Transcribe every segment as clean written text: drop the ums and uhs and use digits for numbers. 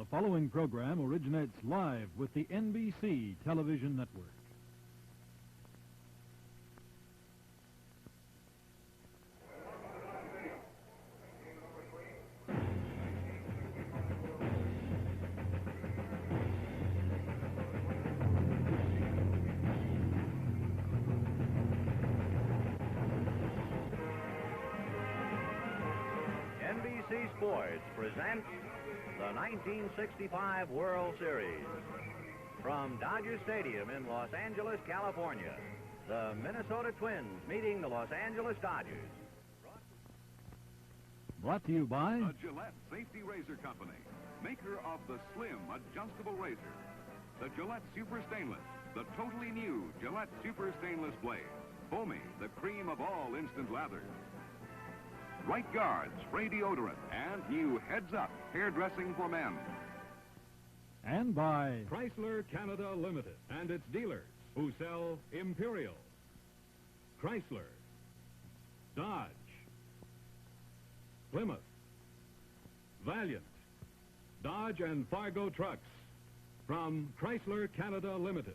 The following program originates live with the NBC television network. NBC Sports presents the 1965 World Series. From Dodger Stadium in Los Angeles, California, the Minnesota Twins meeting the Los Angeles Dodgers. Brought to you by The Gillette Safety Razor Company, maker of the slim, adjustable razor. The Gillette Super Stainless, the totally new Gillette Super Stainless blade. Foamy, the cream of all instant lathers. Right Guard spray deodorant and new Heads Up hairdressing for men. and by Chrysler Canada Limited and its dealers who sell Imperial, Chrysler, Dodge, Plymouth, Valiant, Dodge and Fargo trucks from Chrysler Canada Limited.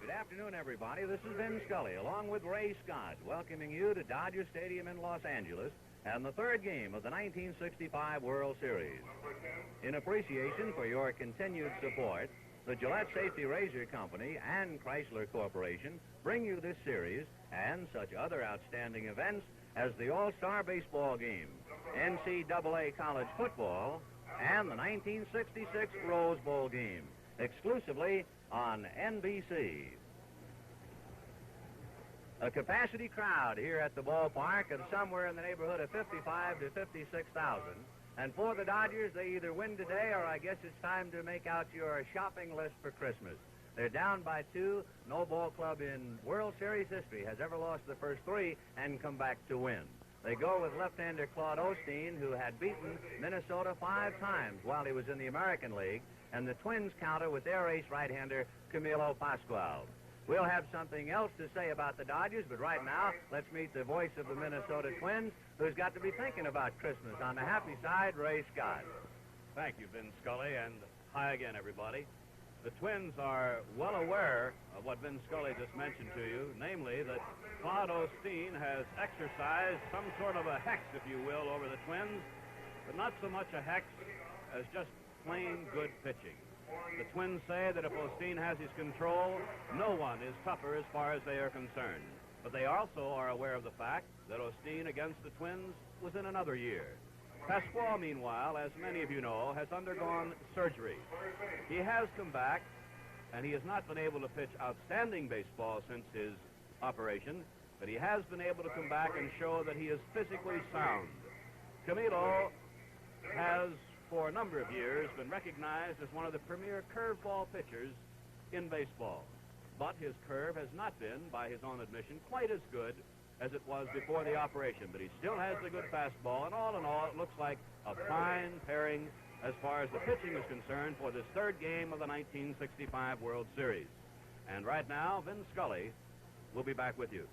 Good afternoon, everybody. This is Vin Scully, along with Ray Scott, welcoming you to Dodger Stadium in Los Angeles and the third game of the 1965 World Series. In appreciation for your continued support, the Gillette Safety Razor Company and Chrysler Corporation bring you this series and such other outstanding events as the All-Star Baseball Game, NCAA College Football, and the 1966 Rose Bowl Game, exclusively on NBC. A capacity crowd here at the ballpark of somewhere in the neighborhood of 55 to 56,000. And for the Dodgers, they either win today or I guess it's time to make out your shopping list for Christmas. They're down by 2. No ball club in World Series history has ever lost the first 3 and come back to win. They go with left-hander Claude Osteen, who had beaten Minnesota 5 times while he was in the American League, and the Twins counter with their ace right-hander Camilo Pascual. We'll have something else to say about the Dodgers, but right now, let's meet the voice of the Minnesota Twins, who's got to be thinking about Christmas. On the happy side, Ray Scott. Thank you, Vin Scully, and hi again, everybody. The Twins are well aware of what Vin Scully just mentioned to you, namely that Claude Osteen has exercised some sort of a hex, if you will, over the Twins, but not so much a hex as just plain good pitching. The Twins say that if Osteen has his control, no one is tougher as far as they are concerned. But they also are aware of the fact that Osteen against the Twins was in another year. Pascual, meanwhile, as many of you know, has undergone surgery. He has come back, and he has not been able to pitch outstanding baseball since his operation, but he has been able to come back and show that he is physically sound. Camilo has, for a number of years, been recognized as one of the premier curveball pitchers in baseball. But his curve has not been, by his own admission, quite as good as it was before the operation. But he still has the good fastball, and all in all, it looks like a fine pairing as far as the pitching is concerned for this third game of the 1965 World Series. And right now, Vin Scully will be back with you.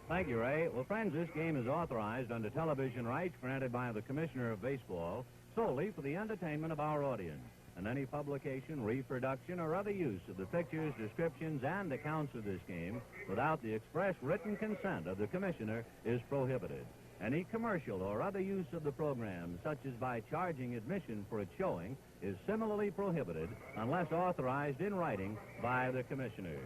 Thank you, Ray. Well, friends, this game is authorized under television rights granted by the Commissioner of Baseball solely for the entertainment of our audience. And any publication, reproduction, or other use of the pictures, descriptions, and accounts of this game without the express written consent of the Commissioner is prohibited. Any commercial or other use of the program, such as by charging admission for its showing, is similarly prohibited unless authorized in writing by the Commissioner.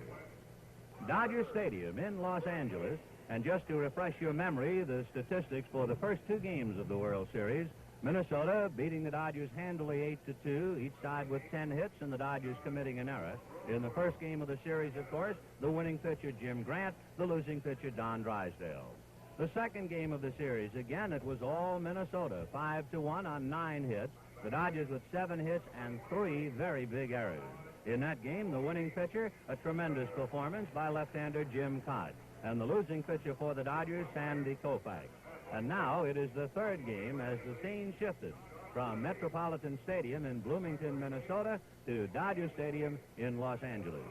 Dodger Stadium in Los Angeles, and just to refresh your memory, the statistics for the first 2 games of the World Series: Minnesota beating the Dodgers handily 8-2, each side with 10 hits, and the Dodgers committing an error. In the first game of the series, of course, the winning pitcher, Jim Grant, the losing pitcher, Don Drysdale. The second game of the series, again, it was all Minnesota, 5-1 on 9 hits, the Dodgers with 7 hits and 3 very big errors. In that game, the winning pitcher, a tremendous performance by left-hander Jim Cott, and the losing pitcher for the Dodgers, Sandy Koufax. And now it is the third game as the scene shifted from Metropolitan Stadium in Bloomington, Minnesota to Dodger Stadium in Los Angeles.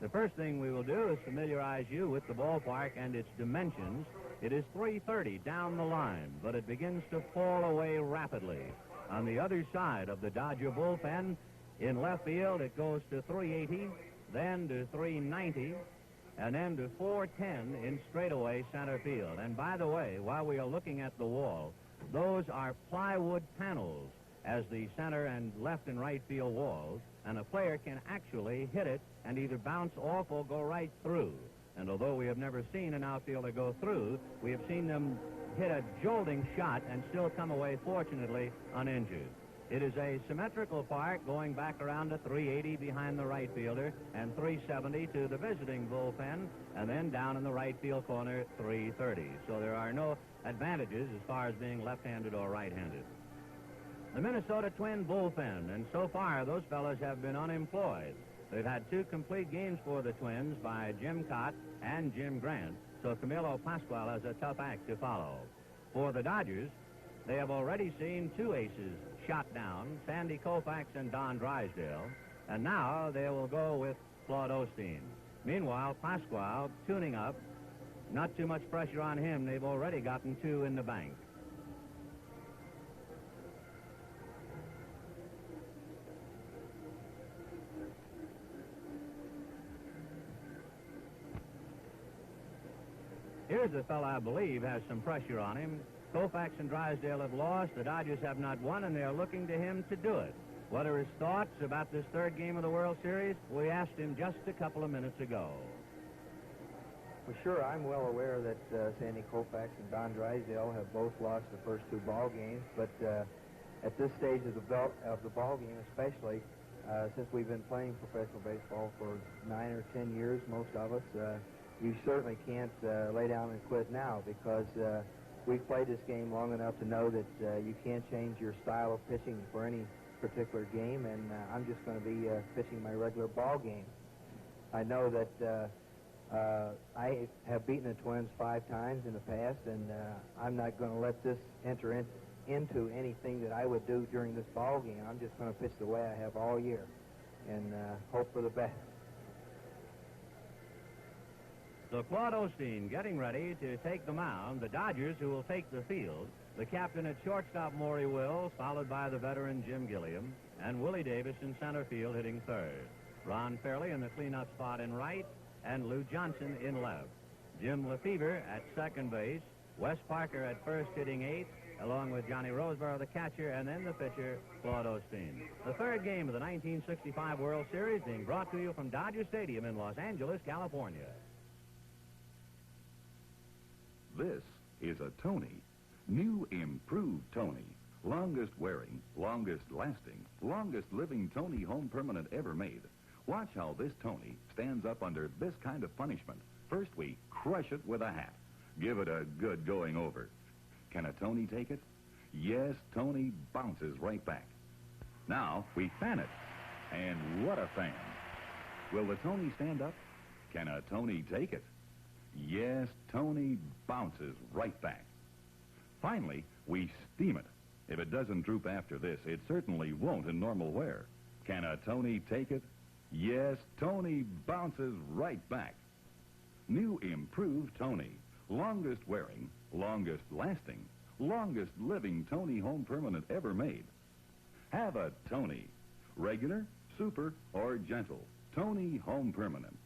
The first thing we will do is familiarize you with the ballpark and its dimensions It is 330 down the line, but it begins to fall away rapidly. On the other side of the Dodger bullpen, in left field, it goes to 380, then to 390, and then to 410 in straightaway center field. And by the way, while we are looking at the wall, those are plywood panels as the center and left and right field walls, and a player can actually hit it and either bounce off or go right through. And although we have never seen an outfielder go through, we have seen them hit a jolting shot and still come away, fortunately, uninjured. It is a symmetrical park going back around to 380 behind the right fielder and 370 to the visiting bullpen, and then down in the right field corner, 330. So there are no advantages as far as being left-handed or right-handed. The Minnesota Twin bullpen, and so far those fellows have been unemployed. They've had 2 complete games for the Twins by Jim Cott and Jim Grant, so Camilo Pascual has a tough act to follow. For the Dodgers, they have already seen 2 aces shot down, Sandy Koufax and Don Drysdale, and now they will go with Claude Osteen. Meanwhile, Pascual tuning up, not too much pressure on him. They've already gotten 2 in the bank. Here's a fellow I believe has some pressure on him. Koufax and Drysdale have lost. The Dodgers have not won, and they're looking to him to do it. What are his thoughts about this 3rd game of the World Series? We asked him just a couple of minutes ago. Well, sure, I'm well aware that Sandy Koufax and Don Drysdale have both lost the first 2 ball games, but at this stage of the ball game, especially since we've been playing professional baseball for 9 or 10 years, most of us, you certainly can't lay down and quit now, because we've played this game long enough to know that you can't change your style of pitching for any particular game, and I'm just going to be pitching my regular ball game. I know that I have beaten the Twins 5 times in the past, and I'm not going to let this enter into anything that I would do during this ball game. I'm just going to pitch the way I have all year and hope for the best. So Claude Osteen getting ready to take the mound. The Dodgers, who will take the field. The captain at shortstop, Maury Wills, followed by the veteran Jim Gilliam, and Willie Davis in center field hitting 3rd. Ron Fairley in the cleanup spot in right, and Lou Johnson in left. Jim Lefevre at second base, Wes Parker at first hitting 8th, along with Johnny Roseborough, the catcher, and then the pitcher, Claude Osteen. The 3rd game of the 1965 World Series being brought to you from Dodger Stadium in Los Angeles, California. This is a Tony. New improved Tony. Longest wearing, longest lasting, longest living Tony home permanent ever made. Watch how this Tony stands up under this kind of punishment. First we crush it with a hat. Give it a good going over. Can a Tony take it? Yes, Tony bounces right back. Now we fan it. And what a fan. Will the Tony stand up? Can a Tony take it? Yes, Tony bounces right back. Finally, we steam it. If it doesn't droop after this, it certainly won't in normal wear. Can a Tony take it? Yes, Tony bounces right back. New improved Tony. Longest wearing, longest lasting, longest living Tony home permanent ever made. Have a Tony. Regular, super, or gentle. Tony home permanent.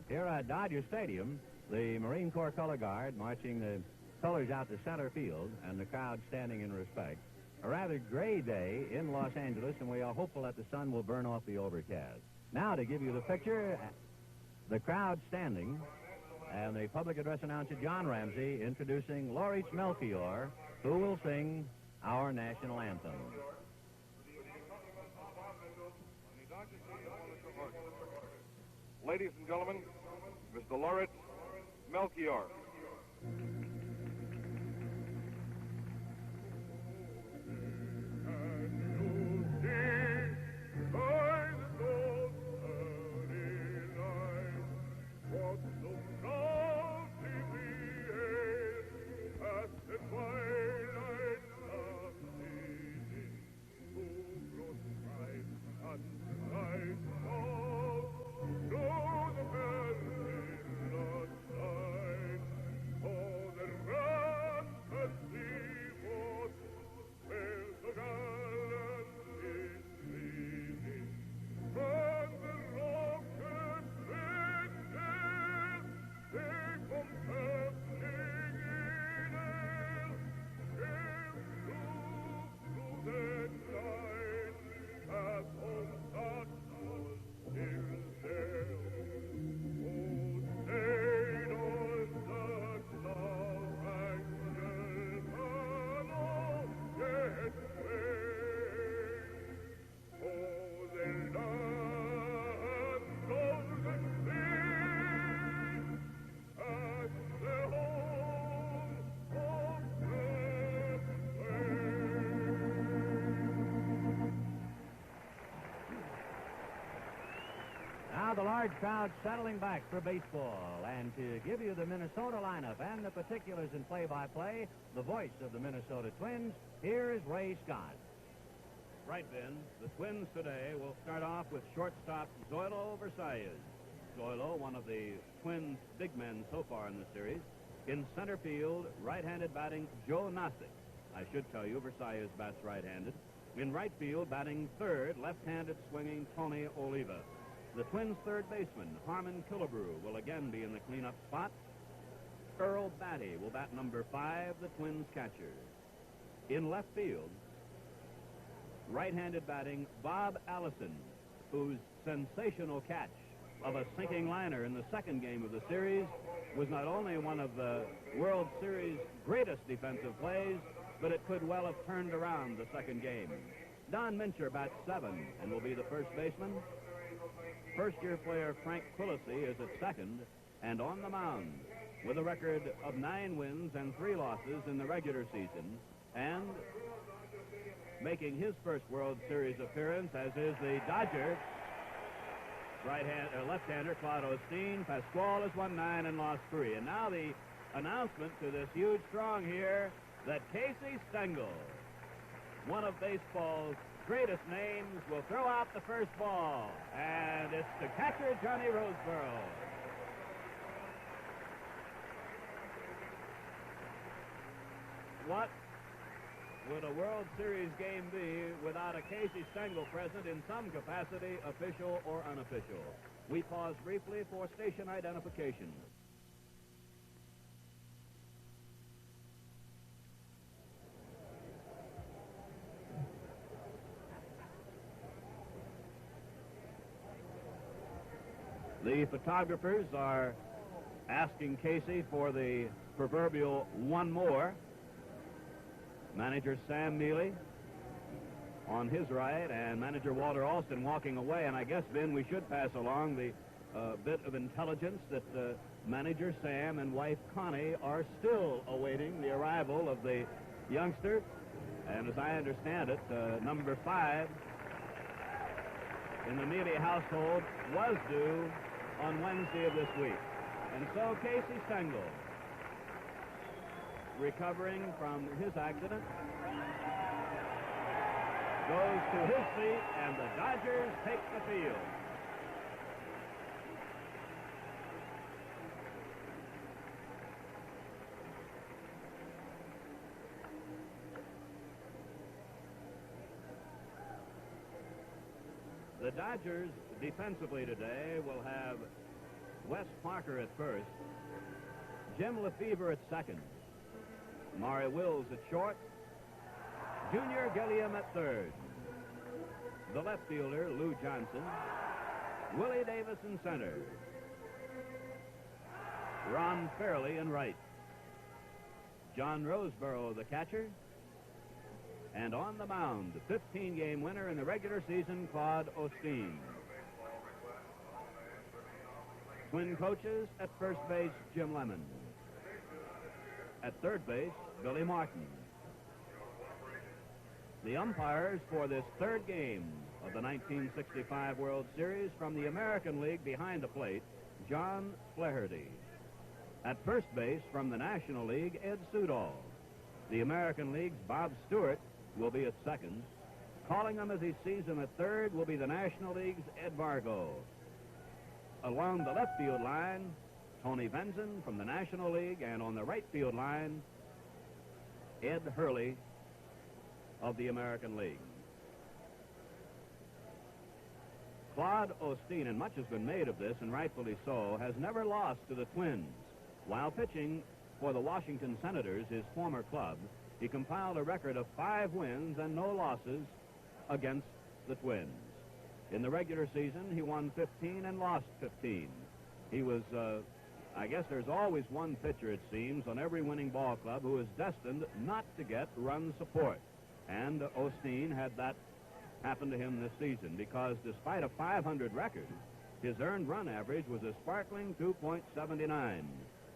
Here at Dodger Stadium, the Marine Corps Color Guard marching the colors out to center field and the crowd standing in respect. A rather gray day in Los Angeles, and we are hopeful that the sun will burn off the overcast. Now, to give you the picture, the crowd standing, and the public address announcer, John Ramsey, introducing Laurich Melchior, who will sing our national anthem. Ladies and gentlemen, Mr. Laurich Melchior. Now the large crowd settling back for baseball. And to give you the Minnesota lineup and the particulars in play-by-play, the voice of the Minnesota Twins, here is Ray Scott. Right, Ben. The Twins today will start off with shortstop Zoilo Versailles. Zoilo, one of the Twins' big men so far in the series. In center field, right-handed batting Joe Nosek. I should tell you, Versailles bats right-handed. In right field, batting third, left-handed swinging Tony Oliva. The Twins' third baseman, Harmon Killebrew, will again be in the cleanup spot. Earl Batty will bat number 5, the Twins' catcher. In left field, right-handed batting Bob Allison, whose sensational catch of a sinking liner in the second game of the series was not only one of the World Series' greatest defensive plays, but it could well have turned around the second game. Don Mincher bats 7 and will be the first baseman. First-year player Frank Quillisi is at second, and on the mound with a record of 9 wins and 3 losses in the regular season, and making his first World Series appearance, as is the Dodger left-hander Claude Osteen. Pasquale has won 9 and lost 3. And now the announcement to this huge throng here that Casey Stengel, one of baseball's greatest names, will throw out the first ball. And it's to catcher Johnny Roseboro. What would a World Series game be without a Casey Stengel present in some capacity, official or unofficial? We pause briefly for station identification. The photographers are asking Casey for the proverbial one more. Manager Sam Mealy on his right, and manager Walter Alston walking away. And I guess, Ben, we should pass along the bit of intelligence that manager Sam and wife Connie are still awaiting the arrival of the youngster. And as I understand it, number 5 in the Mealy household was due on Wednesday of this week. And so Casey Stengel, recovering from his accident, goes to his seat, and the Dodgers take the field. The Dodgers defensively today will have Wes Parker at first, Jim Lefevre at second, Maury Wills at short, Junior Gilliam at third, the left fielder Lou Johnson, Willie Davis in center, Ron Fairley in right, John Roseboro the catcher, and on the mound, the 15-game winner in the regular season, Claude Osteen. Twin coaches: at first base, Jim Lemon. At third base, Billy Martin. The umpires for this third game of the 1965 World Series from the American League behind the plate, John Flaherty. At first base from the National League, Ed Sudol. The American League's Bob Stewart will be at second. Calling him as he sees him at third will be the National League's Ed Vargo. Along the left field line, Tony Venzen from the National League, and on the right field line, Ed Hurley of the American League. Claude Osteen, and much has been made of this, and rightfully so, has never lost to the Twins. While pitching for the Washington Senators, his former club, he compiled a record of 5 wins and no losses against the Twins. In the regular season, he won 15 and lost 15. He was, I guess there's always one pitcher, it seems, on every winning ball club who is destined not to get run support. And Osteen had that happen to him this season, because despite a .500 record, his earned run average was a sparkling 2.79.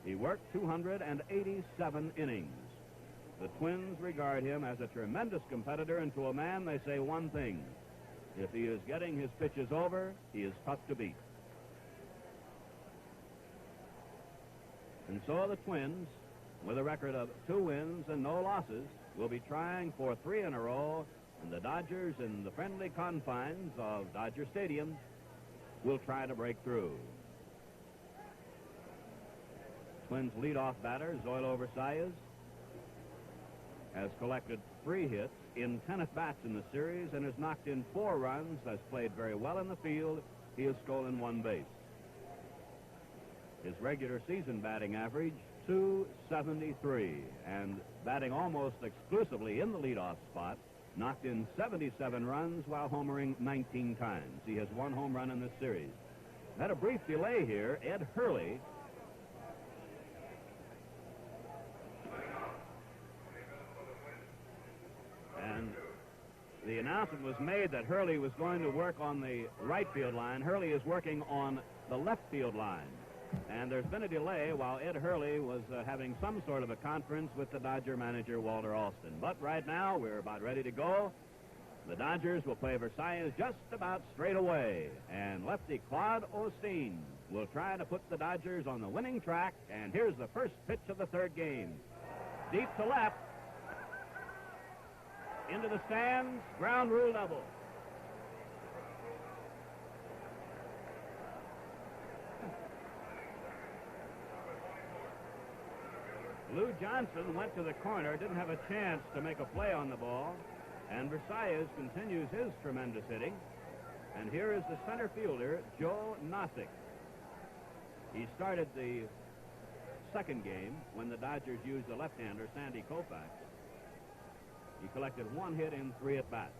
He worked 287 innings. The Twins regard him as a tremendous competitor, and to a man they say one thing: if he is getting his pitches over, he is tough to beat. And so the Twins, with a record of 2 wins and no losses, will be trying for 3 in a row, and the Dodgers, in the friendly confines of Dodger Stadium, will try to break through. Twins leadoff batter Zoilo Versalles has collected 3 hits in 10 at-bats in the series and has knocked in 4 runs, has played very well in the field. He has stolen 1 base. His regular season batting average, .273, and batting almost exclusively in the leadoff spot, knocked in 77 runs while homering 19 times. He has 1 home run in this series. Had a brief delay here. Ed Hurley and the announcement was made that Hurley was going to work on the right field line. Hurley is working on the left field line. And there's been a delay while Ed Hurley was having some sort of a conference with the Dodger manager, Walter Alston. But right now, we're about ready to go. The Dodgers will play Versalles just about straight away. And lefty Claude Osteen will try to put the Dodgers on the winning track. And here's the first pitch of the 3rd game. Deep to left. Into the stands. Ground rule double. Lou Johnson went to the corner, didn't have a chance to make a play on the ball, and Versalles continues his tremendous hitting. And here is the center fielder, Joe Nozick. He started the 2nd game when the Dodgers used the left-hander, Sandy Koufax. He collected 1 hit in 3 at-bats.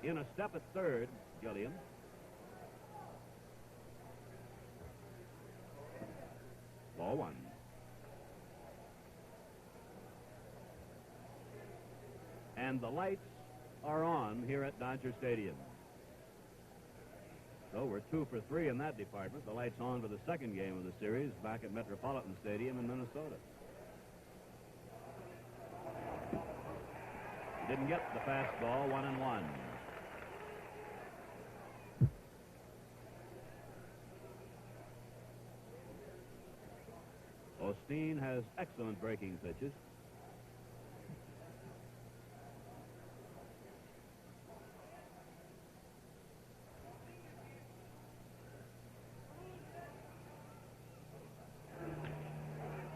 In a step at 3rd, Gilliam. Ball 1. And the lights are on here at Dodger Stadium. So we're 2 for 3 in that department. The lights on for the 2nd game of the series back at Metropolitan Stadium in Minnesota. Didn't get the fastball, 1-1. Osteen has excellent breaking pitches.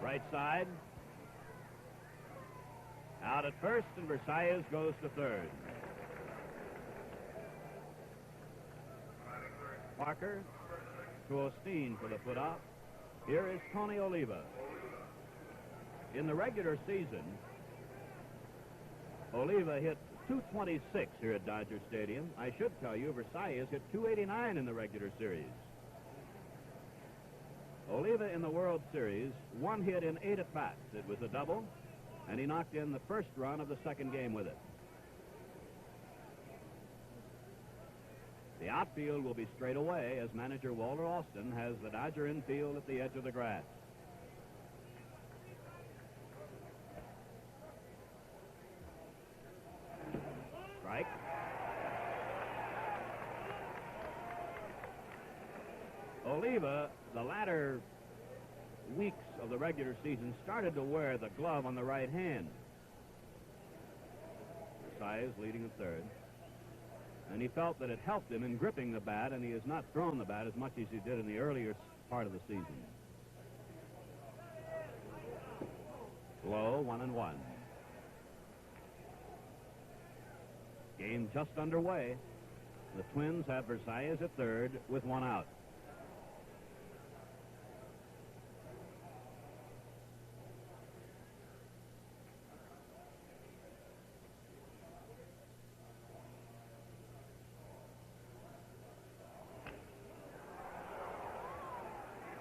Right side. Out at first, and Versalles goes to 3rd. Parker to Osteen for the put-off. Here is Tony Oliva. In the regular season, Oliva hit .226 here at Dodger Stadium. I should tell you, Versalles hit .289 in the regular series. Oliva in the World Series, 1 hit in 8 at-bats. It was a double, and he knocked in the 1st run of the 2nd game with it. The outfield will be straight away as manager Walter Alston has the Dodger infield at the edge of the grass. Strike. Oliva, the latter weeks of the regular season, started to wear the glove on the right hand. Versalles leading at 3rd. And he felt that it helped him in gripping the bat, and he has not thrown the bat as much as he did in the earlier part of the season. Low, 1-1. Game just underway. The Twins have Versalles at 3rd with 1 out.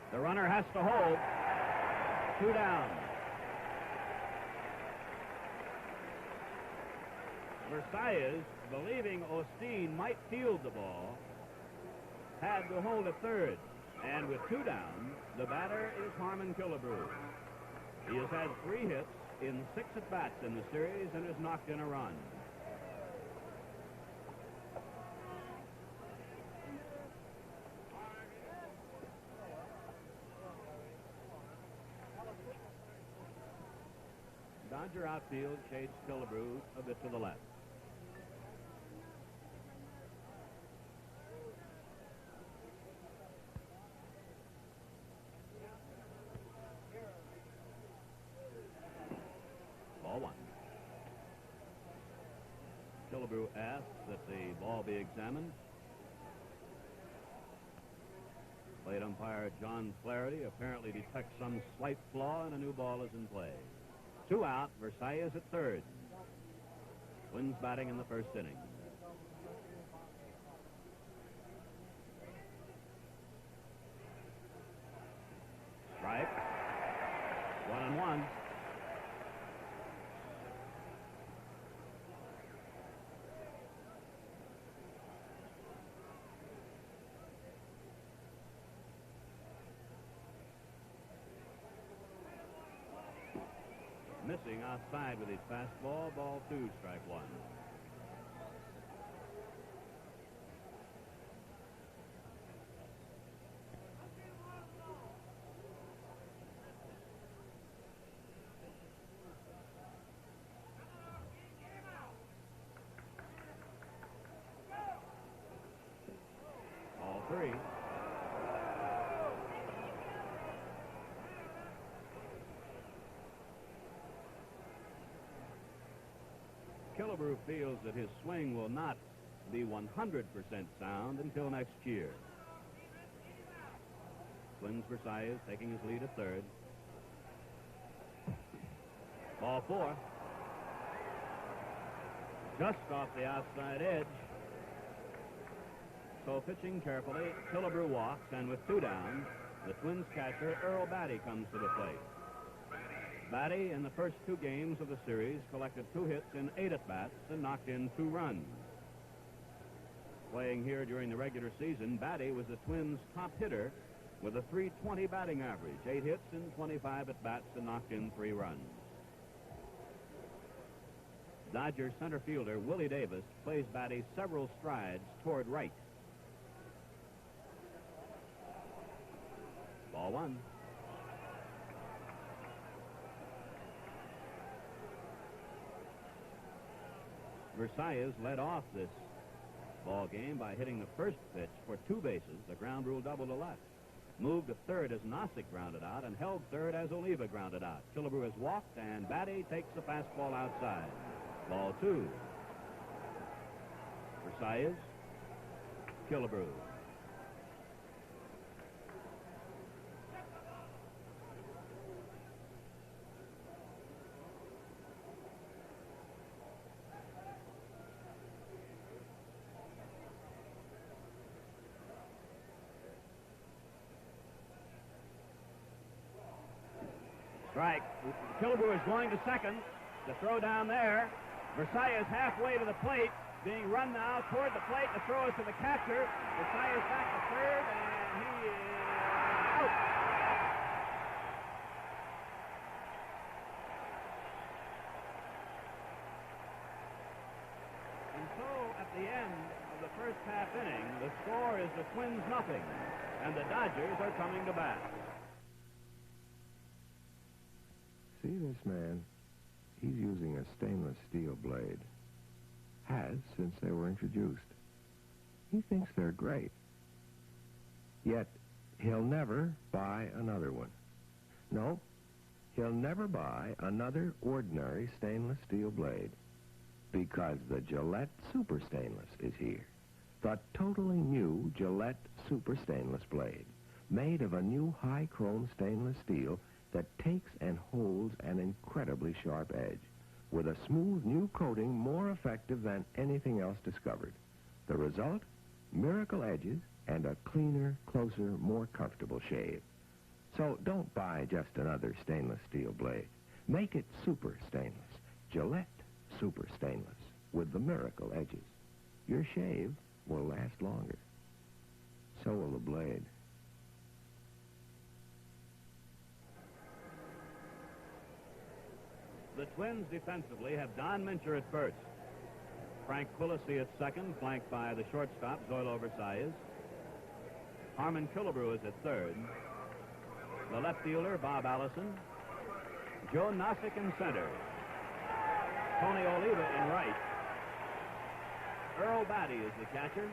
The runner has to hold. 2 down. Versalles, believing Osteen might field the ball, had to hold at 3rd. And with 2 down, the batter is Harmon Killebrew. He has had 3 hits in 6 at-bats in the series and has knocked in a run. Dodger outfield shades Killebrew a bit to the left. Ball one. Killebrew asks that the ball be examined. Plate umpire John Flaherty apparently detects some slight flaw and a new ball is in play. 2 out, Versailles at third. Twins batting in the first inning. Strike. 1-1. Missing outside with his fastball. Ball 2, strike 1. Ball 3. Killebrew feels that his swing will not be 100% sound until next year. Twins Versailles taking his lead at third. Ball 4. Just off the outside edge. So pitching carefully, Killebrew walks, and with 2 down, the Twins catcher Earl Batty comes to the plate. Batty, in the first 2 games of the series, collected 2 hits in 8 at-bats and knocked in 2 runs. Playing here during the regular season, Batty was the Twins' top hitter with a .320 batting average, 8 hits in 25 at-bats and knocked in 3 runs. Dodger center fielder Willie Davis plays Batty several strides toward right. Ball 1. Versailles led off this ball game by hitting the first pitch for 2 bases, a ground rule double to left. Moved to third as Nossick grounded out and held third as Oliva grounded out. Killebrew has walked, and Batty takes the fastball outside. Ball 2. Versailles. Killebrew. Strike. Killebrew is going to second. The throw down there. Versailles halfway to the plate. Being run now toward the plate. The throw is to the catcher. Versailles back to third, and he is out. And so, at the end of the first half inning, the score is the Twins 0, and the Dodgers are coming to bat. See this man? He's using a stainless steel blade. Has since they were introduced. He thinks they're great. Yet, he'll never buy another one. No, he'll never buy another ordinary stainless steel blade. Because the Gillette Super Stainless is here. The totally new Gillette Super Stainless blade. Made of a new high-chrome stainless steel that takes and holds an incredibly sharp edge, with a smooth new coating more effective than anything else discovered. The result? Miracle edges and a cleaner, closer, more comfortable shave. So don't buy just another stainless steel blade. Make it super stainless. Gillette Super Stainless with the miracle edges. Your shave will last longer. So will the blade. The Twins defensively have Don Mincher at first. Frank Quillisi at second, flanked by the shortstop, Zoilo Versailles. Harmon Killebrew is at third. The left fielder, Bob Allison. Joe Nossick in center. Tony Oliva in right. Earl Batty is the catcher.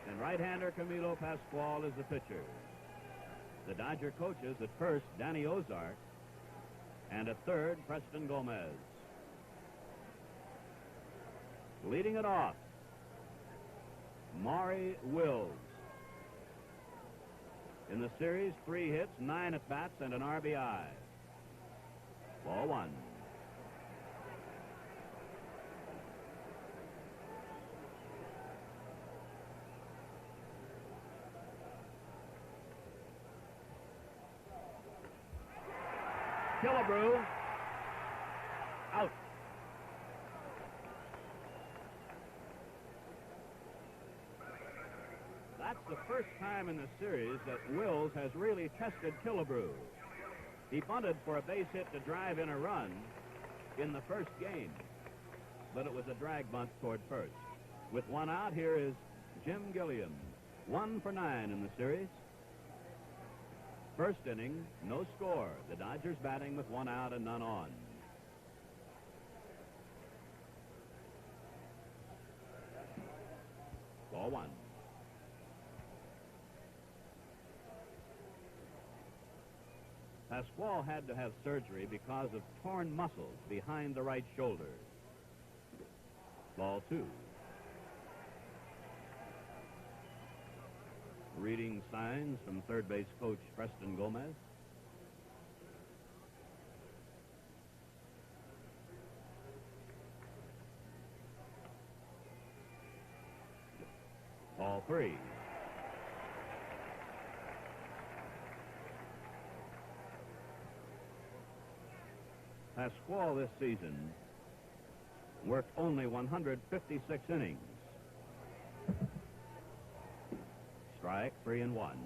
And right-hander Camilo Pascual is the pitcher. The Dodger coaches at first, Danny Ozark, and at third, Preston Gomez. Leading it off, Maury Wills. In the series, 3 hits, 9 at-bats, and an RBI. Ball 1. Killebrew, out. That's the first time in the series that Wills has really tested Killebrew. He bunted for a base hit to drive in a run in the first game, but it was a drag bunt toward first. With 1 out, here is Jim Gilliam, 1 for 9 in the series. First inning, no score. The Dodgers batting with 1 out and none on. Ball 1. Pascual had to have surgery because of torn muscles behind the right shoulder. Ball 2. Reading signs from third base coach Preston Gomez. Ball 3. Pascual this season worked only 156 innings. Strike, 3 and 1.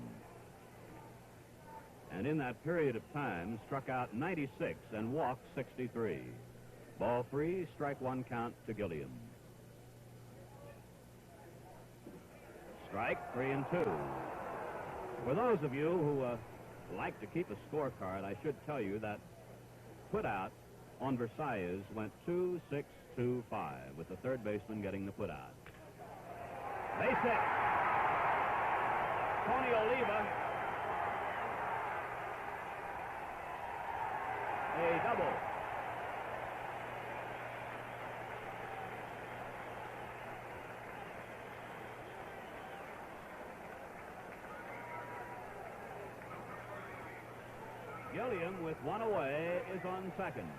And in that period of time, struck out 96 and walked 63. Ball 3, strike 1 count to Gilliam. Strike, 3 and 2. For those of you who like to keep a scorecard, I should tell you that put out on Versailles went 2-6-2-5, with the third baseman getting the put out. Base hit. Tony Oliva. A double. Gilliam, with 1 away, is on second.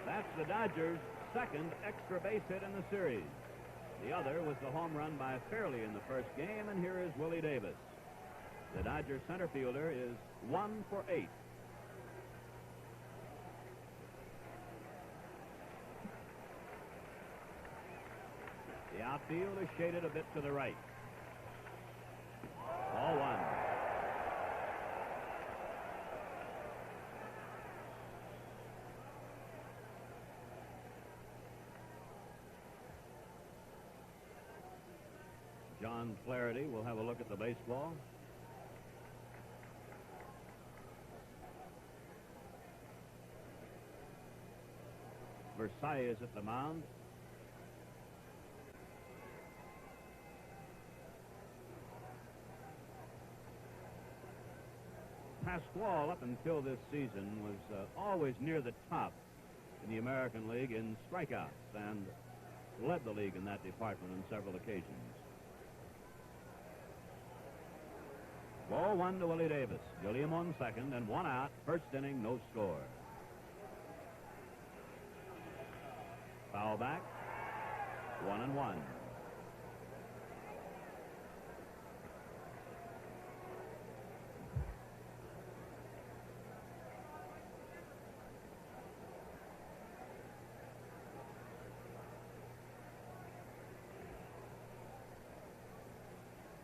That's the Dodgers' second extra base hit in the series. The other was the home run by Fairley in the first game, and here is Willie Davis. The Dodgers center fielder is 1 for 8. The outfield is shaded a bit to the right. Ball 1. John Flaherty will have a look at the baseball. Versailles is at the mound. Pascual, up until this season, was always near the top in the American League in strikeouts and led the league in that department on several occasions. Ball 1 to Willie Davis. Gilliam on second and 1 out. First inning, no score. Foul back. 1 and 1.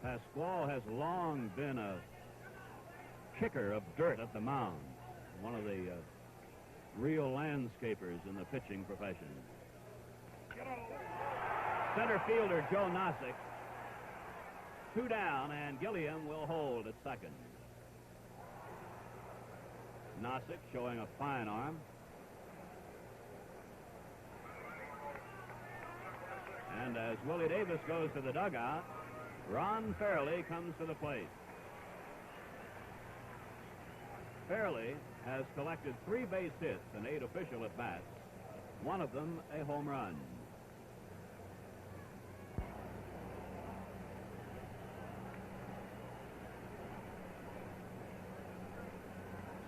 Pascual has long been a kicker of dirt at the mound, one of the real landscapers in the pitching profession. Center fielder Joe Nossick, 2 down, and Gilliam will hold at second. Nossick showing a fine arm. And as Willie Davis goes to the dugout, Ron Fairley comes to the plate. Fairley has collected 3 base hits and 8 official at-bats, one of them a home run.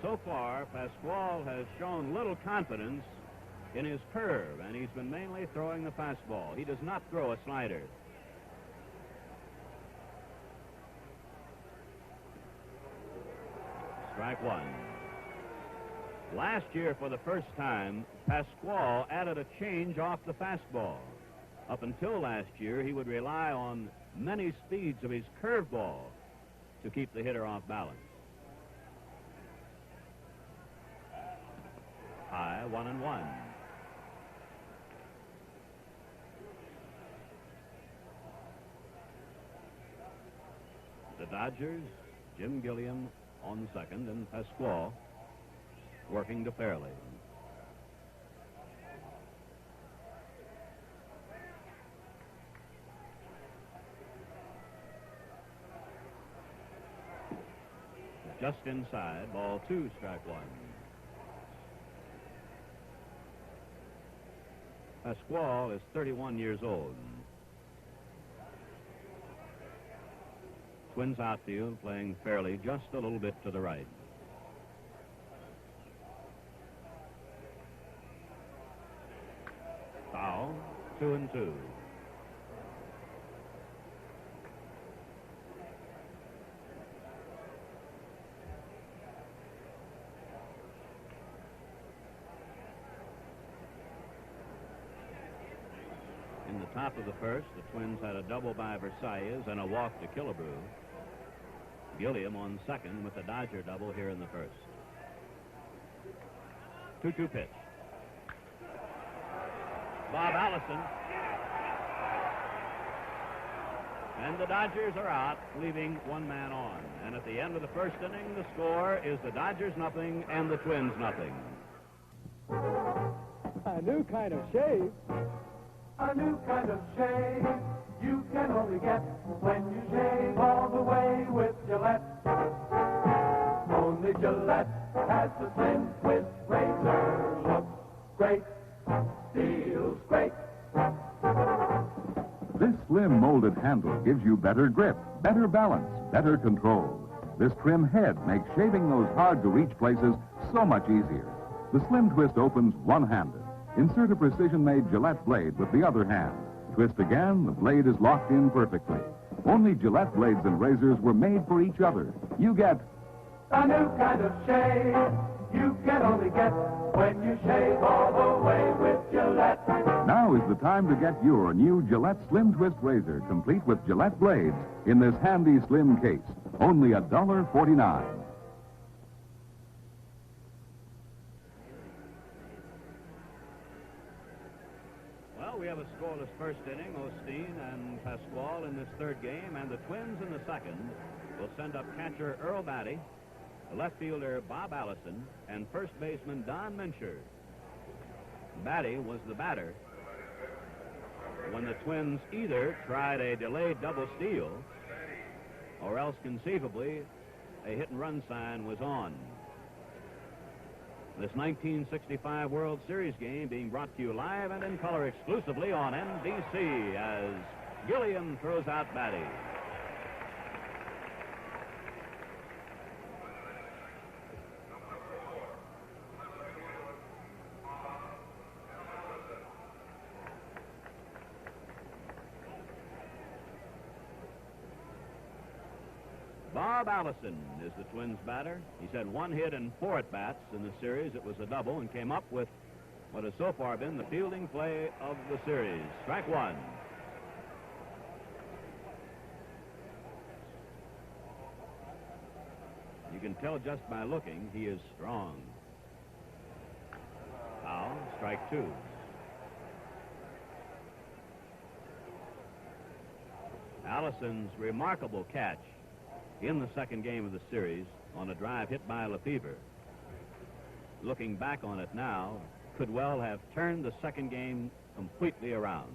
So far, Pasquale has shown little confidence in his curve, and he's been mainly throwing the fastball. He does not throw a slider. Strike one. Last year, for the first time, Pasquale added a change off the fastball. Up until last year, he would rely on many speeds of his curveball to keep the hitter off balance. High, 1-1. The Dodgers, Jim Gilliam on second, and Pasquale working to Fairley. Just inside, ball 2, strike 1. Pasquale is 31 years old. Twins outfield playing Fairley just a little bit to the right. Foul, 2-2. In the top of the first, the Twins had a double by Versailles and a walk to Killebrew. Gilliam on second with the Dodger double here in the first. 2-2 pitch. Bob Allison. And the Dodgers are out, leaving one man on. And at the end of the first inning, the score is the Dodgers nothing and the Twins nothing. A new kind of shave. A new kind of shave you can only get when you shave all the way with Gillette. Only Gillette has the Slim Twist razor. Looks great, feels great. This slim molded handle gives you better grip, better balance, better control. This trim head makes shaving those hard-to-reach places so much easier. The Slim Twist opens one-handed. Insert a precision-made Gillette blade with the other hand. Twist again, the blade is locked in perfectly. Only Gillette blades and razors were made for each other. You get a new kind of shave you can only get when you shave all the way with Gillette. Now is the time to get your new Gillette Slim Twist razor, complete with Gillette blades, in this handy slim case. Only $1.49. We have a scoreless first inning. Osteen and Pasquale in this third game, and the Twins in the second will send up catcher Earl Batty, left fielder Bob Allison, and first baseman Don Mincher. Batty was the batter when the Twins either tried a delayed double steal or else conceivably a hit-and-run sign was on. This 1965 World Series game being brought to you live and in color exclusively on NBC as Gilliam throws out Batty. Bob Allison is the Twins batter. He's had 1 hit and 4 at-bats in the series. It was a double and came up with what has so far been the fielding play of the series. Strike 1. You can tell just by looking he is strong. Foul, strike 2. Allison's remarkable catch in the second game of the series on a drive hit by Lefevre looking back on it now, could well have turned the second game completely around.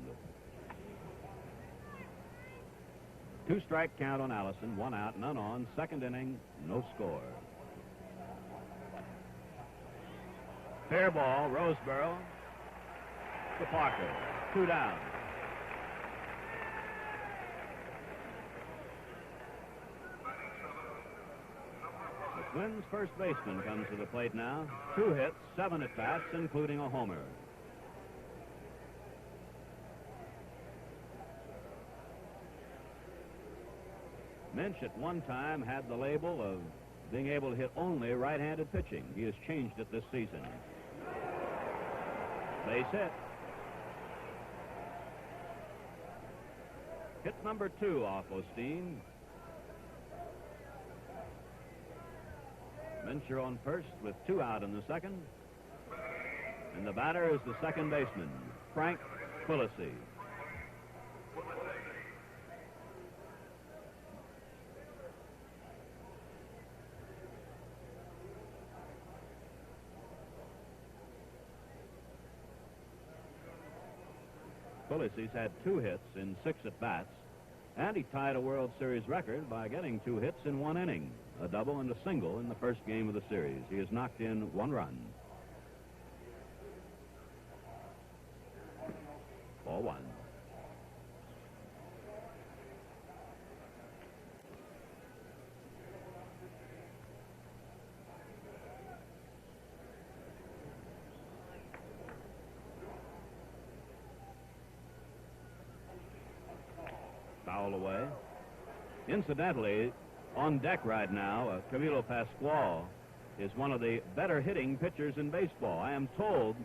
2-strike count on Allison, 1 out, none on. Second inning, no score. Fair ball, Roseboro to Parker, 2 down. The Twins' first baseman comes to the plate now. 2 hits, 7 at-bats, including a homer. Minch at one time had the label of being able to hit only right-handed pitching. He has changed it this season. Base hit. Hit number 2 off Osteen. Mincher on first with 2 out in the second. And the batter is the second baseman, Frank Quillisi. Quillisi's had 2 hits in 6 at-bats, and he tied a World Series record by getting 2 hits in 1 inning, a double and a single in the first game of the series. He has knocked in 1 run. Ball 1. Foul away. Incidentally, on deck right now, Camilo Pascual is one of the better hitting pitchers in baseball. I am told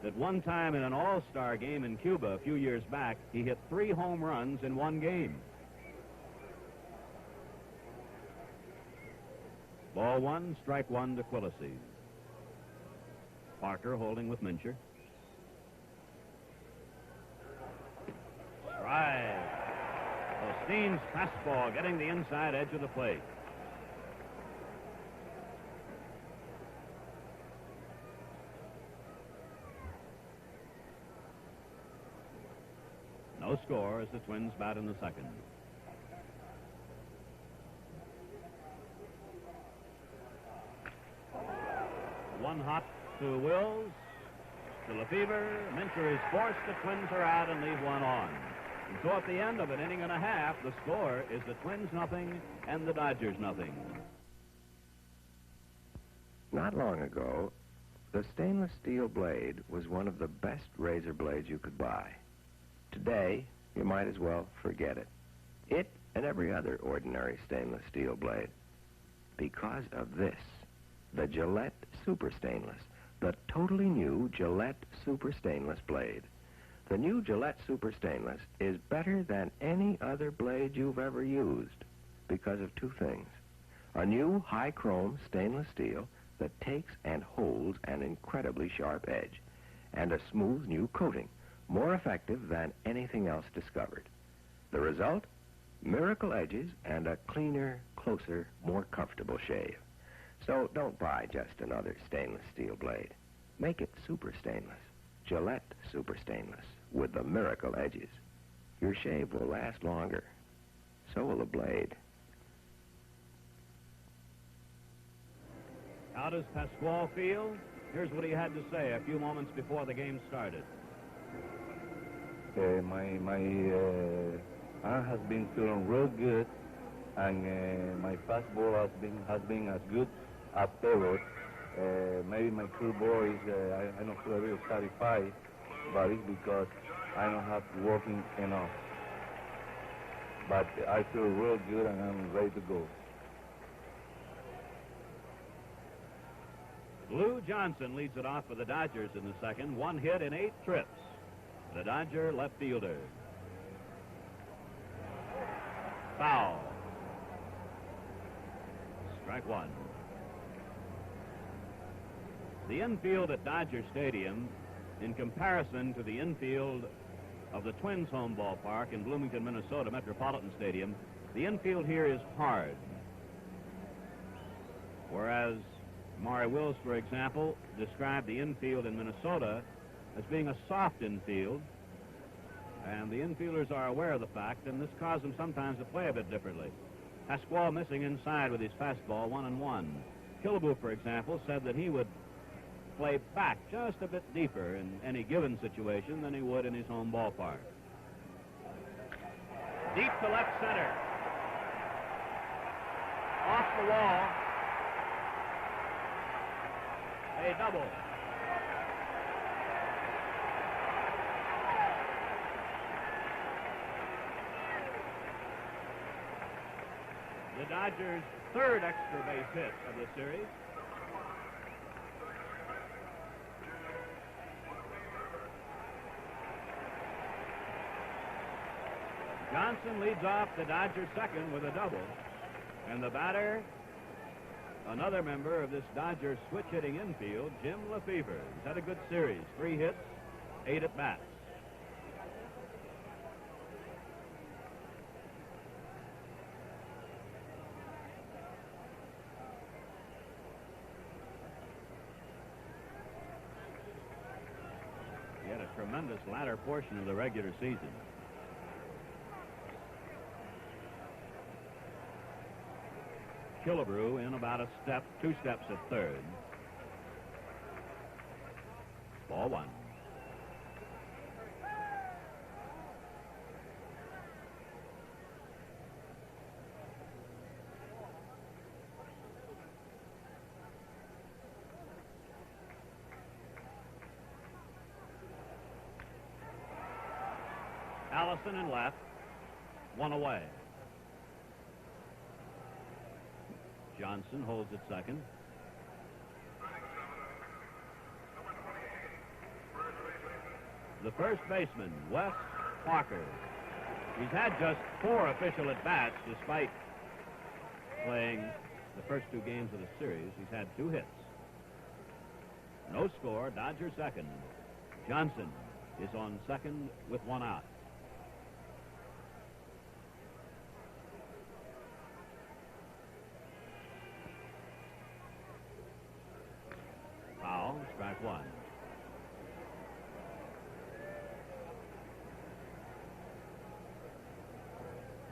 that one time in an all-star game in Cuba a few years back, he hit 3 home runs in 1 game. Ball 1, strike 1 to Quillisi. Parker holding with Mincher. Strike. Osteen's fastball getting the inside edge of the plate. No score as the Twins bat in the second. One hop to Wills. To Lefevre. Mincher is forced. The Twins are out and leave 1 on. And so at the end of an inning and a half, the score is the Twins nothing and the Dodgers nothing. Not long ago, the stainless steel blade was one of the best razor blades you could buy. Today, you might as well forget it. It and every other ordinary stainless steel blade. Because of this, the Gillette Super Stainless, the totally new Gillette Super Stainless blade. The new Gillette Super Stainless is better than any other blade you've ever used because of 2 things. A new high-chrome stainless steel that takes and holds an incredibly sharp edge, and a smooth new coating, more effective than anything else discovered. The result? Miracle edges and a cleaner, closer, more comfortable shave. So don't buy just another stainless steel blade. Make it super stainless. Gillette Super Stainless with the miracle edges. Your shave will last longer. So will the blade. How does Pascual feel? Here's what he had to say a few moments before the game started. My arm has been feeling real good, and my fastball has been as good as ever. Maybe my curveball is I don't feel really satisfied, but it's because I don't have working enough. But I feel real good and I'm ready to go. Lou Johnson leads it off for the Dodgers in the second. 1 hit in 8 trips. The Dodger left fielder. Foul. Strike 1. The infield at Dodger Stadium, in comparison to the infield of the Twins' home ballpark in Bloomington, Minnesota, Metropolitan Stadium, the infield here is hard. Whereas Maury Wills, for example, described the infield in Minnesota as being a soft infield, and the infielders are aware of the fact, and this caused them sometimes to play a bit differently. Pasquale missing inside with his fastball, 1-1. Killebrew, for example, said that he would play back just a bit deeper in any given situation than he would in his home ballpark. Deep to left center. Off the wall. A double. The Dodgers' third extra base hit of the series. Johnson leads off the Dodgers' second with a double. And the batter, another member of this Dodgers switch-hitting infield, Jim Lefevre. He's had a good series. 3 hits, 8 at-bats. He had a tremendous latter portion of the regular season. Killebrew in about 2 steps at third. Ball 1. Allison in left, 1 away. Johnson holds at second. The first baseman, Wes Parker. He's had just 4 official at-bats despite playing the first 2 games of the series. He's had 2 hits. No score, Dodger second. Johnson is on second with 1 out. Foul, strike 1.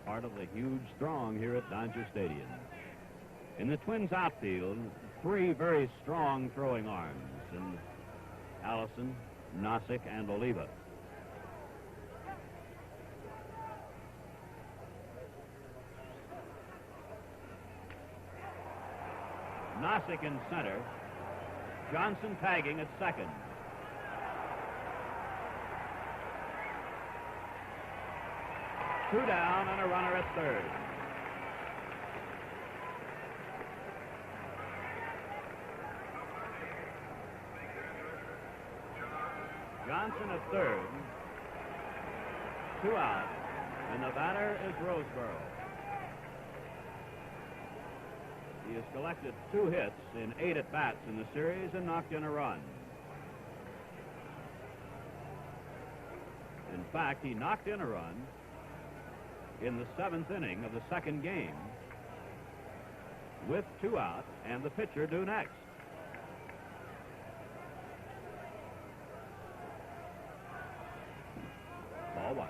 Part of the huge throng here at Dodger Stadium. In the Twins outfield, 3 very strong throwing arms in Allison, Nossick, and Oliva. Nossick in center. Johnson tagging at second. Two down and a runner at third. Johnson at third. 2 out, and the batter is Roseboro. He has collected 2 hits in 8 at-bats in the series and knocked in a run. In fact, he knocked in a run in the 7th inning of the second game with 2 out and the pitcher due next. Ball 1.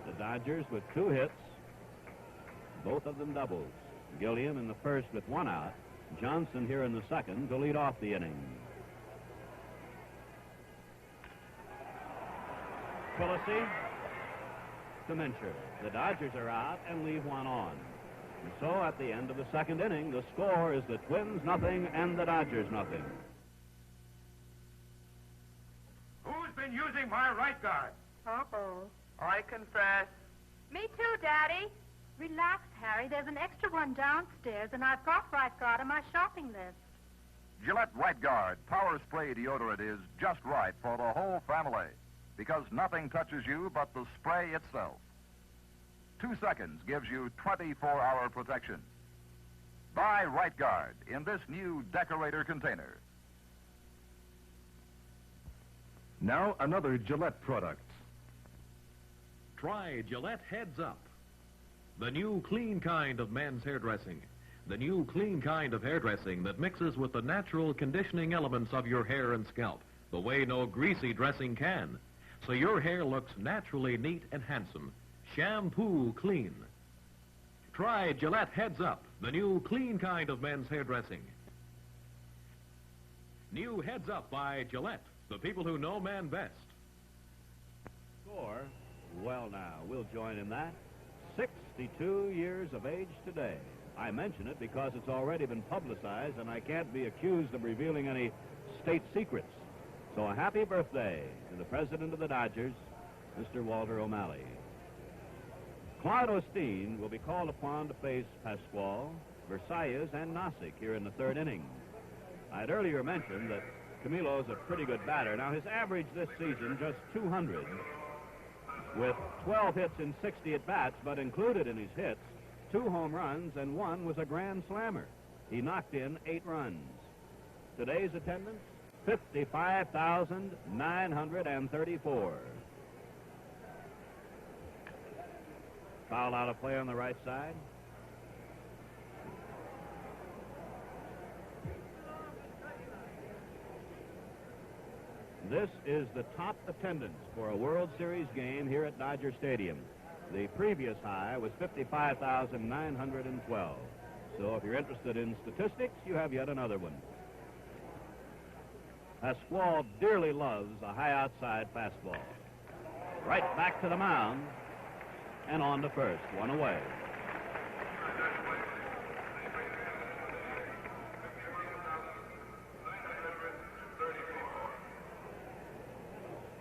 The Dodgers with 2 hits, both of them doubles. Gilliam in the first with 1 out. Johnson here in the second to lead off the inning. Quillisi to Mincher. The Dodgers are out and leave 1 on. And so at the end of the second inning, the score is the Twins nothing and the Dodgers nothing. Who's been using my right guard? Uh-oh. I confess. Me too, Daddy. Relax, Harry. There's an extra one downstairs, and I've got Right Guard on my shopping list. Gillette Right Guard Power Spray Deodorant is just right for the whole family because nothing touches you but the spray itself. 2 seconds gives you 24-hour protection. Buy Right Guard in this new decorator container. Now another Gillette product. Try Gillette Heads Up, the new clean kind of men's hairdressing. The new clean kind of hairdressing that mixes with the natural conditioning elements of your hair and scalp, the way no greasy dressing can. So your hair looks naturally neat and handsome. Shampoo clean. Try Gillette Heads Up, the new clean kind of men's hairdressing. New Heads Up by Gillette, the people who know man best. Score, well now, we'll join in that. 62 years of age today. I mention it because it's already been publicized and I can't be accused of revealing any state secrets. So a happy birthday to the president of the Dodgers, Mr. Walter O'Malley. Claude Osteen will be called upon to face Pasquale, Versailles, and Nossick here in the third inning. I'd earlier mentioned that Camilo's a pretty good batter. Now, his average this season, just 200, with 12 hits in 60 at-bats, but included in his hits, 2 home runs, and 1 was a grand slammer. He knocked in 8 runs. Today's attendance, 55,934. Foul out of play on the right side. This is the top attendance for a World Series game here at Dodger Stadium. The previous high was 55,912. So if you're interested in statistics, you have yet another one. Pasquale dearly loves a high outside fastball. Right back to the mound and on to first, 1 away.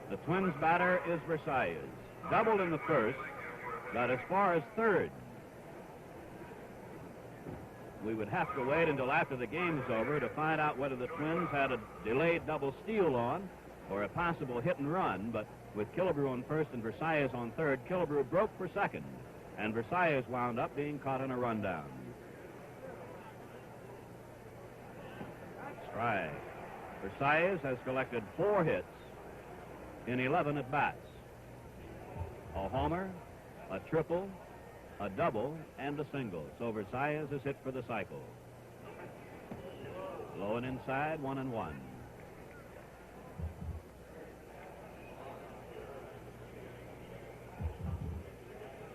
The Twins' batter is Versailles. Doubled in the first, got as far as third. We would have to wait until after the game's over to find out whether the Twins had a delayed double steal on or a possible hit and run, but with Killebrew on first and Versailles on third, Killebrew broke for second, and Versailles wound up being caught in a rundown. Strike. Versailles has collected 4 hits in 11 at-bats. A homer, a triple, a double, and a single. So Versailles is hit for the cycle. Low and inside, 1-1.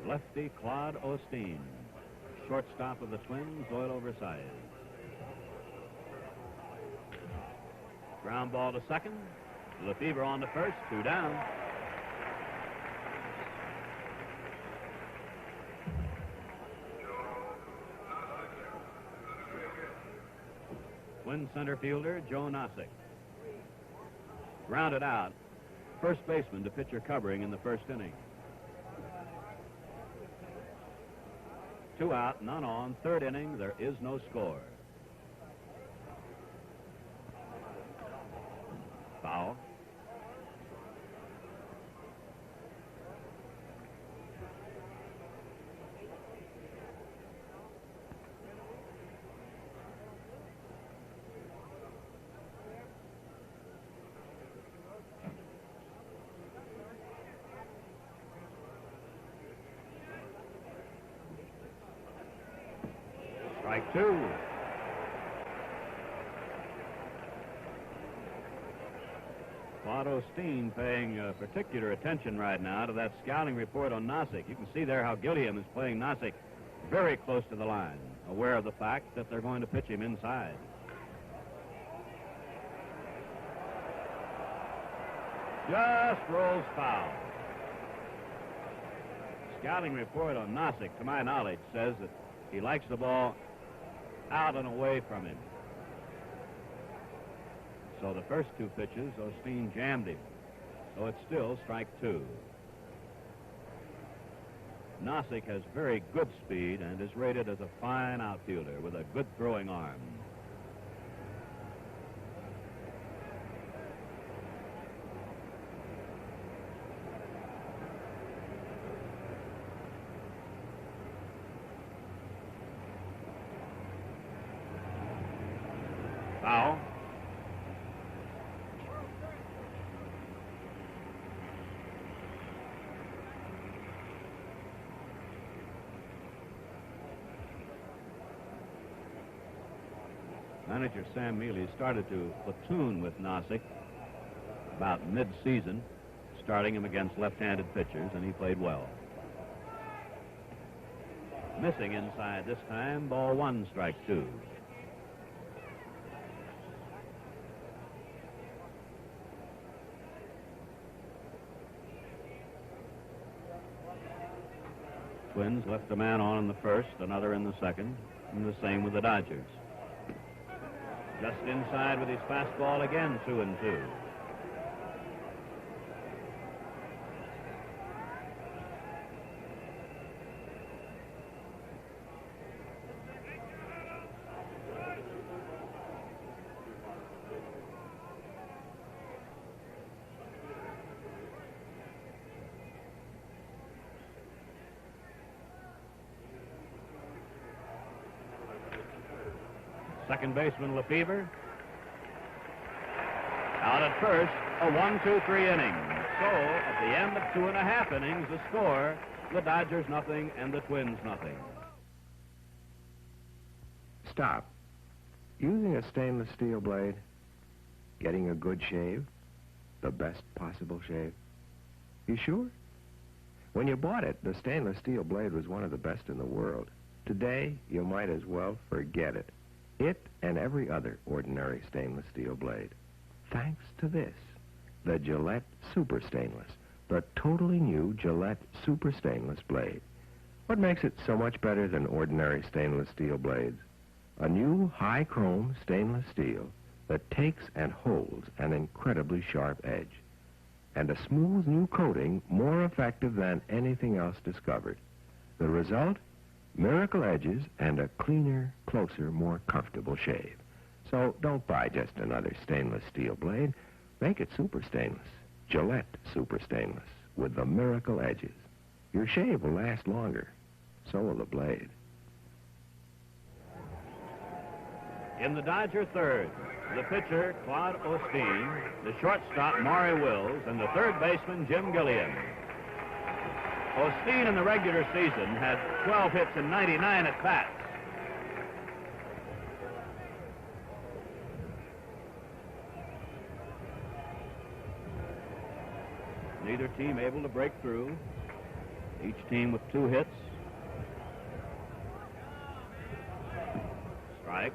Lefty Claude Osteen. Shortstop of the Twins, Doyle Versailles. Ground ball to second. Lefebvre on to first, 2 down. Twin center fielder Joe Nossick. Grounded out. First baseman to pitcher covering in the first inning. 2 out, none on. Third inning, there is no score. Foul. Strike 2. Claude Osteen paying particular attention right now to that scouting report on Nossick. You can see there how Gilliam is playing Nossick very close to the line, aware of the fact that they're going to pitch him inside. Just rolls foul. Scouting report on Nossick, to my knowledge, says that he likes the ball out and away from him. So the first 2 pitches, Osteen jammed him. So it's still strike 2. Nossick has very good speed and is rated as a fine outfielder with a good throwing arm. Foul. Manager Sam Mealy started to platoon with Nozick about mid-season, starting him against left-handed pitchers, and he played well. Missing inside this time, ball 1, strike 2. Twins left a man on in the first, another in the second, and the same with the Dodgers. Just inside with his fastball again, 2-2. Second baseman Lefevre. Out at first, a 1-2-3 inning. So, at the end of 2.5 innings, the score, the Dodgers nothing and the Twins nothing. Stop. Using a stainless steel blade, getting a good shave, the best possible shave. You sure? When you bought it, the stainless steel blade was one of the best in the world. Today, you might as well forget it. It and every other ordinary stainless steel blade. Thanks to this, the Gillette Super Stainless, the totally new Gillette Super Stainless blade. What makes it so much better than ordinary stainless steel blades? A new high-chrome stainless steel that takes and holds an incredibly sharp edge, and a smooth new coating more effective than anything else discovered. The result? Miracle edges and a cleaner, closer, more comfortable shave. So don't buy just another stainless steel blade. Make it super stainless. Gillette Super Stainless with the miracle edges. Your shave will last longer. So will the blade. In the Dodger third, the pitcher, Claude Osteen, the shortstop, Maury Wills, and the third baseman, Jim Gilliam. Osteen in the regular season had 12 hits and 99 at-bats. Neither team able to break through. Each team with 2 hits. Strike.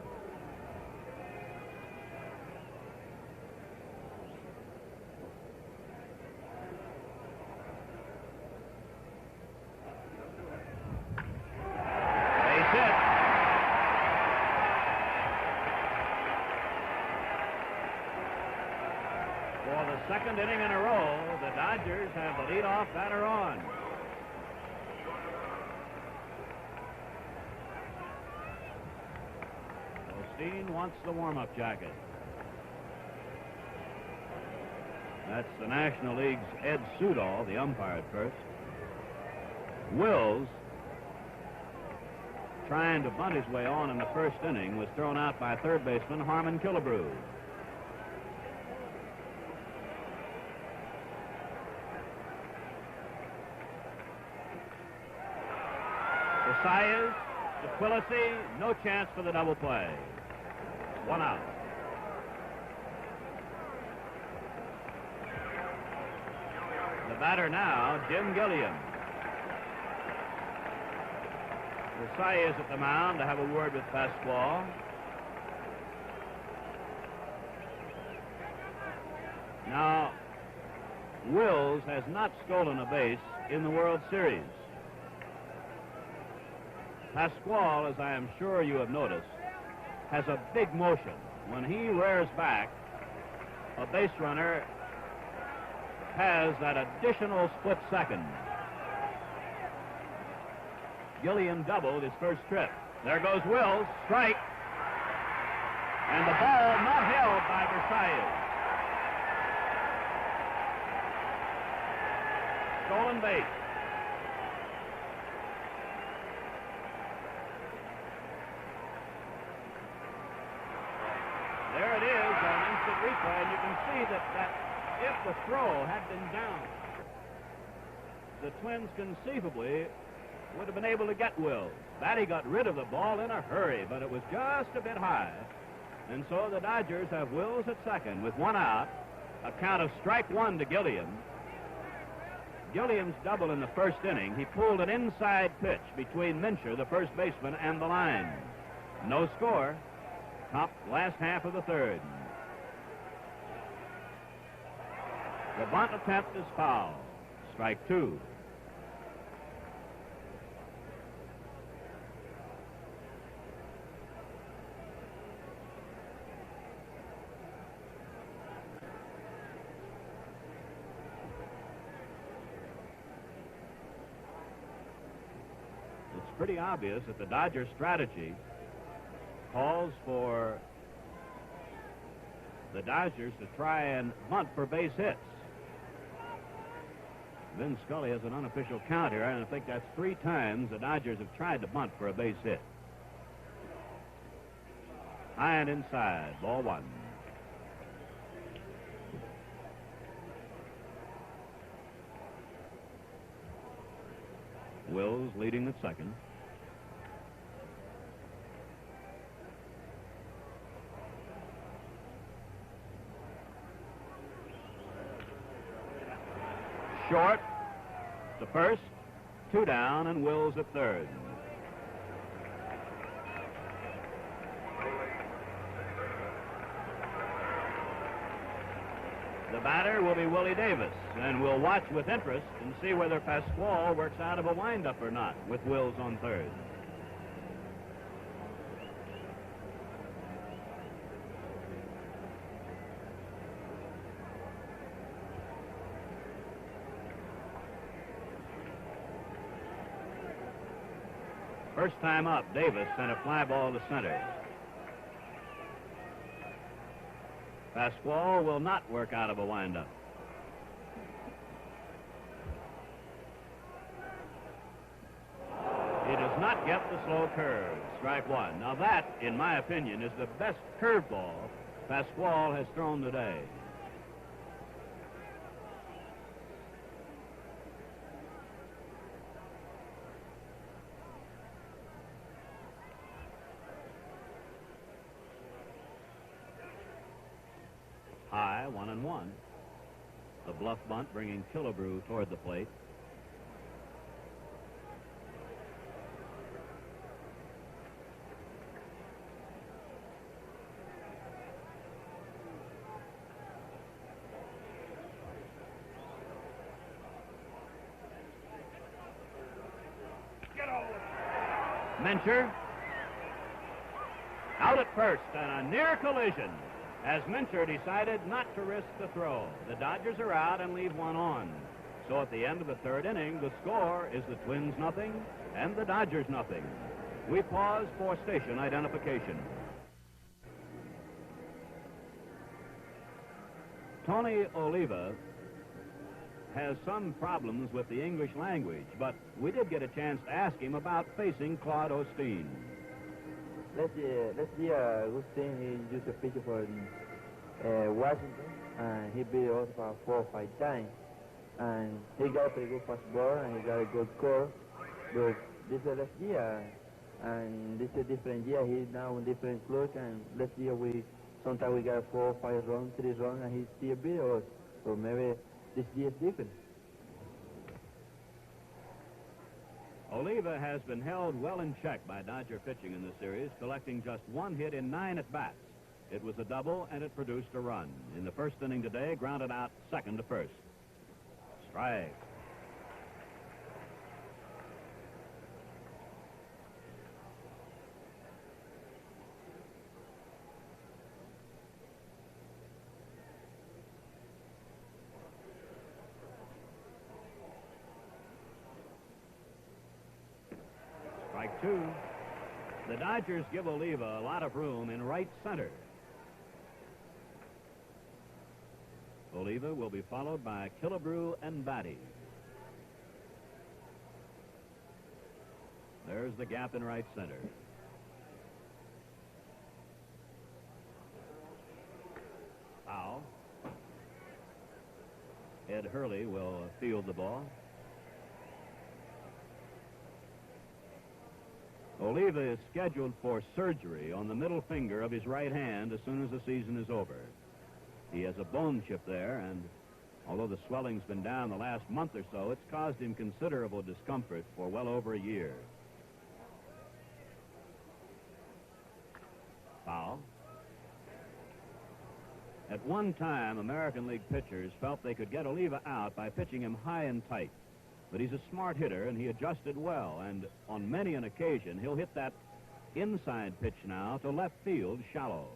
Second inning in a row, the Dodgers have the leadoff batter on. Osteen wants the warm-up jacket. That's the National League's Ed Sudol, the umpire at first. Wills, trying to bunt his way on in the first inning, was thrown out by third baseman Harmon Killebrew. Sayers, Aquilisi, no chance for the double play. 1 out. The batter now, Jim Gilliam. Sayers at the mound to have a word with Pasquale. Now, Wills has not stolen a base in the World Series. Pasquale, as I am sure you have noticed, has a big motion. When he rears back, a base runner has that additional split second. Gilliam doubled his first trip. There goes Wills, strike. And the ball not held by Versailles. Stolen base. There it is on instant replay, and you can see that if the throw had been down, the Twins conceivably would have been able to get Wills. Batty got rid of the ball in a hurry, but it was just a bit high. And so the Dodgers have Wills at second with one out. A count of strike one to Gilliam. Gilliam's double in the first inning. He pulled an inside pitch between Mincher, the first baseman, and the line. No score. Top last half of the third. The bunt attempt is foul. Strike two. It's pretty obvious that the Dodgers' strategy calls for the Dodgers to try and bunt for base hits. Vin Scully has an unofficial count here, and I think that's 3 times the Dodgers have tried to bunt for a base hit. High and inside, ball one. Wills leading at second. Short to first, 2 down, and Wills at third. The batter will be Willie Davis, and we'll watch with interest and see whether Pasquale works out of a windup or not with Wills on third. First time up, Davis sent a fly ball to center. Pasquale will not work out of a windup. He does not get the slow curve. Strike one. Now that, in my opinion, is the best curveball Pasquale has thrown today. High, 1-1. The bluff bunt bringing Killebrew toward the plate. Mincher out at first, and a near collision as Mincher decided not to risk the throw. The Dodgers are out and leave one on. So at the end of the third inning, the score is the Twins nothing and the Dodgers nothing. We pause for station identification. Tony Oliva has some problems with the English language, but we did get a chance to ask him about facing Claude Osteen. Let's see, Agustin, he used a pitcher for Washington, and he beat us about 4 or 5 times. And he got a pretty good fastball, and he got a good score. But this is last year, and this is a different year. He's now in different club, and last year sometimes we got 4 or 5 runs, 3 runs, and he still beat us. So maybe this year is different. Oliva has been held well in check by Dodger pitching in this series, collecting just 1 hit in 9 at-bats. It was a double, and it produced a run. In the first inning today, grounded out second to first. Strike. Strike two. The Dodgers give Oliva a lot of room in right center. Oliva will be followed by Killebrew and Batty. There's the gap in right center. Foul. Ed Hurley will field the ball. Oliva is scheduled for surgery on the middle finger of his right hand as soon as the season is over. He has a bone chip there, and although the swelling's been down the last month or so, it's caused him considerable discomfort for well over a year. Foul. At one time, American League pitchers felt they could get Oliva out by pitching him high and tight. But he's a smart hitter, and he adjusted well, and on many an occasion, he'll hit that inside pitch now to left field shallow.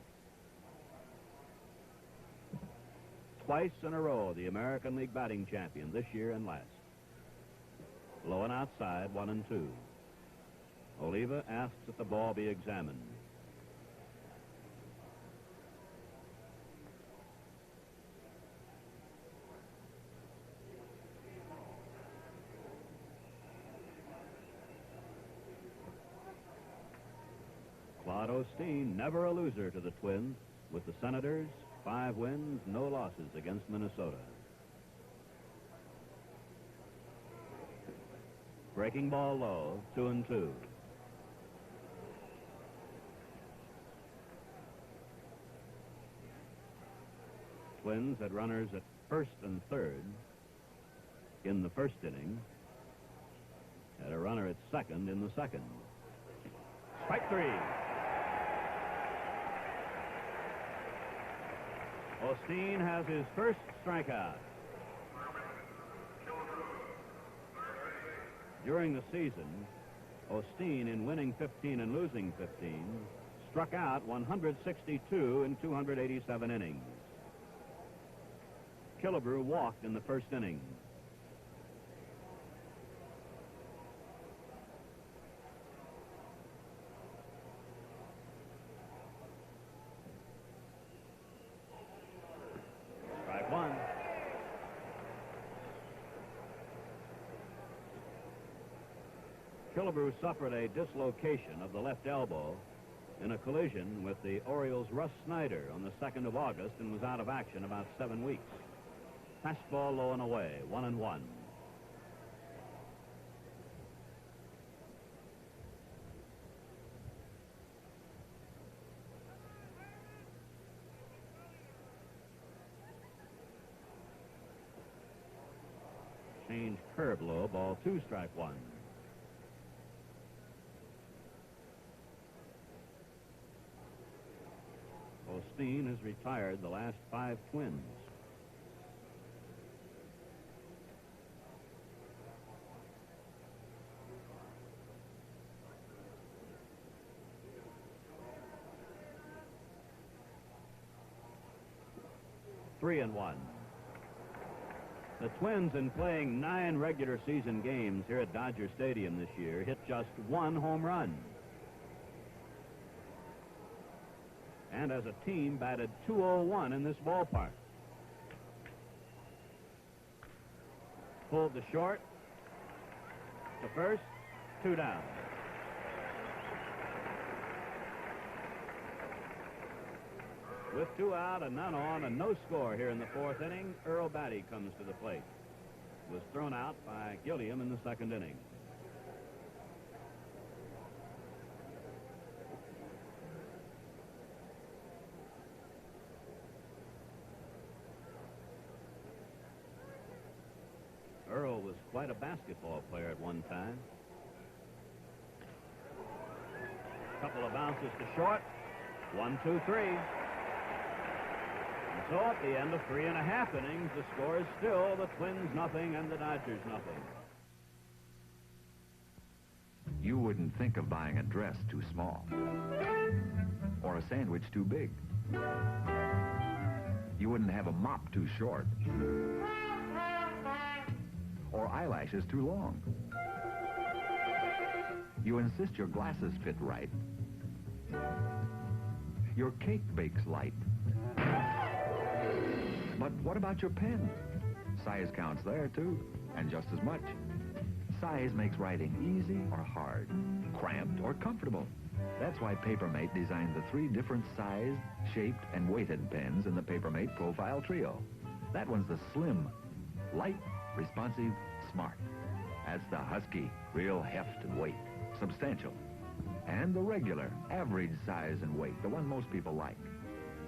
Twice in a row, the American League batting champion this year and last. Low and outside, 1-2. Oliva asks that the ball be examined. Claude Osteen, never a loser to the Twins. With the Senators, 5 wins, no losses against Minnesota. Breaking ball low, 2-2. Twins had runners at first and third in the first inning. Had a runner at second in the second. Strike 3. Osteen has his first strikeout. During the season, Osteen, in winning 15 and losing 15, struck out 162 in 287 innings. Killebrew walked in the first inning. Strike 1. Killebrew suffered a dislocation of the left elbow in a collision with the Orioles' Russ Snyder on the 2nd of August and was out of action about 7 weeks. Fastball low and away, 1-1. Change curve low, ball 2, strike 1. Osteen has retired the last 5 Twins. Three and 1. The Twins, in playing 9 regular season games here at Dodger Stadium this year, hit just 1 home run. And as a team, batted .201 in this ballpark. Pulled the short to first, 2 down. With 2 out and none on and no score here in the 4th inning, Earl Batty comes to the plate. Was thrown out by Gilliam in the 2nd inning. Earl was quite a basketball player at one time. Couple of bounces to short. 1, 2, 3. So at the end of 3.5 innings, the score is still the Twins nothing and the Dodgers nothing. You wouldn't think of buying a dress too small or a sandwich too big. You wouldn't have a mop too short or eyelashes too long. You insist your glasses fit right. Your cake bakes light. But what about your pen? Size counts there, too, and just as much. Size makes writing easy or hard, cramped or comfortable. That's why Papermate designed the 3 different sized, shaped, and weighted pens in the Papermate Profile Trio. That one's the slim, light, responsive, smart. That's the husky, real heft and weight. Substantial. And the regular, average size and weight, the one most people like.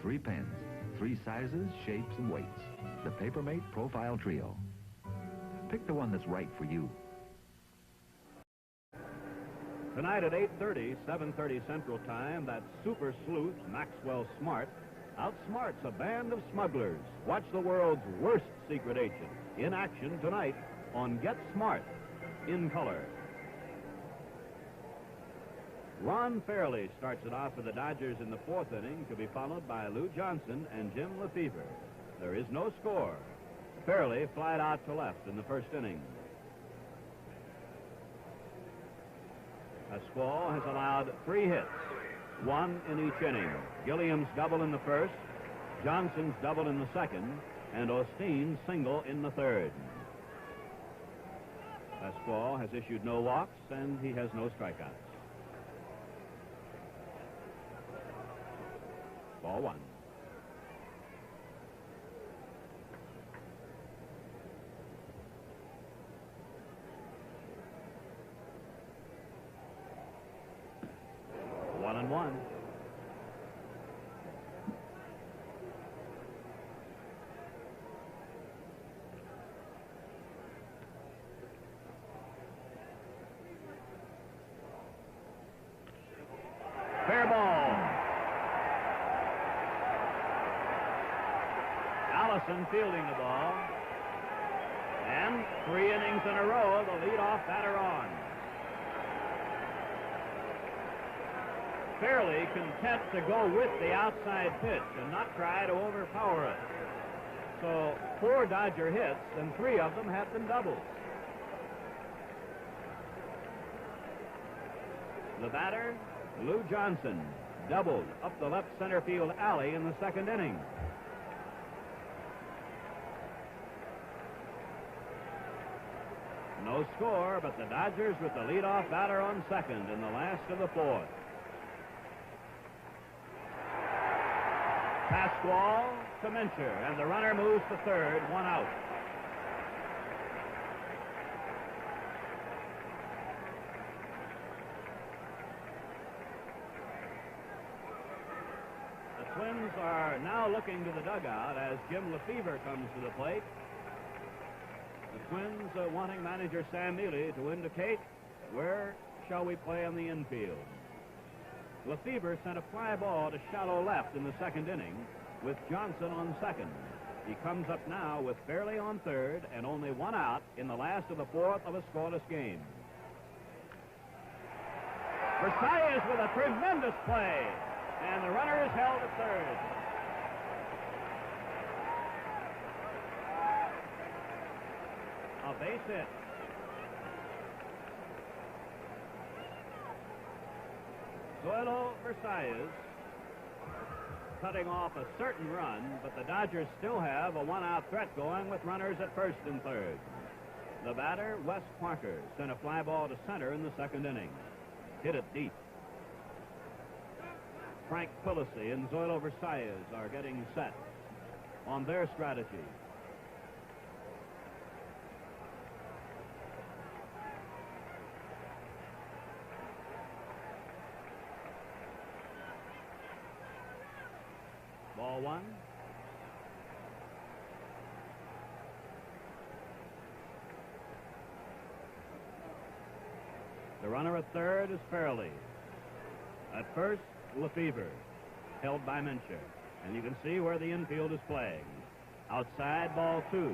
3 pens, 3 sizes, shapes, and weights. The Papermate Profile Trio. Pick the one that's right for you. Tonight at 8:30, 7:30 Central Time, that super sleuth, Maxwell Smart, outsmarts a band of smugglers. Watch the world's worst secret agent in action tonight on Get Smart, in color. Ron Fairley starts it off for the Dodgers in the 4th inning, to be followed by Lou Johnson and Jim Lefevre. There is no score. Fairley flied out to left in the 1st inning. Pasquale has allowed 3 hits, 1 in each inning. Gilliam's double in the 1st, Johnson's double in the 2nd, and Osteen's single in the 3rd. Pasquale has issued no walks, and he has no strikeouts. Ball 1. One and one. Fair ball. Allison fielding the ball. And 3 innings in a row, the leadoff batter on. Fairly content to go with the outside pitch and not try to overpower it. So 4 Dodger hits, and 3 of them have been doubles. The batter, Lou Johnson, doubled up the left center field alley in the 2nd inning. No score, but the Dodgers with the leadoff batter on 2nd in the last of the 4th. Pasquale to Mincher, and the runner moves to 3rd, 1 out. The Twins are now looking to the dugout as Jim Lefevre comes to the plate. The Twins wanting manager Sam Mealy to indicate where shall we play on the infield. Lefevre sent a fly ball to shallow left in the 2nd inning with Johnson on 2nd. He comes up now with Fairley on 3rd and only 1 out in the last of the 4th of a scoreless game. Versailles with a tremendous play, and the runner is held at 3rd. A base hit. Zoilo Versailles cutting off a certain run, but the Dodgers still have a 1-out threat going with runners at 1st and 3rd. The batter, Wes Parker, sent a fly ball to center in the 2nd inning. Hit it deep. Frank Pillisi and Zoilo Versailles are getting set on their strategy. Ball 1. The runner at 3rd is Fairley. At 1st, Lefevre, held by Mincher. And you can see where the infield is playing. Outside, ball 2.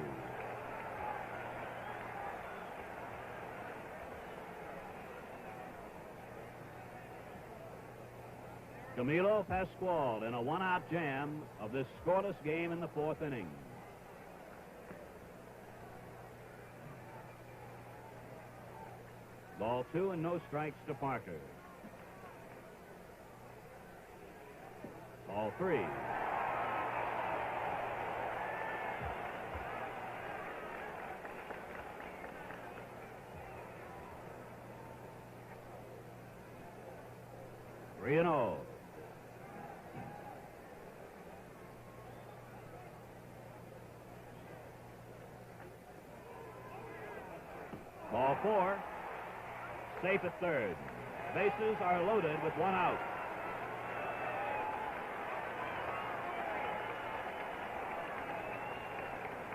Camilo Pasquale in a 1-out jam of this scoreless game in the 4th inning. Ball 2 and no strikes to Parker. Ball 3. Three and 0. Ball 4. Safe at 3rd. Bases are loaded with one out.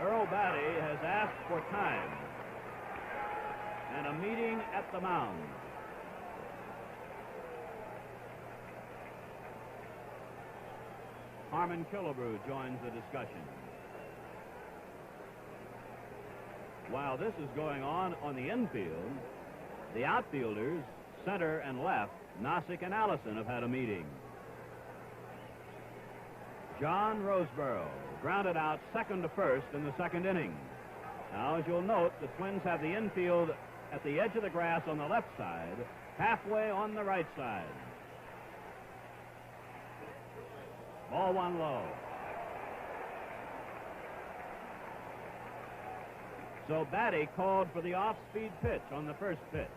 Earl Batty has asked for time and a meeting at the mound. Harmon Killebrew joins the discussion. While this is going on the infield, the outfielders, center and left, Nossick and Allison, have had a meeting. John Roseboro grounded out second to first in the second inning. Now, as you'll note, the Twins have the infield at the edge of the grass on the left side, halfway on the right side. Ball one low. So Batty called for the off-speed pitch on the first pitch.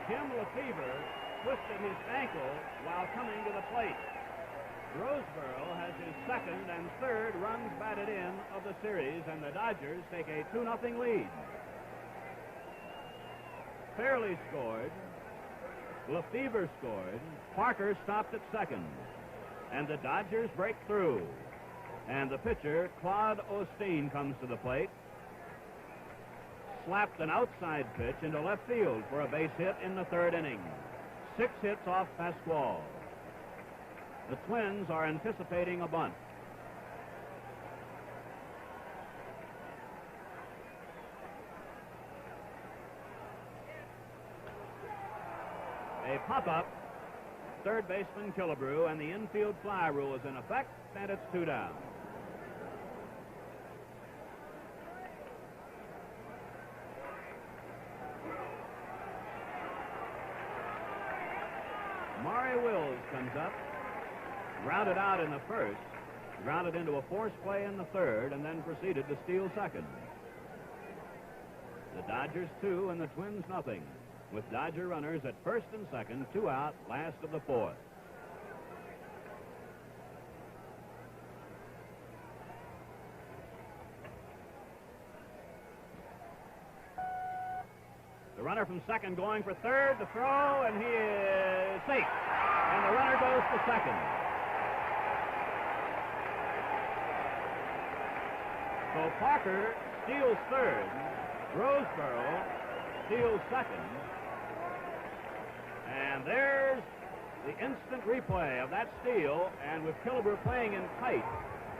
Tim Lefevre twisted his ankle while coming to the plate. Roseboro has his second and third runs batted in of the series, and the Dodgers take a 2-0 lead. Fairley scored. Lefevre scored. Parker stopped at second. And the Dodgers break through. And the pitcher, Claude Osteen, comes to the plate. Slapped an outside pitch into left field for a base hit in the third inning. 6 hits off Pasquale. The Twins are anticipating a bunt. A pop-up. Third baseman Killebrew, and the infield fly rule is in effect, and it's 2 down. Maury Wills comes up, grounded out in the first, grounded into a force play in the third, and then proceeded to steal second. The Dodgers 2 and the Twins nothing, with Dodger runners at first and second, 2 out, last of the fourth. The runner from second going for third, the throw, and he is safe. And the runner goes to second. So Parker steals third. Roseboro steals second. And there's the instant replay of that steal, and with Killebrew playing in tight,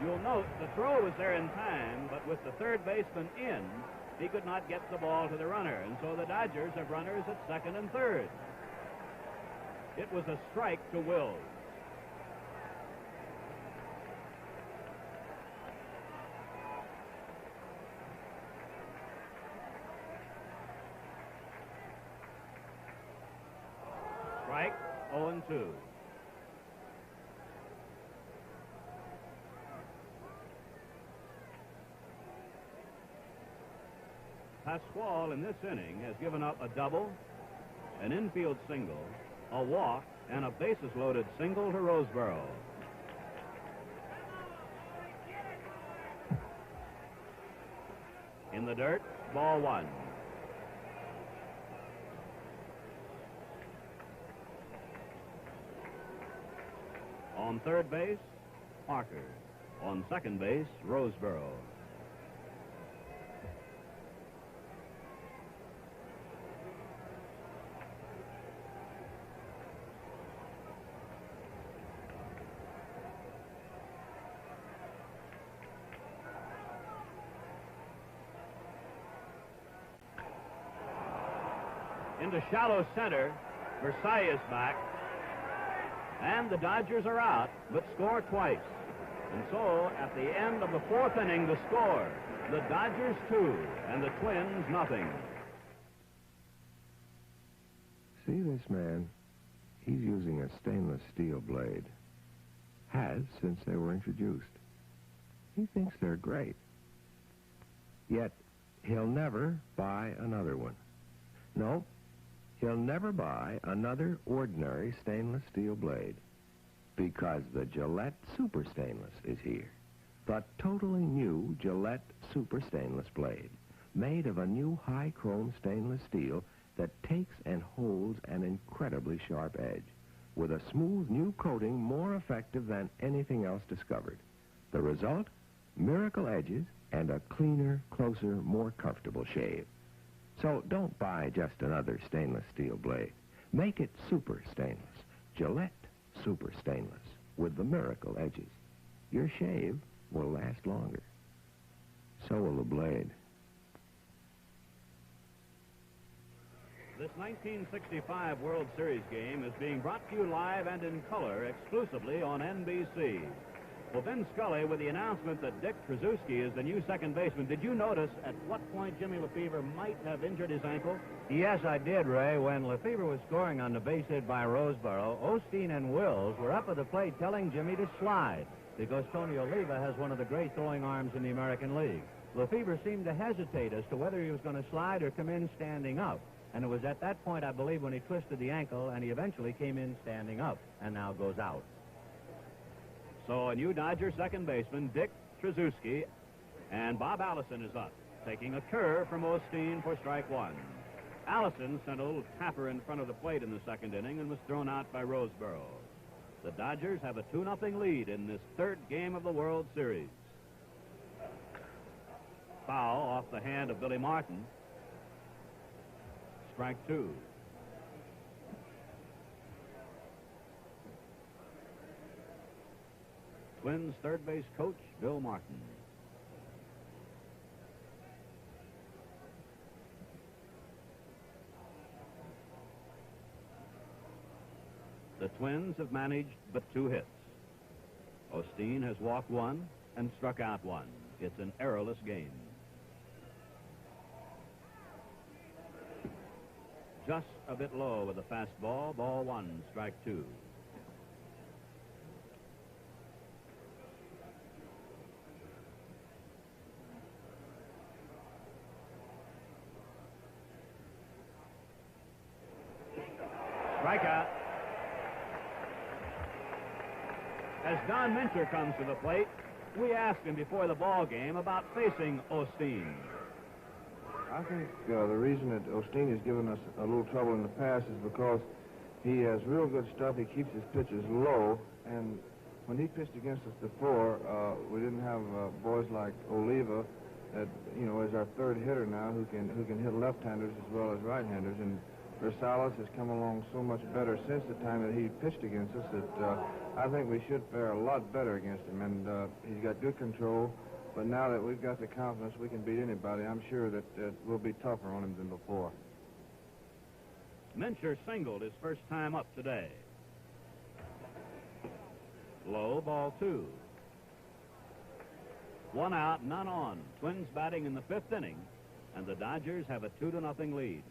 you'll note the throw was there in time, but with the third baseman in, he could not get the ball to the runner, and so the Dodgers have runners at second and third. It was a strike to Wills. Strike, 0-2. Pasquale in this inning has given up a double, an infield single, a walk, and a bases-loaded single to Roseboro. In the dirt, ball one. On third base, Parker. On second base, Roseboro. Into shallow center, Versailles is back, and the Dodgers are out, but score twice. And so, at the end of the fourth inning, the score, the Dodgers 2 and the Twins nothing. See this man? He's using a stainless steel blade. Has since they were introduced. He thinks they're great. Yet, he'll never buy another one. No, he'll never buy another ordinary stainless steel blade. Because the Gillette Super Stainless is here. The totally new Gillette Super Stainless blade. Made of a new high chrome stainless steel that takes and holds an incredibly sharp edge. With a smooth new coating more effective than anything else discovered. The result? Miracle edges and a cleaner, closer, more comfortable shave. So don't buy just another stainless steel blade. Make it Super Stainless. Gillette Super Stainless with the miracle edges. Your shave will last longer. So will the blade. This 1965 World Series game is being brought to you live and in color exclusively on NBC. Well, Vin Scully, with the announcement that Dick Tracewski is the new second baseman, did you notice at what point Jimmy Lefevre might have injured his ankle? Yes, I did, Ray. When Lefevre was scoring on the base hit by Roseboro, Osteen and Wills were up at the plate telling Jimmy to slide because Tony Oliva has one of the great throwing arms in the American League. Lefevre seemed to hesitate as to whether he was going to slide or come in standing up. And it was at that point, I believe, when he twisted the ankle, and he eventually came in standing up and now goes out. So a new Dodger second baseman, Dick Tracewski, and Bob Allison is up, taking a curve from Osteen for strike one. Allison sent a little tapper in front of the plate in the second inning and was thrown out by Roseboro. The Dodgers have a 2-0 lead in this third game of the World Series. Foul off the hand of Billy Martin. Strike two. Twins third base coach, Bill Martin. The Twins have managed but 2 hits. Osteen has walked 1 and struck out 1. It's an errorless game. Just a bit low with a fastball. Ball 1, strike 2. Strikeout. As Don Mincher comes to the plate, we asked him before the ball game about facing Osteen. I think the reason that Osteen has given us a little trouble in the past is because he has real good stuff. He keeps his pitches low, and when he pitched against us before, we didn't have boys like Oliva that, you know, is our third hitter now who can hit left-handers as well as right-handers. And Rosales has come along so much better since the time that he pitched against us that I think we should fare a lot better against him. And he's got good control. But now that we've got the confidence we can beat anybody, I'm sure that we'll be tougher on him than before. Mincher singled his first time up today. Low, ball 2. 1 out, none on. Twins batting in the 5th inning, and the Dodgers have a 2-0 lead.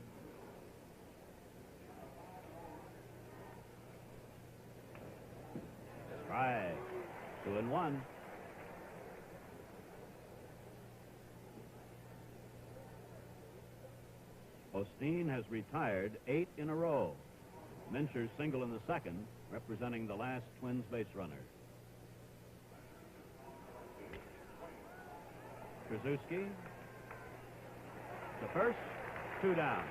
Strike. 2-1. Osteen has retired 8 in a row. Mincher's single in the second, representing the last Twins base runner. Tracewski to first, 2 down.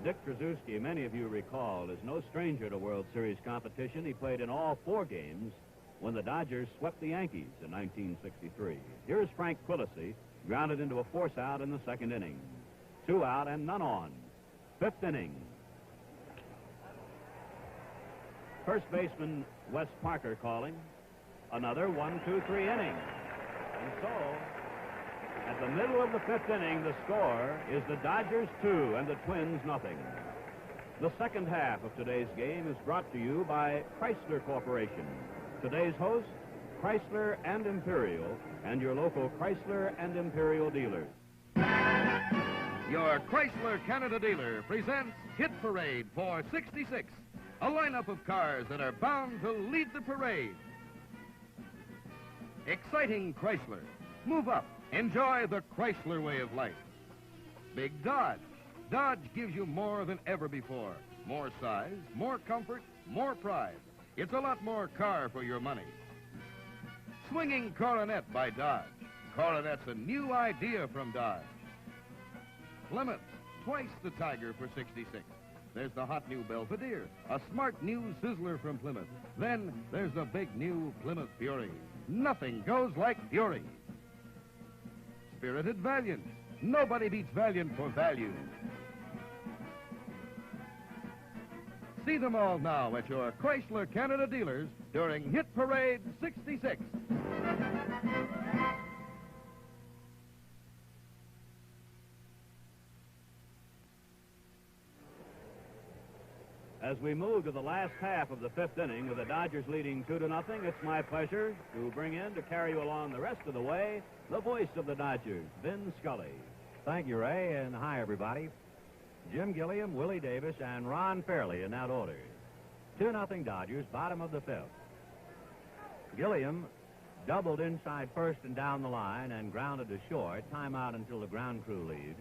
Dick Tracewski, many of you recall, is no stranger to World Series competition. He played in all 4 games when the Dodgers swept the Yankees in 1963. Here's Frank Quillisi, grounded into a force out in the 2nd inning. 2 out and none on. 5th inning. First baseman Wes Parker calling. Another 1-2-3 inning. And so, at the middle of the 5th inning, the score is the Dodgers 2 and the Twins nothing. The second half of today's game is brought to you by Chrysler Corporation. Today's host, Chrysler and Imperial and your local Chrysler and Imperial dealers. Your Chrysler Canada dealer presents Hit Parade for 66, a lineup of cars that are bound to lead the parade. Exciting Chrysler. Move up. Enjoy the Chrysler way of life. Big Dodge. Dodge gives you more than ever before. More size, more comfort, more pride. It's a lot more car for your money. Swinging Coronet by Dodge. Coronet's a new idea from Dodge. Plymouth, twice the Tiger for 66. There's the hot new Belvedere, a smart new Sizzler from Plymouth. Then there's the big new Plymouth Fury. Nothing goes like Fury. Spirited Valiant. Nobody beats Valiant for value. See them all now at your Chrysler Canada dealers during Hit Parade 66. As we move to the last half of the fifth inning with the Dodgers leading 2-0, it's my pleasure to bring in, to carry you along the rest of the way, the voice of the Dodgers, Vin Scully. Thank you, Ray, and hi, everybody. Jim Gilliam, Willie Davis, and Ron Fairley in that order. 2-0 Dodgers, bottom of the fifth. Gilliam doubled inside first and down the line and grounded to short. Timeout until the ground crew leaves.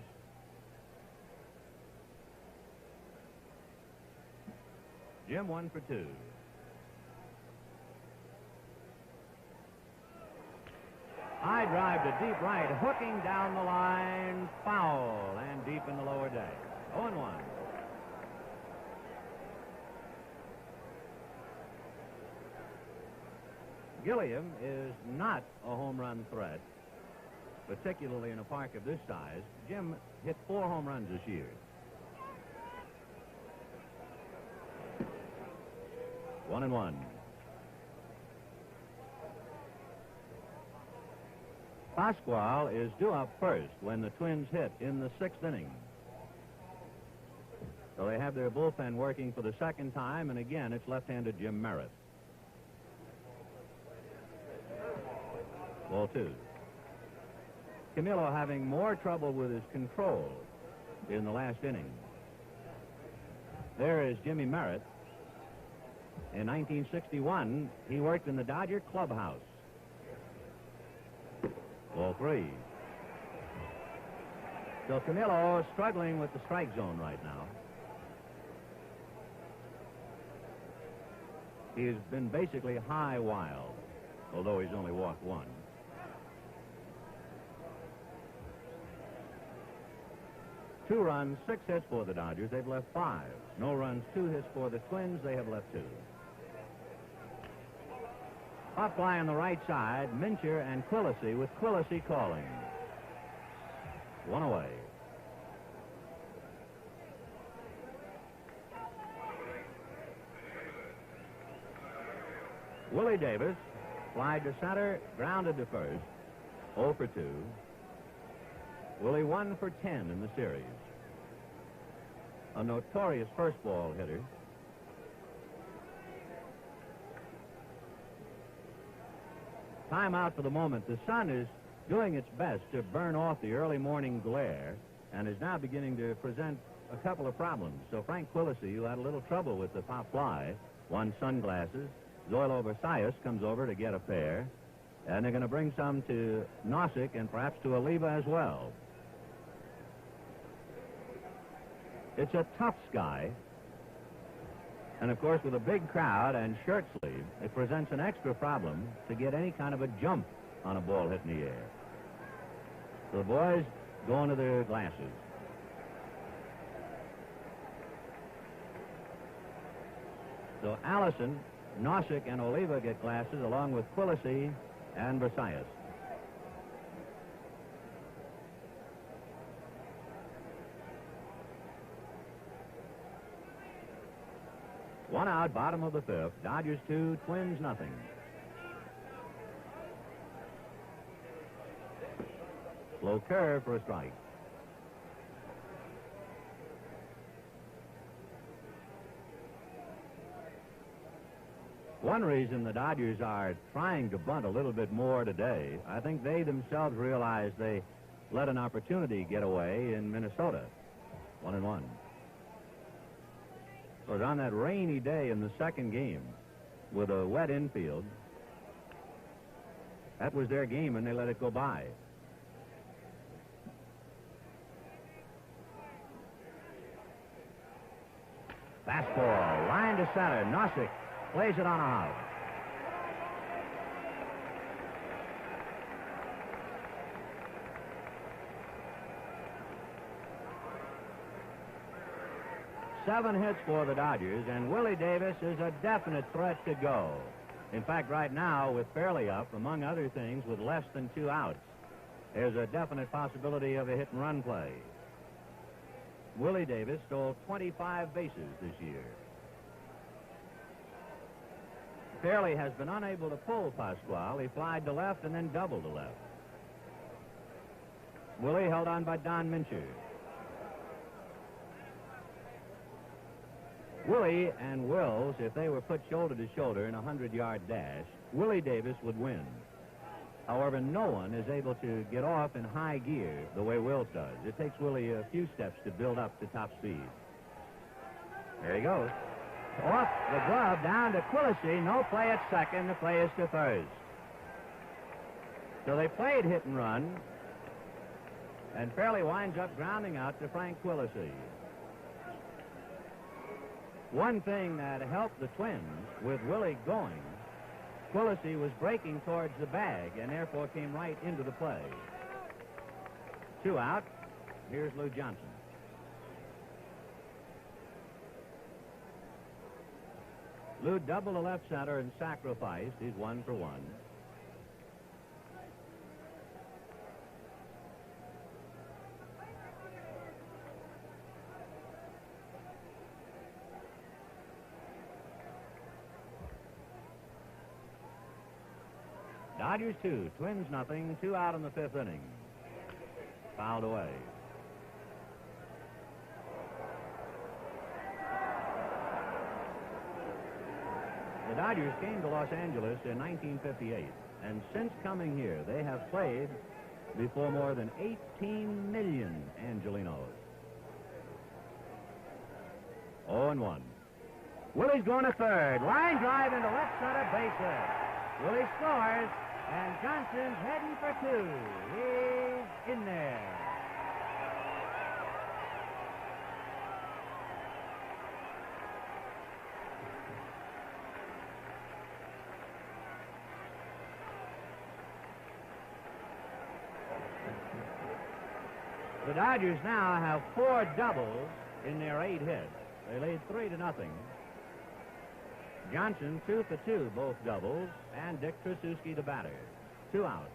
Jim 1 for 2. High drive to deep right, hooking down the line, foul, and deep in the lower deck. 0-1. Gilliam is not a home run threat, particularly in a park of this size. Jim hit 4 home runs this year. 1-1. Pasquale is due up first when the Twins hit in the 6th inning. So they have their bullpen working for the second time, and again, it's left-handed Jim Merritt. Ball 2. Camilo having more trouble with his control in the last inning. There is Jimmy Merritt. In 1961, he worked in the Dodger clubhouse. Ball 3. So Camilo is struggling with the strike zone right now. He's been basically high wild, although he's only walked 1. Two runs, 6 hits for the Dodgers. They've left 5. No runs, 2 hits for the Twins. They have left 2. Up fly on the right side, Mincher and Quillisi, with Quillisi calling. 1 away. Willie Davis flied to center, grounded to first. 0 for 2. Willie 1 for 10 in the series. A notorious first ball hitter. Time out for the moment. The sun is doing its best to burn off the early morning glare and is now beginning to present a couple of problems. So Frank Quillisi, who had a little trouble with the pop fly, won sunglasses. Zoilo Versailles comes over to get a pair, and they're going to bring some to Nossick and perhaps to Oliva as well. It's a tough sky, and of course with a big crowd and shirt sleeve, it presents an extra problem to get any kind of a jump on a ball hit in the air. So the boys go into their glasses. So Allison, Nossick, and Oliva get glasses along with Quillisi and Versailles. One out, bottom of the fifth. Dodgers 2, Twins nothing. Slow curve for a strike. One reason the Dodgers are trying to bunt a little bit more today, I think they themselves realize they let an opportunity get away in Minnesota. 1-1. It was on that rainy day in the second game with a wet infield. That was their game, and they let it go by. Fastball, line to center. Nossick plays it on a out. Seven hits for the Dodgers, and Willie Davis is a definite threat to go. In fact, right now, with fairly up, among other things, with less than 2 outs, there's a definite possibility of a hit-and-run play. Willie Davis stole 25 bases this year. Fairley has been unable to pull Pasquale. He flied to left and then doubled to left. Willie held on by Don Mincher. Willie and Wills, if they were put shoulder to shoulder in a 100-yard dash, Willie Davis would win. However, no one is able to get off in high gear the way Wills does. It takes Willie a few steps to build up to top speed. There he goes. Off the glove, down to Quillisi. No play at second. The play is to first. So they played hit and run, and Fairley winds up grounding out to Frank Quillisi. One thing that helped the Twins with Willie going, Quillisi was breaking towards the bag and therefore came right into the play. 2 out. Here's Lou Johnson. Lou doubled the left center and sacrificed. He's 1 for 1. Dodgers 2, Twins nothing, 2 out in the 5th inning. Fouled away. The Dodgers came to Los Angeles in 1958, and since coming here, they have played before more than 18 million Angelinos. 0-1. Willie's going to third. Line drive into left center, base hit. Willie scores, and Johnson's heading for 2. He's in there. The Dodgers now have 4 doubles in their 8 hits. They lead 3-0. Johnson 2 for 2, both doubles, and Dick Tracewski the batter. 2 out.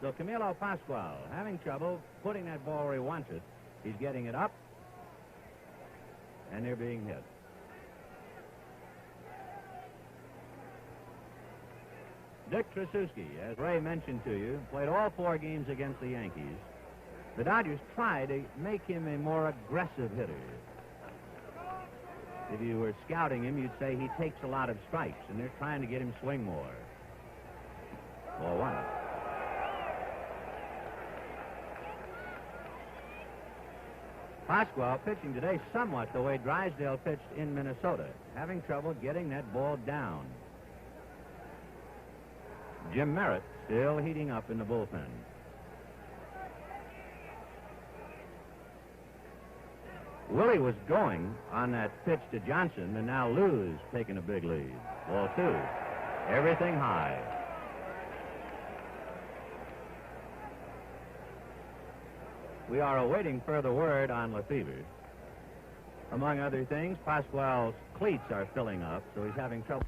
So Camilo Pasquale having trouble putting that ball where he wants it. He's getting it up, and they're being hit. Dick Tracewski, as Ray mentioned to you, played all 4 games against the Yankees. The Dodgers try to make him a more aggressive hitter. If you were scouting him, you'd say he takes a lot of strikes, and they're trying to get him swing more. 4-1. Pasquale pitching today somewhat the way Drysdale pitched in Minnesota, having trouble getting that ball down. Jim Merritt still heating up in the bullpen. Willie was going on that pitch to Johnson, and now Lou's taking a big lead. Ball 2. Everything high. We are awaiting further word on Lefebvre. Among other things, Pasquale's cleats are filling up, so he's having trouble.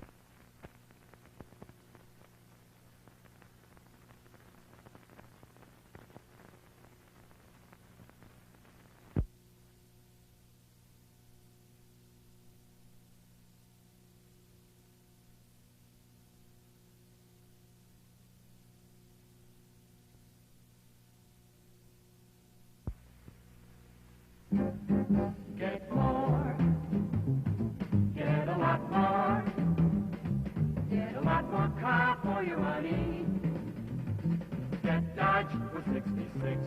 Get more, get for 66.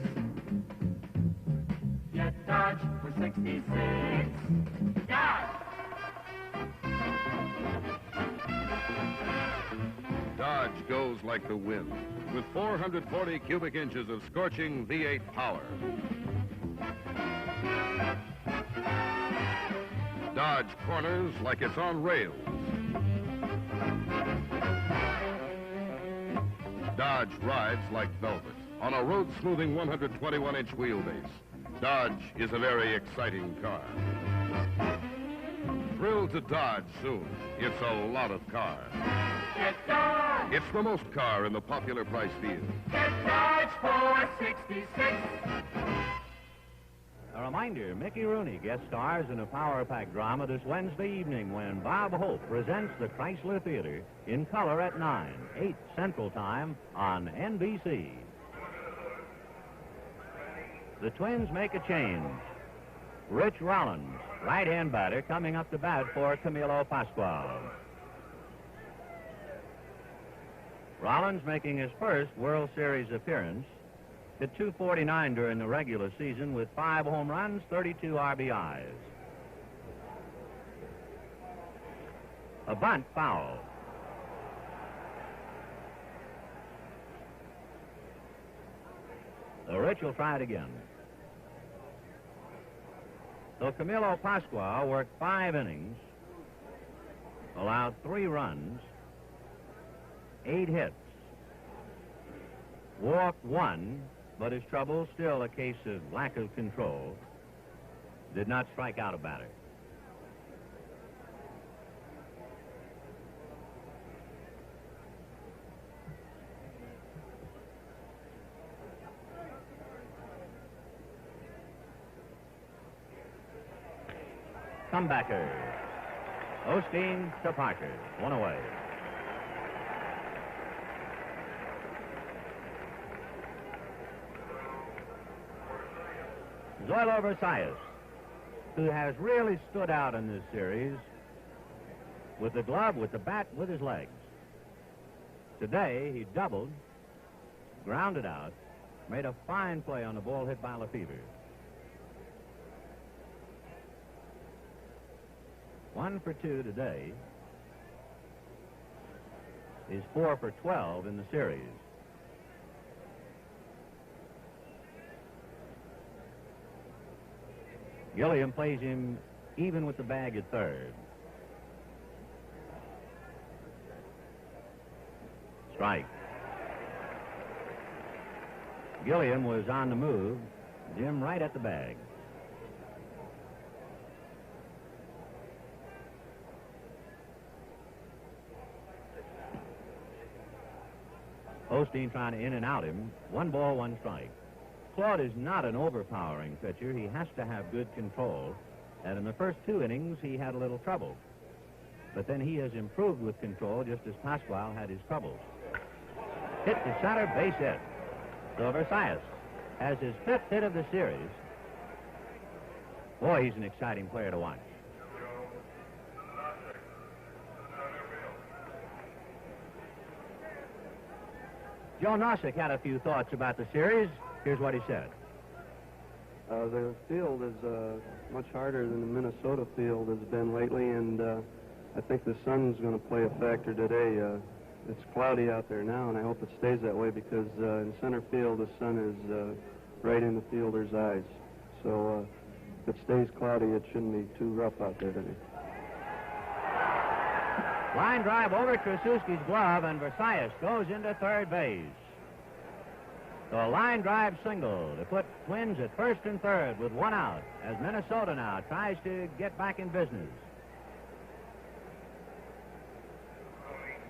Get Dodge for 66. Dodge! Dodge goes like the wind, with 440 cubic inches of scorching V8 power. Dodge corners like it's on rails. Dodge rides like velvet on a road-smoothing 121-inch wheelbase. Dodge is a very exciting car. Thrill to Dodge soon. It's a lot of car. Get Dodge! It's the most car in the popular price field. Get Dodge for 66. A reminder, Mickey Rooney guest stars in a power-packed drama this Wednesday evening when Bob Hope presents the Chrysler Theater in color at 9, 8 Central Time on NBC. The Twins make a change. Rich Rollins, right-hand batter, coming up to bat for Camilo Pascual. Rollins making his first World Series appearance. Hit .249 during the regular season with 5 home runs, 32 RBIs. A bunt foul. So Rich will try it again. So Camilo Pascual worked 5 innings, allowed 3 runs, 8 hits, walked 1, but his trouble still a case of lack of control. Did not strike out a batter. Comebacker. Osteen to Parker. 1 away. Zoilo Versailles, who has really stood out in this series with the glove, with the bat, with his legs. Today, he doubled, grounded out, made a fine play on the ball hit by Lefevre. 1 for 2 today. He's 4 for 12 in the series. Gilliam plays him even with the bag at third. Strike. Gilliam was on the move. Jim right at the bag. Osteen trying to in and out him. 1 ball, 1 strike. Claude is not an overpowering pitcher. He has to have good control. And in the first 2 innings, he had a little trouble. But then he has improved with control, just as Pascual had his troubles. Hit to center, base hit. So Versailles has his 5th hit of the series. Boy, he's an exciting player to watch. Joe Nossick had a few thoughts about the series. Here's what he said. The field is much harder than the Minnesota field has been lately, and I think the sun's going to play a factor today. It's cloudy out there now, and I hope it stays that way because in center field, the sun is right in the fielder's eyes. So if it stays cloudy, it shouldn't be too rough out there today. Line drive over Krasuski's glove, and Versailles goes into third base. So a line drive single to put Twins at first and third with 1 out as Minnesota now tries to get back in business.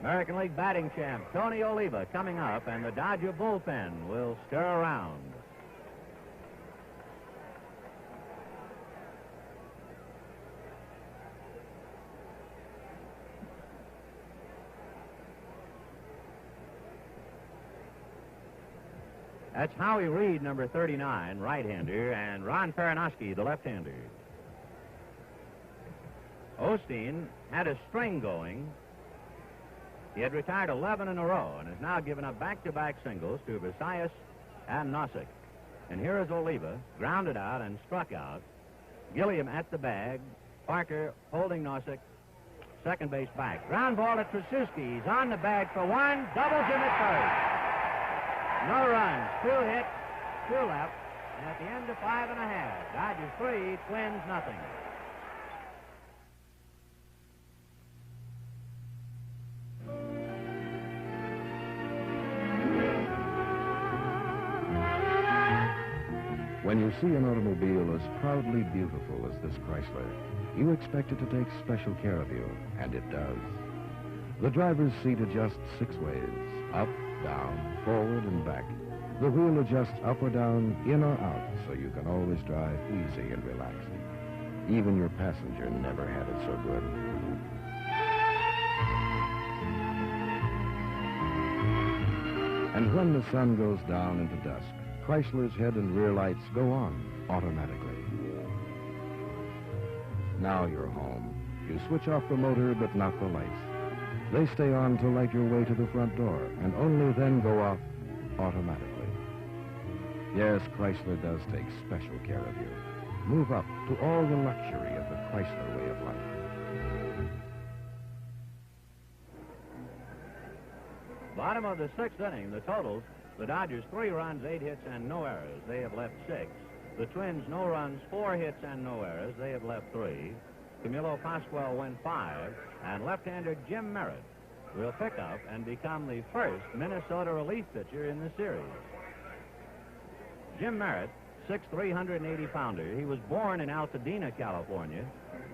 American League batting champ Tony Oliva coming up, and the Dodger bullpen will stir around. That's Howie Reed, number 39, right-hander, and Ron Peronoski, the left-hander. Osteen had a string going. He had retired 11 in a row and has now given up back-to-back singles to Versailles and Nossick. And here is Oliva, grounded out and struck out. Gilliam at the bag. Parker holding Nossick. Second base back. Ground ball at Trasuski. He's on the bag for one. Doubles him at first. No runs. 2 hits, 2 left. And at the end of 5 1/2, Dodgers 3, Twins nothing. When you see an automobile as proudly beautiful as this Chrysler, you expect it to take special care of you, and it does. The driver's seat adjusts 6 ways, up, down, forward, and back. The wheel adjusts up or down, in or out, so you can always drive easy and relaxed. Even your passenger never had it so good. And when the sun goes down into dusk, Chrysler's head and rear lights go on automatically. Now you're home. You switch off the motor, but not the lights. They stay on to light your way to the front door, and only then go off automatically. Yes, Chrysler does take special care of you. Move up to all the luxury of the Chrysler way of life. Bottom of the 6th inning, the totals. The Dodgers 3 runs, 8 hits, and no errors. They have left 6. The Twins no runs, 4 hits, and no errors. They have left 3. Camilo Pascual went 5, and left-hander Jim Merritt will pick up and become the first Minnesota relief pitcher in the series. Jim Merritt, 6'3", 180-pounder. He was born in Altadena, California.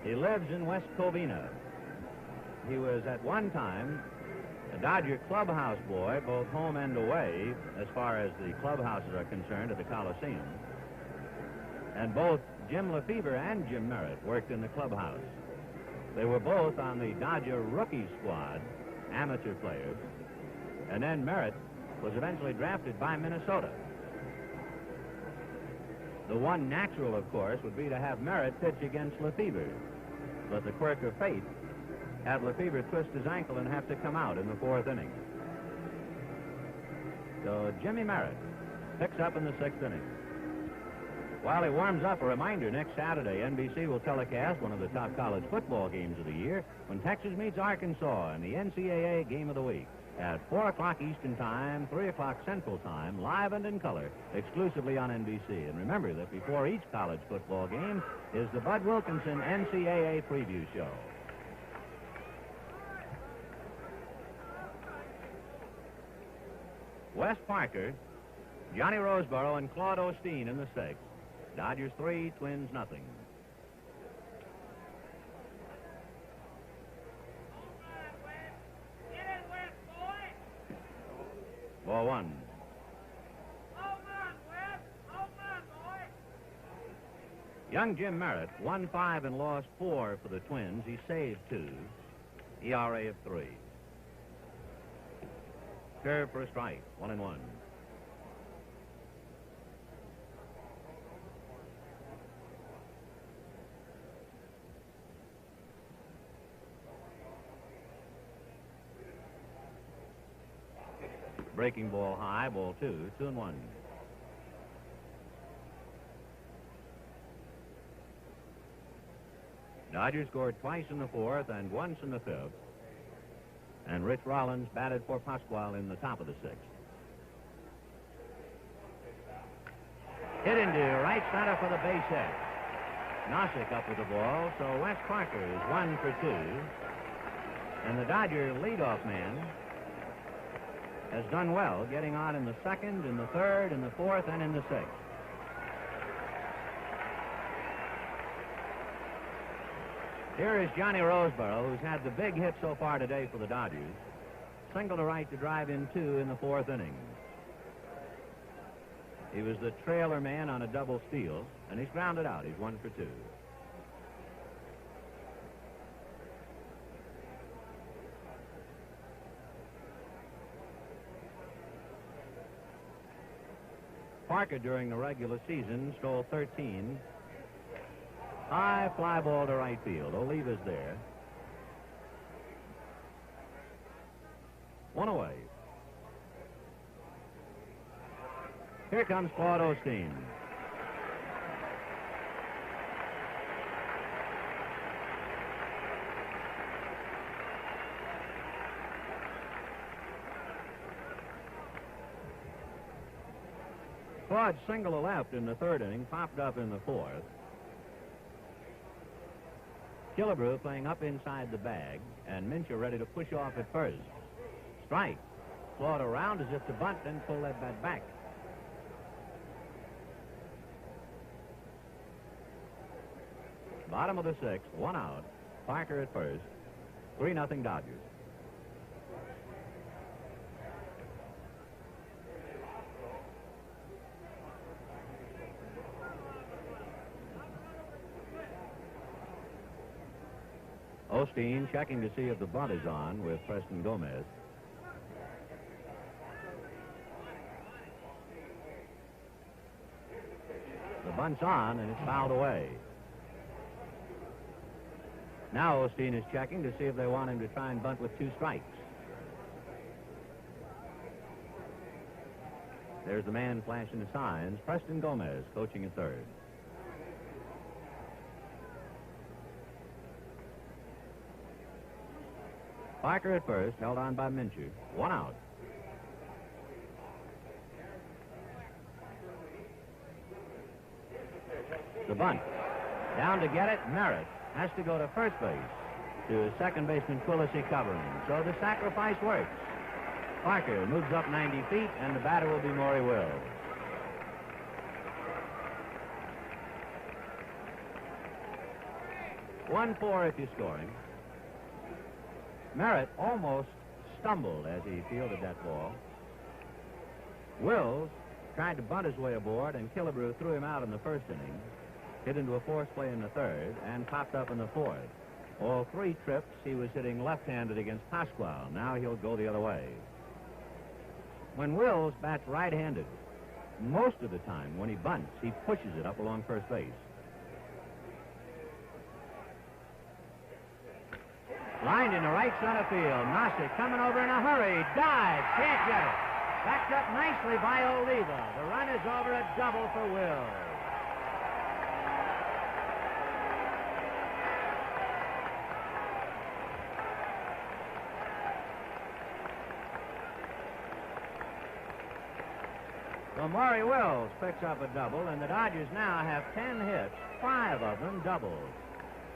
He lives in West Covina. He was at one time a Dodger clubhouse boy, both home and away, as far as the clubhouses are concerned at the Coliseum. And both Jim Lefebvre and Jim Merritt worked in the clubhouse. They were both on the Dodger rookie squad, amateur players. And then Merritt was eventually drafted by Minnesota. The one natural, of course, would be to have Merritt pitch against Lefebvre. But the quirk of fate had Lefebvre twist his ankle and have to come out in the 4th inning. So Jimmy Merritt picks up in the 6th inning. While he warms up, a reminder, next Saturday, NBC will telecast one of the top college football games of the year when Texas meets Arkansas in the NCAA Game of the Week at 4 o'clock Eastern Time, 3 o'clock Central Time, live and in color, exclusively on NBC. And remember that before each college football game is the Bud Wilkinson NCAA Preview Show. Wes Parker, Johnny Roseboro, and Claude Osteen in the 6th. Dodgers 3, Twins nothing. Ball 1. Young Jim Merritt, 1-5 and lost 4 for the Twins. He saved 2. ERA of 3. Curve for a strike, 1-1. Breaking ball high, ball 2, 2-1. Dodgers scored twice in the 4th and once in the 5th. And Rich Rollins batted for Pascual in the top of the 6th. Hit into right center for the base hit. Nossick up with the ball, so Wes Parker is 1 for 2. And the Dodger leadoff man has done well, getting on in the 2nd, in the 3rd, in the 4th, and in the 6th. Here is Johnny Roseboro, who's had the big hit so far today for the Dodgers. Single to right to drive in 2 in the 4th inning. He was the trailer man on a double steal, and he's grounded out. He's 1 for 2. Parker, during the regular season, stole 13. High fly ball to right field. Oliva's there. 1 away. Here comes Claude Osteen. Claude single to left in the third inning, popped up in the fourth. Killebrew playing up inside the bag, and Mincher ready to push off at first. Strike. Claude around as if to bunt, then pull that bat back. Bottom of the sixth, one out. Parker at first. 3-0 Dodgers. Osteen checking to see if the bunt is on with Preston Gomez. The bunt's on, and it's fouled away. Now Osteen is checking to see if they want him to try and bunt with 2 strikes. There's the man flashing the signs, Preston Gomez, coaching at third. Parker at first, held on by Mincher. 1 out. The bunt. Down to get it, Merritt has to go to first base to second baseman Quillisi covering. So the sacrifice works. Parker moves up 90 feet, and the batter will be Maury Wills. One-4 if you're scoring. Merritt almost stumbled as he fielded that ball. Wills tried to bunt his way aboard, and Killebrew threw him out in the first inning, hit into a force play in the third, and popped up in the fourth. All 3 trips, he was hitting left-handed against Pasquale. Now he'll go the other way. When Wills bats right-handed, most of the time when he bunts, he pushes it up along first base. Lined into right center field. Nossick coming over in a hurry. Dives. Can't get it. Backed up nicely by Oliva. The run is over, a double for Wills. So Maury Wills picks up a double, and the Dodgers now have 10 hits, 5 of them doubles.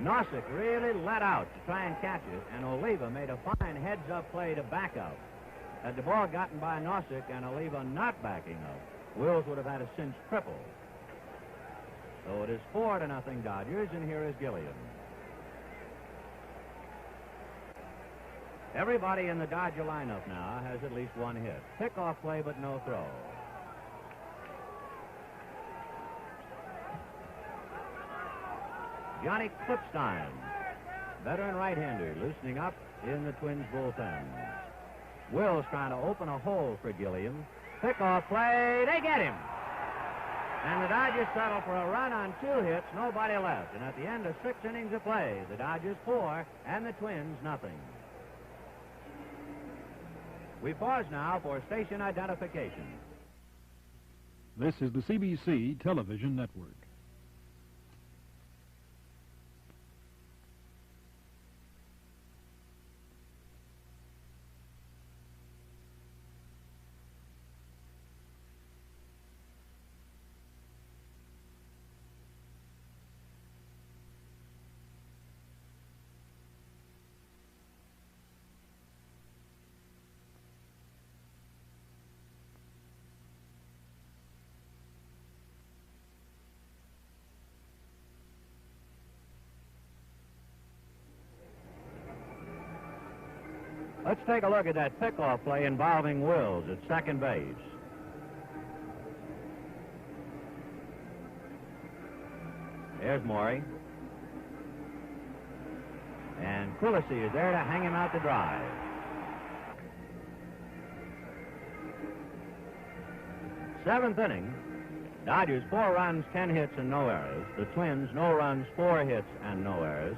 Nossick really let out to try and catch it, and Oliva made a fine heads-up play to back up. Had the ball gotten by Nossick and Oliva not backing up, Wills would have had a cinch triple. So it is 4-0 Dodgers, and here is Gilliam. Everybody in the Dodger lineup now has at least 1 hit. Pickoff play, but no throw. Johnny Klipstein, veteran right-hander, loosening up in the Twins bullpen. Wills trying to open a hole for Gilliam. Pickoff play, they get him. And the Dodgers settle for a run on 2 hits, nobody left. And at the end of 6 innings of play, the Dodgers 4 and the Twins nothing. We pause now for station identification. This is the CBC Television Network. Let's take a look at that pickoff play involving Wills at second base. There's Maury. And Quillisi is there to hang him out to dry. Seventh inning. Dodgers 4 runs, 10 hits, and no errors. The Twins, no runs, 4 hits, and no errors.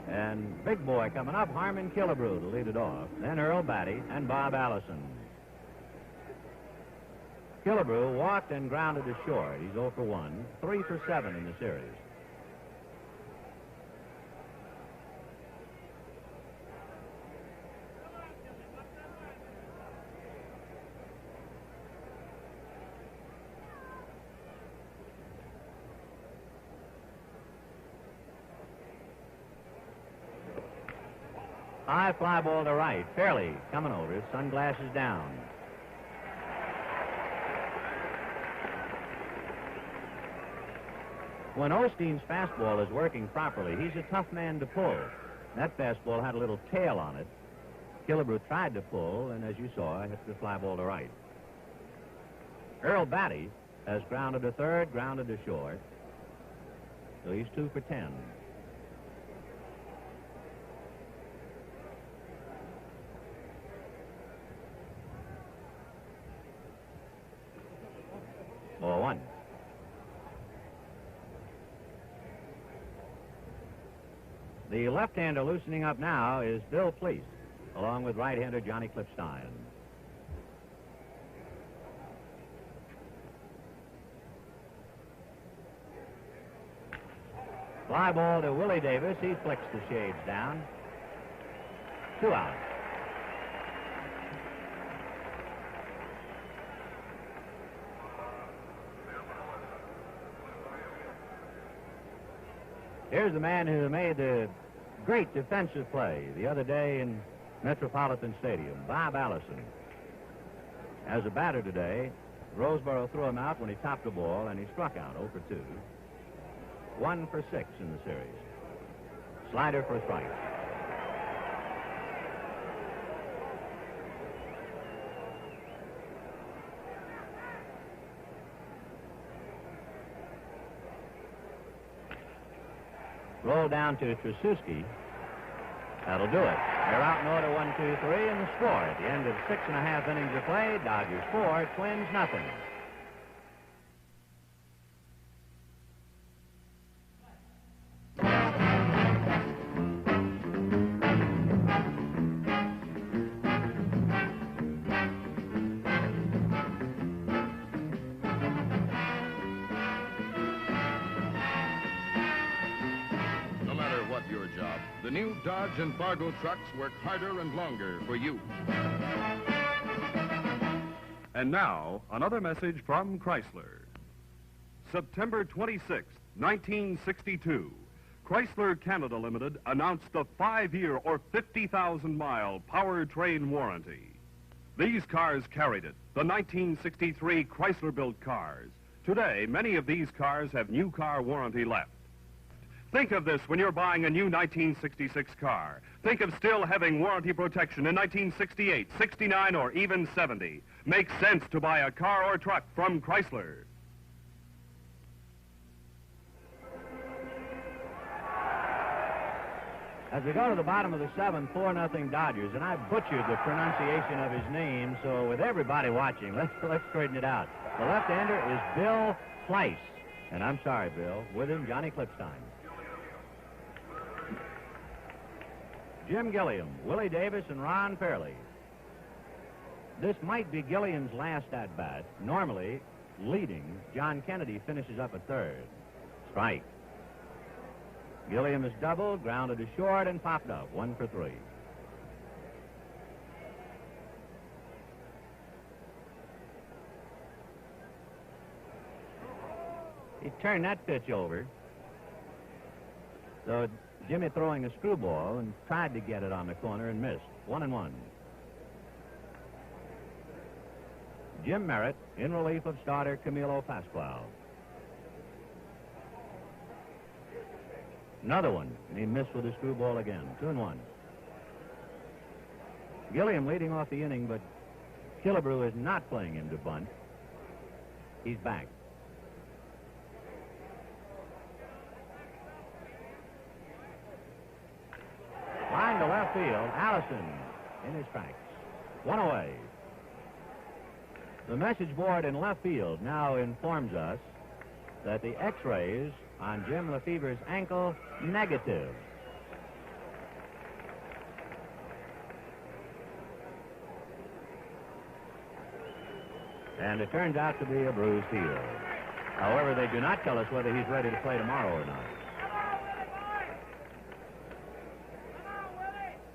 And big boy coming up, Harmon Killebrew to lead it off. Then Earl Batty and Bob Allison. Killebrew walked and grounded to short. He's 0 for 1, 3 for 7 in the series. High fly ball to right. Fairley coming over, sunglasses down. When Osteen's fastball is working properly, he's a tough man to pull. That fastball had a little tail on it. Killebrew tried to pull, and as you saw, hit the fly ball to right. Earl Batty has grounded to third, grounded to short. So he's 2 for 10. Ball 1. The left-hander loosening up now is Bill Fleece, along with right-hander Johnny Clipstein. Fly ball to Willie Davis. He flicks the shades down. 2 out. Here's the man who made the great defensive play the other day in Metropolitan Stadium, Bob Allison. As a batter today, Roseboro threw him out when he topped the ball, and he struck out 0 for 2. 1 for 6 in the series. Slider for a strike. Roll down to Trasuski. That'll do it. They're out in order 1, 2, 3, and the score at the end of 6.5 innings of play, Dodgers 4, Twins nothing. Your job. The new Dodge and Fargo trucks work harder and longer for you. And now, another message from Chrysler. September 26, 1962, Chrysler Canada Limited announced a 5-year or 50,000-mile powertrain warranty. These cars carried it, the 1963 Chrysler-built cars. Today, many of these cars have new car warranty left. Think of this when you're buying a new 1966 car. Think of still having warranty protection in 1968, 69, or even 70. Makes sense to buy a car or truck from Chrysler. As we go to the bottom of the 7th, 4-0 Dodgers, and I butchered the pronunciation of his name, so with everybody watching, let's straighten it out. The left-hander is Bill Fleece, and I'm sorry, Bill, with him, Johnny Clipstein. Jim Gilliam, Willie Davis, and Ron Fairley. This might be Gilliam's last at-bat. Normally, leading, John Kennedy finishes up at third. Strike. Gilliam is doubled, grounded to short, and popped up, 1 for 3. He turned that pitch over. So Jimmy throwing a screwball and tried to get it on the corner and missed. 1-1. Jim Merritt in relief of starter Camilo Pascual. Another one, and he missed with a screwball again. 2-1. Gilliam leading off the inning, but Killebrew is not playing him to bunt. He's back. Line to left field, Allison in his tracks. 1 away. The message board in left field now informs us that the x-rays on Jim Lefever's ankle, negative. And it turns out to be a bruised heel. However, they do not tell us whether he's ready to play tomorrow or not.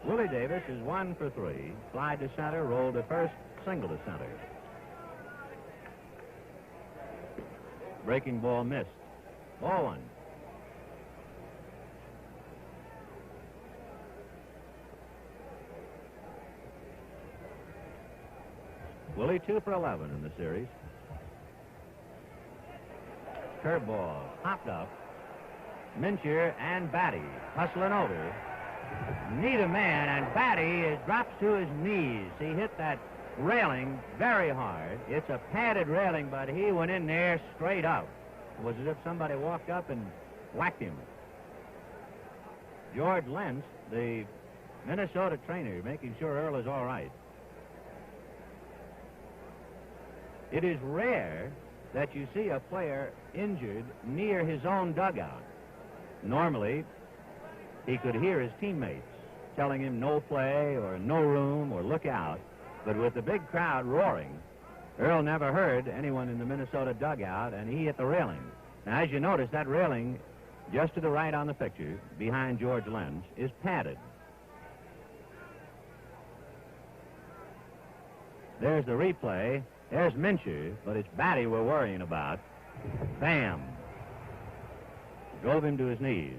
Willie Davis is 1 for 3. Slide to center, roll to first, single to center. Breaking ball missed. Ball 1. Willie 2 for 11 in the series. Curveball popped up. Mincher and Batty hustling over. Need a man, and Batty drops to his knees. He hit that railing very hard. It's a padded railing, but he went in there straight up. It was as if somebody walked up and whacked him. George Lentz, the Minnesota trainer, making sure Earl is all right. It is rare that you see a player injured near his own dugout. Normally, he could hear his teammates telling him no play or no room or look out. But with the big crowd roaring, Earl never heard anyone in the Minnesota dugout, and he hit the railing. Now, as you notice, that railing just to the right on the picture, behind George Lentz, is padded. There's the replay. There's Mincher, but it's Batty we're worrying about. Bam. Drove him to his knees.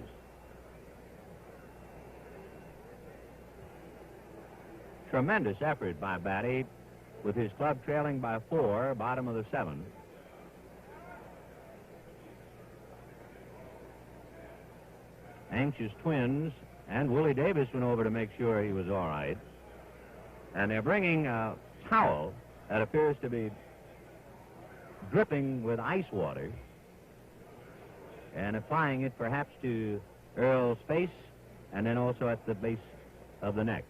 Tremendous effort by Batty, with his club trailing by 4, bottom of the 7th. Anxious Twins and Willie Davis went over to make sure he was all right. And they're bringing a towel that appears to be dripping with ice water and applying it perhaps to Earl's face and then also at the base of the neck.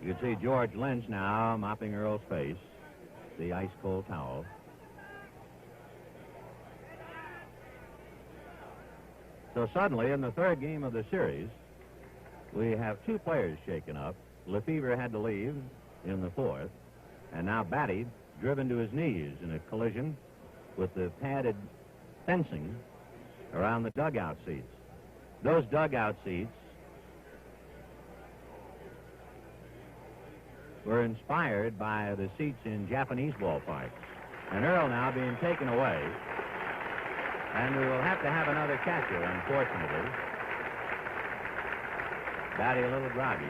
You can see George Lentz now mopping Earl's face, the ice-cold towel. So suddenly, in the third game of the series, we have 2 players shaken up. Lefevre had to leave in the 4th, and now Batty driven to his knees in a collision with the padded fencing around the dugout seats. Those dugout seats were inspired by the seats in Japanese ballparks. And Earl now being taken away. And we will have to have another catcher, unfortunately. Batty a little groggy.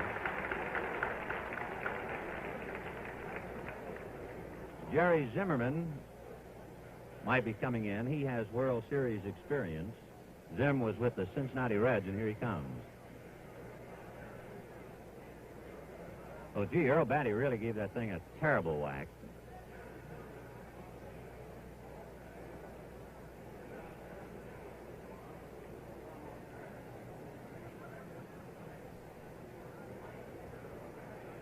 Jerry Zimmerman might be coming in. He has World Series experience. Zim was with the Cincinnati Reds, and here he comes. Oh, gee, Earl Batty really gave that thing a terrible whack.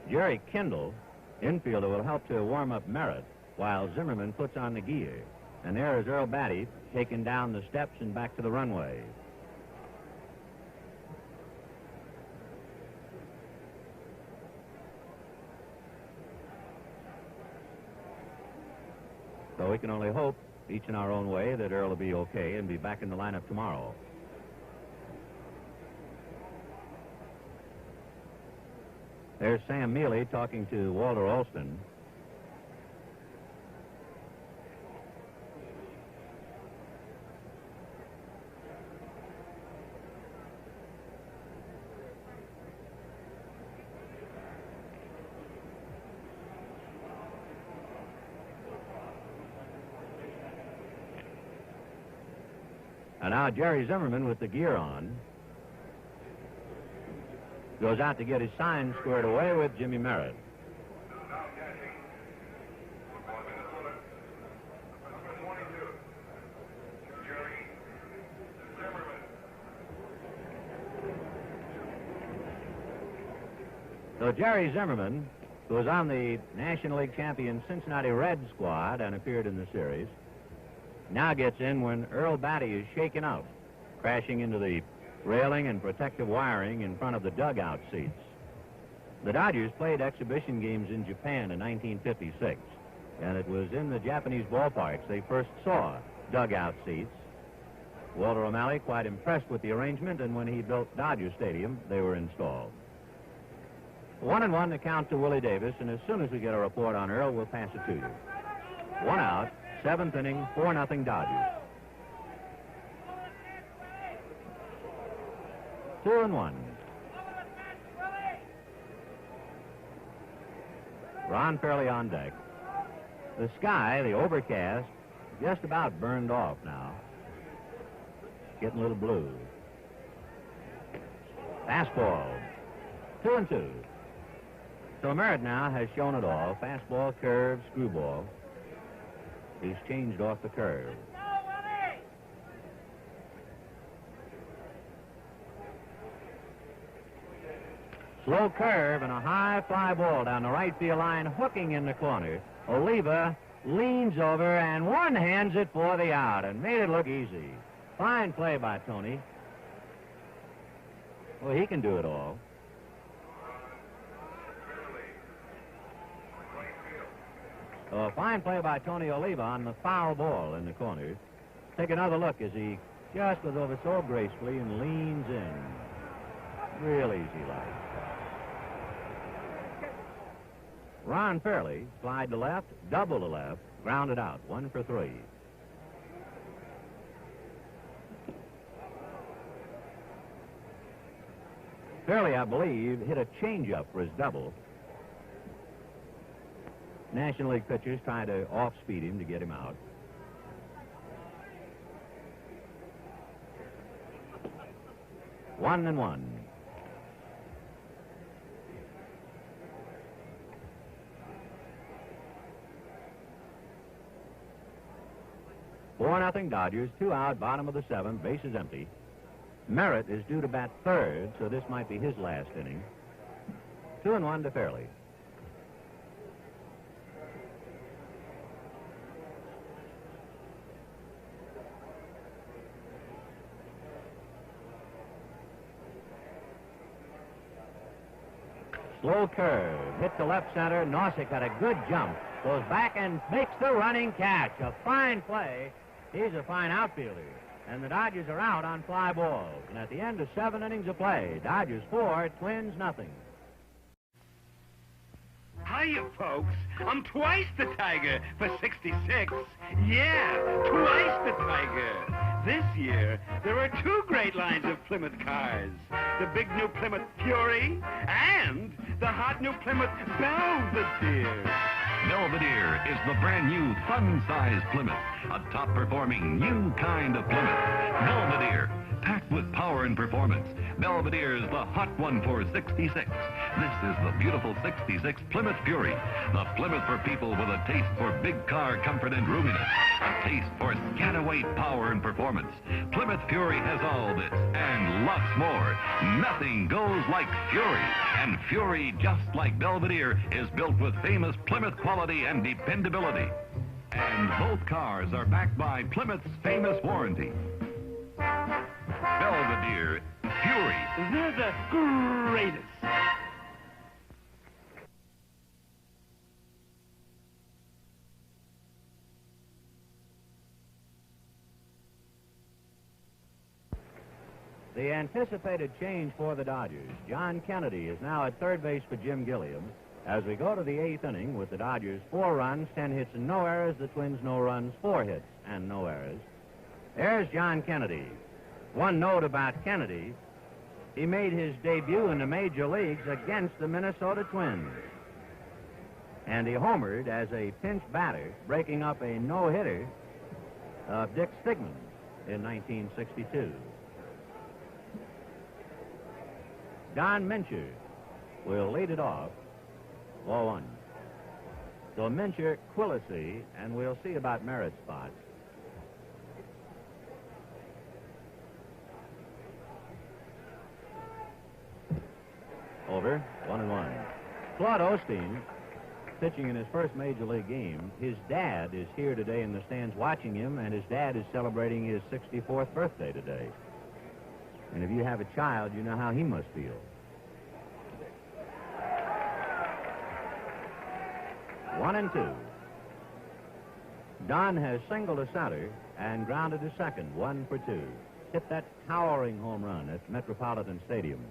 Jerry Kendall, infielder, will help to warm up Merritt while Zimmerman puts on the gear. And there is Earl Batty taken down the steps and back to the runway. So we can only hope, each in our own way, that Earl will be okay and be back in the lineup tomorrow. There's Sam Mealy talking to Walter Alston. And now Jerry Zimmerman with the gear on goes out to get his sign squared away with Jimmy Merritt. So Jerry Zimmerman, who was on the National League champion Cincinnati Reds squad and appeared in the series, now gets in when Earl Batty is shaken out, crashing into the railing and protective wiring in front of the dugout seats. The Dodgers played exhibition games in Japan in 1956, and it was in the Japanese ballparks they first saw dugout seats. Walter O'Malley quite impressed with the arrangement, and when he built Dodger Stadium, they were installed. 1-1 the count to Willie Davis, and as soon as we get a report on Earl, we'll pass it to you. 1 out, 7th inning, 4-0 Dodgers. 2-1. Ron Fairley on deck. The sky, the overcast, just about burned off now. Getting a little blue. Fastball. 2-2. So Merritt now has shown it all. Fastball, curve, screwball. He's changed off the curve. Slow curve and a high fly ball down the right field line, hooking in the corner. Oliva leans over and one-hands it for the out and made it look easy. Fine play by Tony. Well, he can do it all. A fine play by Tony Oliva on the foul ball in the corner. Take another look as he just goes over so gracefully and leans in. Real easy like. Ron Fairley, slide to left, double to left, grounded out, 1 for 3. Fairley, I believe, hit a changeup for his double. National League pitchers trying to off-speed him to get him out. One and one. Four nothing Dodgers, 2 out, bottom of the 7th, bases empty. Merritt is due to bat third, so this might be his last inning. 2-1 to Fairley. Slow curve, hit to left center. Nossick got a good jump. Goes back and makes the running catch. A fine play. He's a fine outfielder. And the Dodgers are out on fly balls. And at the end of 7 innings of play, Dodgers 4, Twins nothing. Hiya, folks. I'm twice the Tiger for 66. Yeah, twice the Tiger. This year, there are 2 great lines of Plymouth cars. The big new Plymouth Fury and the hot new Plymouth Belvedere. Belvedere is the brand new fun-size Plymouth, a top-performing new kind of Plymouth. Belvedere, packed with power and performance. Belvedere's the hot one for 66. This is the beautiful 66 Plymouth Fury, the Plymouth for people with a taste for big car comfort and roominess, a taste for scat-away power and performance. Plymouth Fury has all this and lots more. Nothing goes like Fury, and Fury, just like Belvedere, is built with famous Plymouth quality and dependability. And both cars are backed by Plymouth's famous warranty. Belvedere Fury. They're the greatest. The anticipated change for the Dodgers. John Kennedy is now at third base for Jim Gilliam. As we go to the 8th inning with the Dodgers 4 runs, 10 hits and no errors, the Twins no runs, 4 hits and no errors. There's John Kennedy. One note about Kennedy, he made his debut in the major leagues against the Minnesota Twins. And he homered as a pinch batter, breaking up a no-hitter of Dick Stigman in 1962. Don Mincher will lead it off, 0-1. So Mincher, Quillisi, and we'll see about Merritt's spot. Over, 1-1. Claude Osteen, pitching in his first major league game. His dad is here today in the stands watching him, and his dad is celebrating his 64th birthday today. And if you have a child, you know how he must feel. 1-2. Don has singled to center and grounded to second, 1 for 2. Hit that towering home run at Metropolitan Stadium.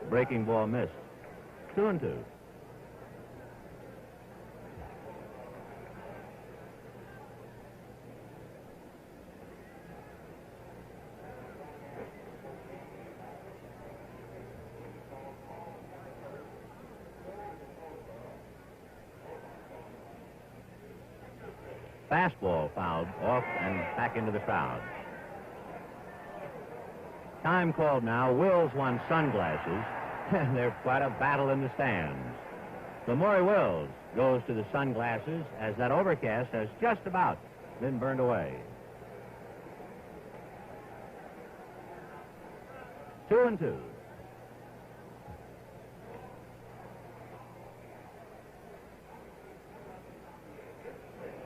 Breaking ball missed. 2-2. Fastball fouled off and back into the crowd. Time called now. Wills won sunglasses, and there's quite a battle in the stands. So Maury Wills goes to the sunglasses as that overcast has just about been burned away. 2-2.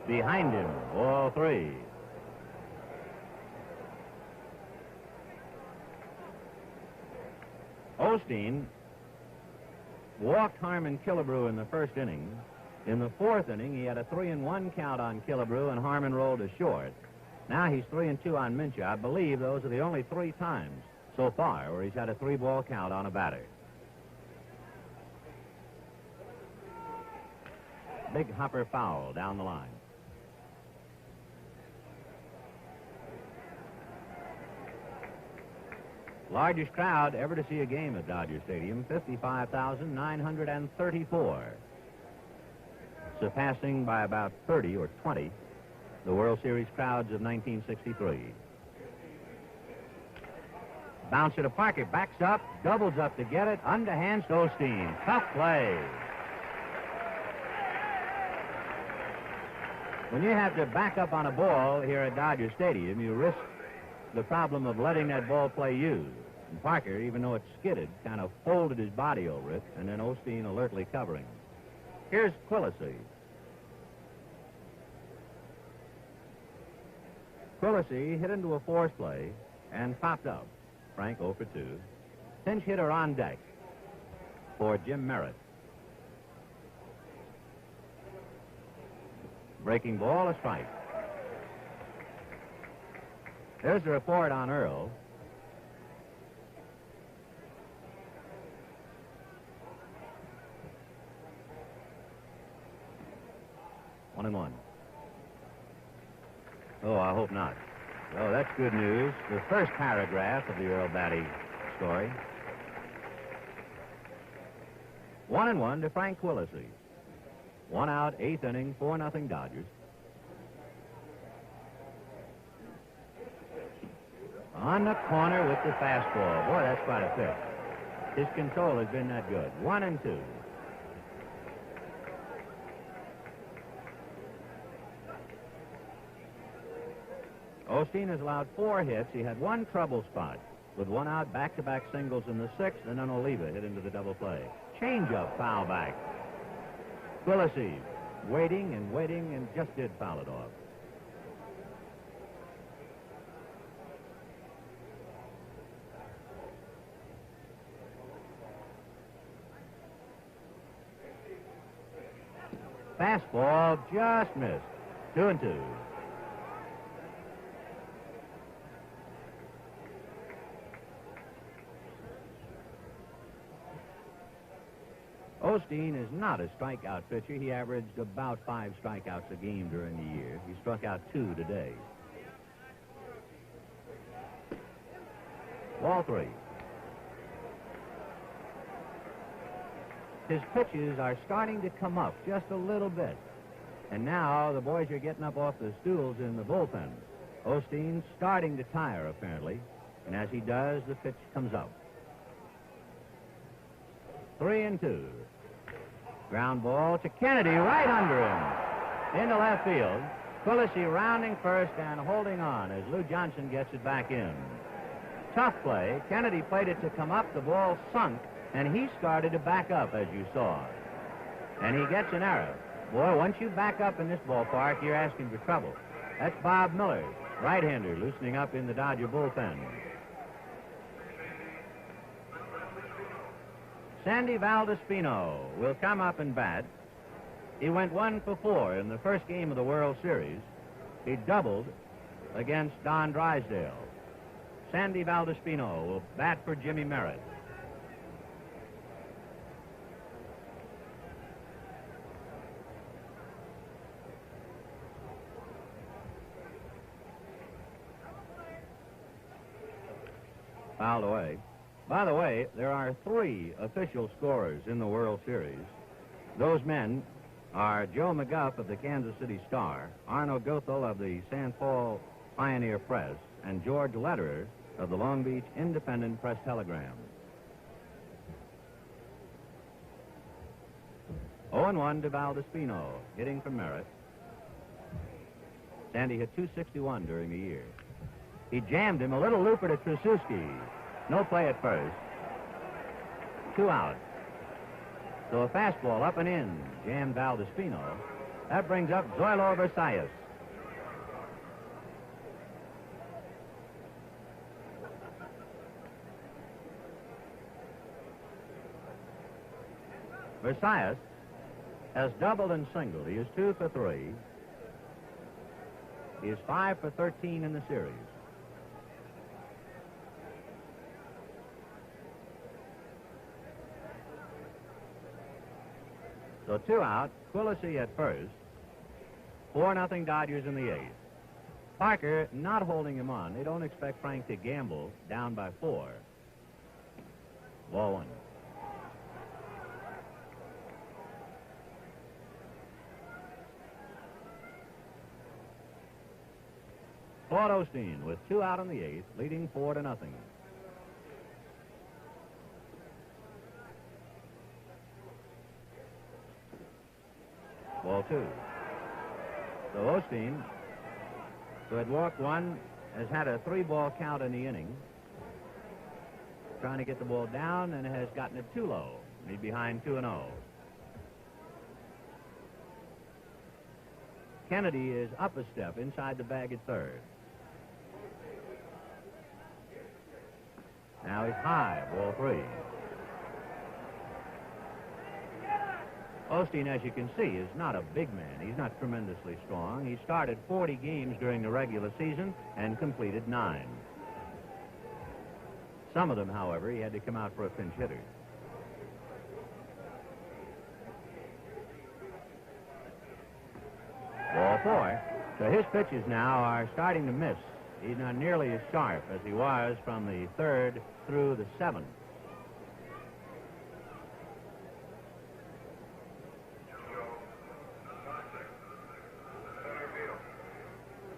Behind him, ball 3. Osteen walked Harmon Killebrew in the first inning. In the fourth inning, he had a 3-1 count on Killebrew, and Harmon rolled to short. Now he's 3-2 on Mincha. I believe those are the only 3 times so far where he's had a 3-ball count on a batter. Big hopper foul down the line. Largest crowd ever to see a game at Dodger Stadium, 55,934. Surpassing by about 30 or 20 the World Series crowds of 1963. Bounce it to Parker, backs up, doubles up to get it, underhands to Osteen. Tough play. When you have to back up on a ball here at Dodger Stadium, you risk the problem of letting that ball play you. And Parker, even though it skidded, kind of folded his body over it, and then Osteen alertly covering. Here's Quillisi. Quillisi hit into a force play and popped up. Frank 0 for 2. Pinch hitter on deck for Jim Merritt. Breaking ball, a strike. There's the report on Earl. One and one. Oh, I hope not. Oh, that's good news. The first paragraph of the Earl Batty story. 1-1 to Frank Quillisi. 1 out, 8th inning, 4-0 Dodgers. On the corner with the fastball. Boy, that's quite a pitch. His control has been that good. 1-2. Osteen has allowed 4 hits. He had 1 trouble spot with 1 out, back-to-back singles in the 6th, and then Oliva hit into the double play. Change-up, foul back. Quillisi waiting and just did foul it off. Fastball just missed. 2-2. Osteen is not a strikeout pitcher. He averaged about 5 strikeouts a game during the year. He struck out 2 today. Ball 3. His pitches are starting to come up just a little bit. And now the boys are getting up off the stools in the bullpen. Osteen's starting to tire, apparently. And as he does, the pitch comes up. 3-2. Ground ball to Kennedy, right under him. Into left field. Quillisi rounding first and holding on as Lou Johnson gets it back in. Tough play. Kennedy played it to come up. The ball sunk, and he started to back up, as you saw. And he gets an error. Boy, once you back up in this ballpark, you're asking for trouble. That's Bob Miller, right-hander, loosening up in the Dodger bullpen. Sandy Valdispino will come up and bat. He went 1 for 4 in the first game of the World Series. He doubled against Don Drysdale. Sandy Valdispino will bat for Jimmy Merritt. Fouled away. By the way, there are 3 official scorers in the World Series. Those men are Joe McGuff of the Kansas City Star, Arno Goethel of the St. Paul Pioneer Press, and George Lederer of the Long Beach Independent Press Telegram. 0-1 to Valdispino, hitting for Merritt. Sandy hit .261 during the year. He jammed him, a little looper to Trasuski. No play at first. 2 out. So a fastball up and in, jammed Valdispino. That brings up Zoilo Versalles. Versalles has doubled and singled. He is 2 for 3. He is 5 for 13 in the series. So 2 out, Quillisi at first. 4-0 Dodgers in the 8th. Parker not holding him on. They don't expect Frank to gamble down by 4. Ball 1. Claude Osteen with 2 out in the 8th, leading 4-0. Ball 2. So Osteen, who had walked 1, has had a 3-ball count in the inning. Trying to get the ball down and has gotten it too low. He's behind 2-0. Kennedy is up a step inside the bag at third. Now he's high, ball 3. Osteen, as you can see, is not a big man. He's not tremendously strong. He started 40 games during the regular season and completed 9. Some of them, however, he had to come out for a pinch hitter. Ball 4. So his pitches now are starting to miss. He's not nearly as sharp as he was from the 3rd through the 7th.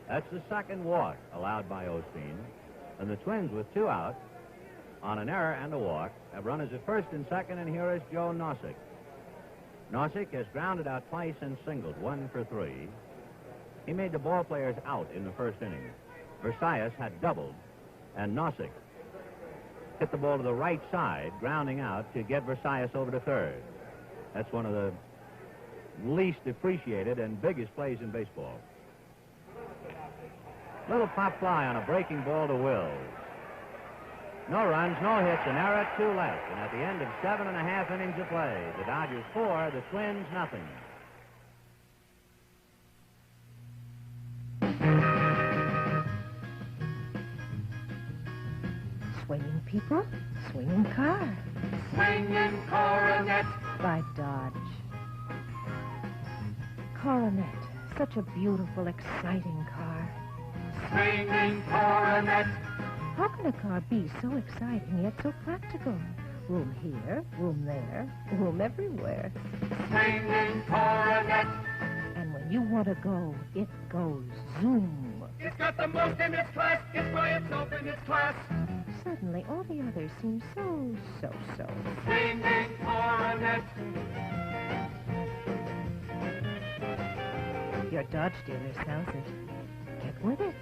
That's the 2nd walk allowed by Osteen. And the Twins, with 2 out, on an error and a walk, have runners at first and second, and here is Joe Nozick. Nozick has grounded out twice and singled, 1 for 3. He made the ball players out in the first inning. Versalles had doubled, and Nozick hit the ball to the right side, grounding out to get Versalles over to third. That's one of the least appreciated and biggest plays in baseball. Little pop fly on a breaking ball to Wills. No runs, no hits, an error, 2 left. And at the end of 7.5 innings of play, the Dodgers 4, the Twins nothing. Swinging people, swinging car. Swinging Coronet by Dodge. Coronet, such a beautiful, exciting car. Swinging Coronet. How can a car be so exciting yet so practical? Room here, room there, room everywhere. Swinging Coronet. And when you want to go, it goes zoom. It's got the most in its class. It's by itself in its class. Suddenly, all the others seem so. Swinging Coronet. Your Dodge dealer sells it. Get with it.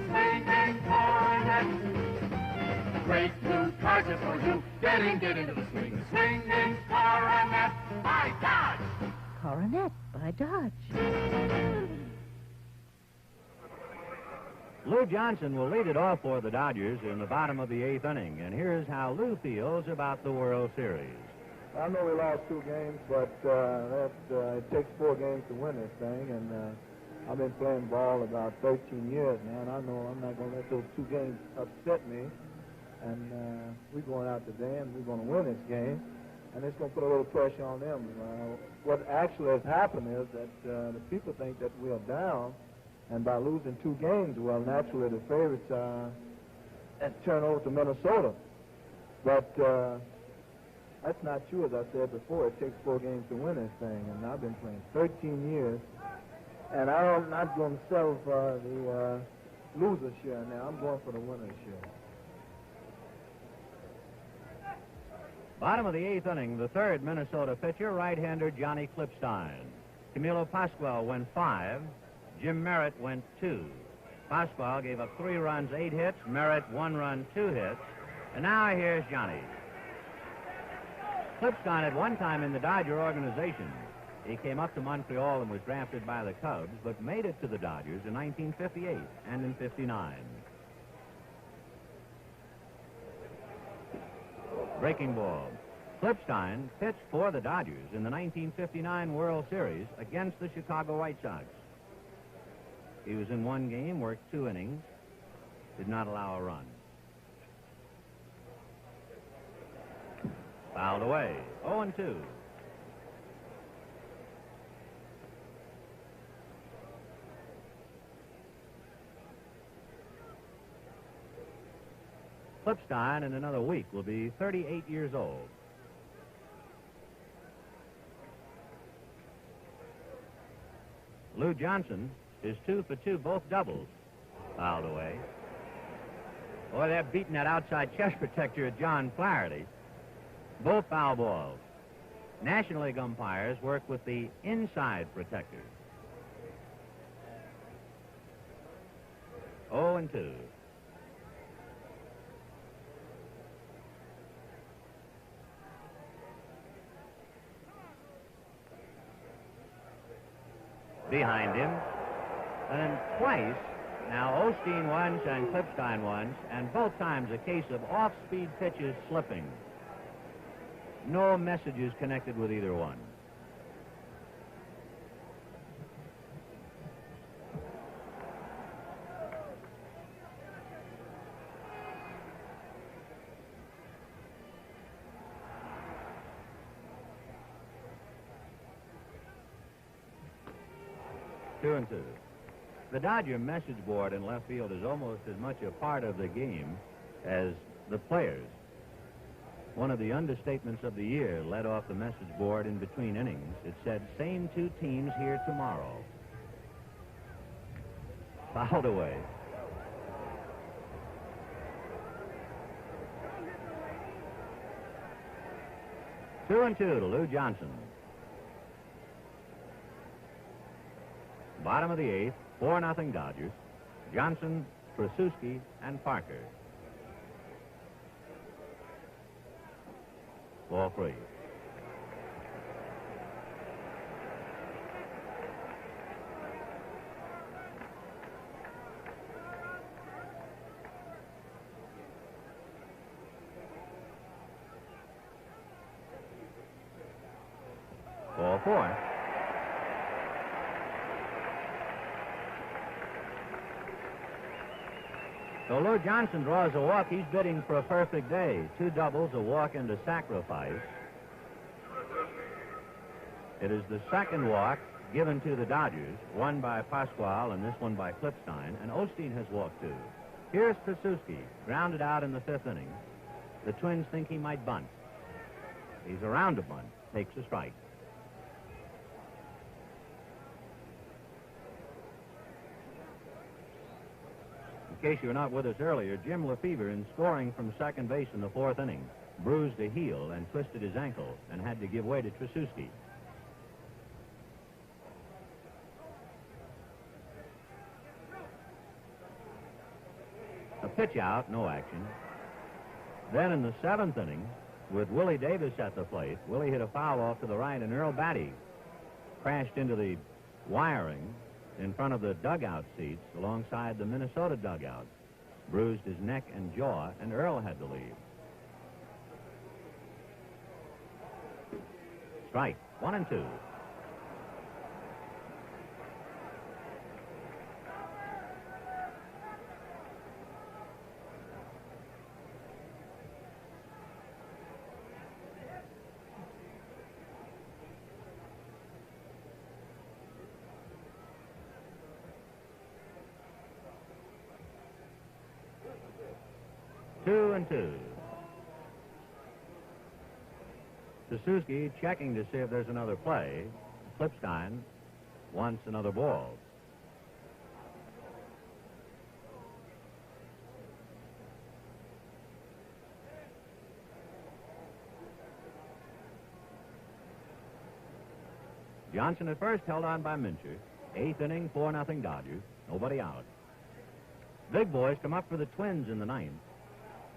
Swinging Coronet. Great new cars are for you. Get into the swing. Swinging Coronet by Dodge. Coronet by Dodge. Lou Johnson will lead it off for the Dodgers in the bottom of the 8th inning. And here's how Lou feels about the World Series. I know we lost 2 games, but it takes 4 games to win this thing, and I've been playing ball about 13 years now, and I know I'm not going to let those 2 games upset me. And we're going out today, and we're going to win this game, and it's going to put a little pressure on them. What actually has happened is that the people think that we are down, and by losing 2 games, well, naturally the favorites turn over to Minnesota. But that's not true, as I said before. It takes 4 games to win this thing, and I've been playing 13 years, and I'm not going to settle for the loser's share now. I'm going for the winner's share. Bottom of the 8th inning, the 3rd Minnesota pitcher, right-hander Johnny Klipstein. Camilo Pascual went 5. Jim Merritt went 2. Pascual gave up 3 runs, 8 hits. Merritt 1 run, 2 hits. And now here's Johnny. Klipstein at one time in the Dodger organization. He came up to Montreal and was drafted by the Cubs, but made it to the Dodgers in 1958 and in 59. Breaking ball. Klipstein pitched for the Dodgers in the 1959 World Series against the Chicago White Sox. He was in 1 game, worked 2 innings, did not allow a run. Fouled away, 0-2. Klipstein in another week will be 38 years old. Lou Johnson is 2 for 2, both doubles. Fouled away. Boy, they're beating that outside chest protector at John Flaherty. Both foul balls. National League umpires work with the inside protector. 0-2. Behind him, and twice, now Osteen once and Klipstein once, and both times a case of off-speed pitches slipping. No messages connected with either one. Two and two. The Dodger message board in left field is almost as much a part of the game as the players. One of the understatements of the year led off the message board in between innings. It said, "Same 2 teams here tomorrow." Fouled away. Two and two to Lou Johnson. Bottom of the 8th, 4-0 Dodgers. Johnson, Trasuski, and Parker. Ball 3. Ball 4. So Lou Johnson draws a walk. He's bidding for a perfect day. 2 doubles, a walk, and a sacrifice. It is the second walk given to the Dodgers, one by Pascual and this one by Klipstein, and Osteen has walked 2. Here's Trasuski, grounded out in the 5th inning. The Twins think he might bunt. He's around a bunt, takes a strike. In case you were not with us earlier, Jim Lefevre, in scoring from second base in the 4th inning, bruised a heel and twisted his ankle and had to give way to Trasuski. A pitch out, no action. Then in the 7th inning, with Willie Davis at the plate, Willie hit a foul off to the right, and Earl Batty crashed into the wiring in front of the dugout seats alongside the Minnesota dugout, bruised his neck and jaw, and Earl had to leave. Strike. 1-2. Two and two. Suzuki checking to see if there's another play. Klipstein wants another ball. Johnson at first held on by Mincher. Eighth inning, 4-0 Dodgers. Nobody out. Big boys come up for the Twins in the ninth,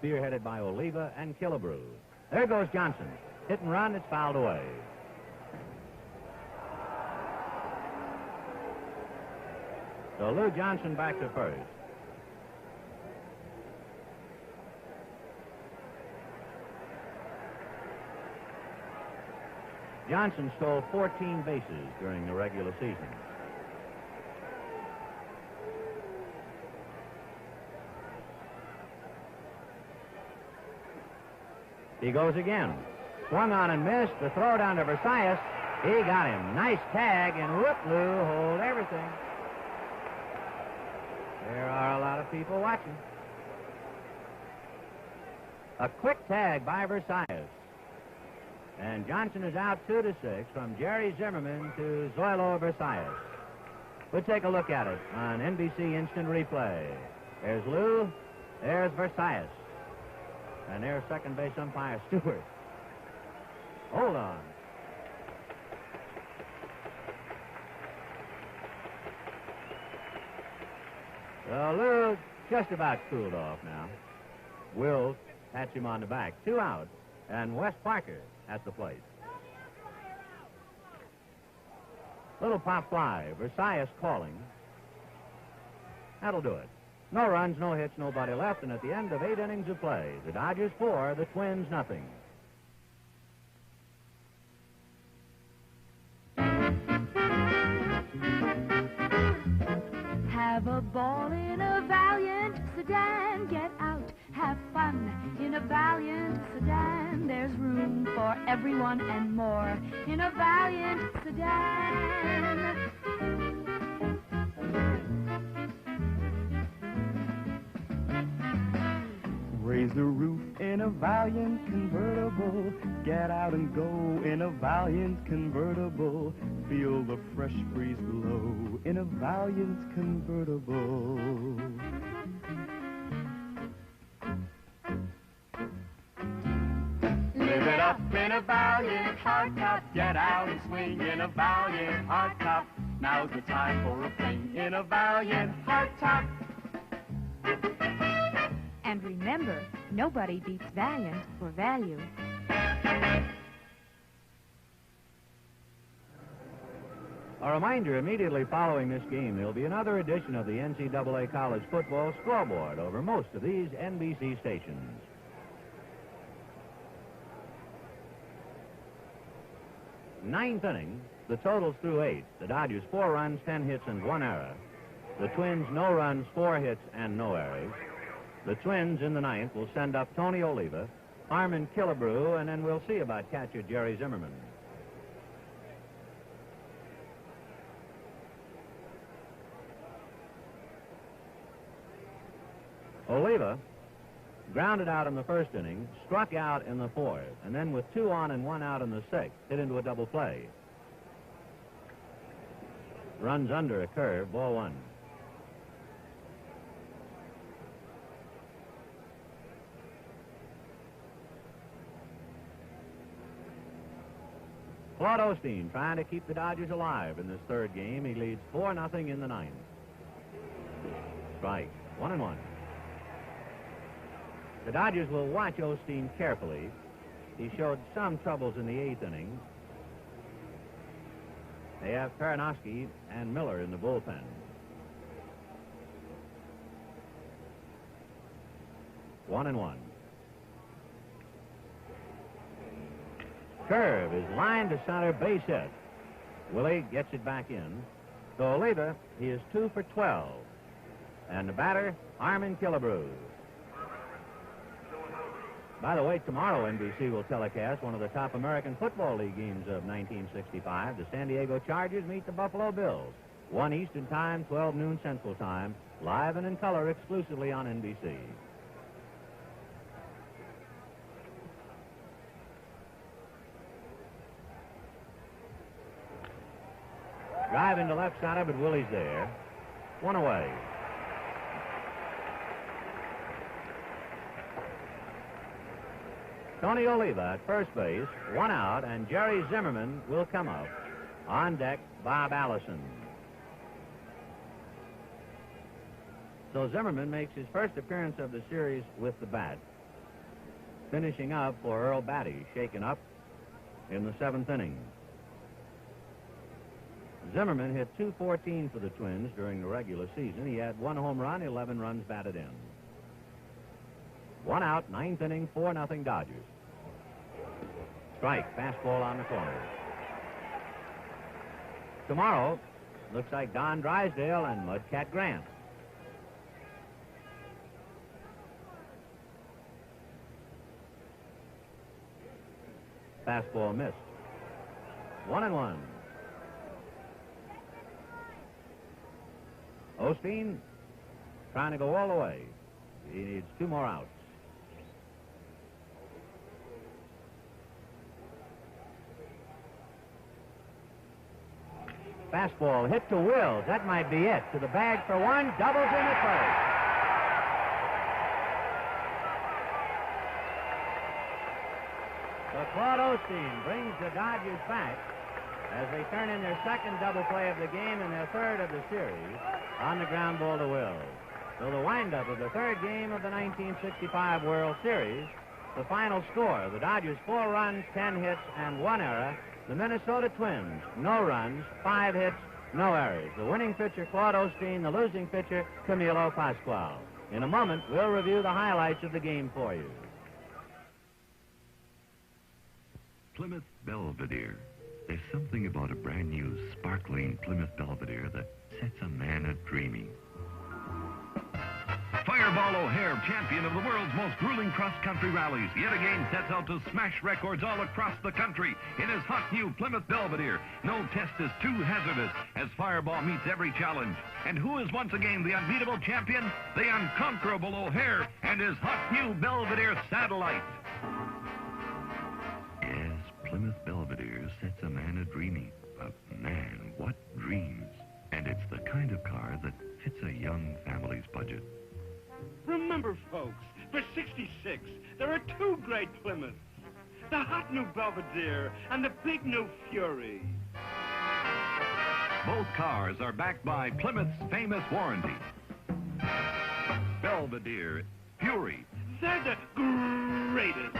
spearheaded by Oliva and Killebrew. There goes Johnson. Hit and run, it's fouled away. So Lou Johnson back to first. Johnson stole 14 bases during the regular season. He goes again. Swung on and missed. The throw down to Versailles. He got him. Nice tag, and whoop, Lou, hold everything. There are a lot of people watching. A quick tag by Versailles. And Johnson is out 2-6 from Jerry Zimmerman to Zoilo Versailles. We'll take a look at it on NBC Instant Replay. There's Lou. There's Versailles. And there's second base umpire Stewart. Hold on. Well, Lou just about cooled off now. Will pats him on the back. 2 out. And Wes Parker at the plate. Little pop fly. Versailles calling. That'll do it. No runs, no hits, nobody left, and at the end of 8 innings of play, the Dodgers 4, the Twins nothing. Have a ball in a Valiant sedan. Get out, have fun in a Valiant sedan. There's room for everyone and more in a Valiant sedan. Raise the roof in a Valiant convertible. Get out and go in a Valiant convertible. Feel the fresh breeze blow in a Valiant convertible. Live it up in a Valiant hardtop. Get out and swing in a Valiant hardtop. Now's the time for a fling in a Valiant hardtop. And remember, nobody beats Valiant for value. A reminder, immediately following this game, there'll be another edition of the NCAA College Football Scoreboard over most of these NBC stations. Ninth inning, the totals through 8. The Dodgers 4 runs, 10 hits, and 1 error. The Twins no runs, 4 hits, and no errors. The Twins in the ninth will send up Tony Oliva, Harmon Killebrew, and then we'll see about catcher Jerry Zimmerman. Oliva grounded out in the first inning, struck out in the fourth, and then with 2 on and 1 out in the sixth, hit into a double play. Runs under a curve, ball 1. Claude Osteen trying to keep the Dodgers alive in this third game. He leads 4-0 in the ninth. Strike. 1-1. The Dodgers will watch Osteen carefully. He showed some troubles in the 8th inning. They have Peranowski and Miller in the bullpen. One. Curve is line to center, base hit. Willie gets it back in. So Oliva, he is 2 for 12. And the batter, Armin Killebrew. By the way, tomorrow NBC will telecast one of the top American Football League games of 1965. The San Diego Chargers meet the Buffalo Bills. 1 Eastern Time, 12 noon Central Time, live and in color exclusively on NBC. Drive into left center, but Willie's there. 1 away. Tony Oliva at first base, 1 out, and Jerry Zimmerman will come up. On deck, Bob Allison. So Zimmerman makes his first appearance of the series with the bat. Finishing up for Earl Batty, shaken up in the 7th inning. Zimmerman hit .214 for the Twins during the regular season. He had 1 home run, 11 runs batted in. 1 out, 9th inning, 4-0 Dodgers. Strike, fastball on the corner. Tomorrow, looks like Don Drysdale and Mudcat Grant. Fastball missed. 1-1. Osteen trying to go all the way. He needs 2 more outs. Fastball hit to Wills. That might be it. To the bag for 1. Doubles in at first. So Claude Osteen brings the Dodgers back as they turn in their 2nd double play of the game and their 3rd of the series on the ground ball to Wills. So the windup of the 3rd game of the 1965 World Series, the final score, the Dodgers 4 runs, 10 hits, and 1 error. The Minnesota Twins, no runs, 5 hits, no errors. The winning pitcher, Claude Osteen, the losing pitcher, Camilo Pascual. In a moment, we'll review the highlights of the game for you. Plymouth Belvedere. There's something about a brand new, sparkling Plymouth Belvedere that sets a man a-dreaming. Fireball O'Hare, champion of the world's most grueling cross-country rallies, yet again sets out to smash records all across the country in his hot new Plymouth Belvedere. No test is too hazardous as Fireball meets every challenge. And who is once again the unbeatable champion? The unconquerable O'Hare and his hot new Belvedere Satellite. Yes, Plymouth Belvedere sets a man a-dreaming. But man, what dreams. And it's the kind of car that fits a young family's budget. Remember, folks, for 66, there are 2 great Plymouths. The hot new Belvedere and the big new Fury. Both cars are backed by Plymouth's famous warranty. Belvedere, Fury. They're the greatest.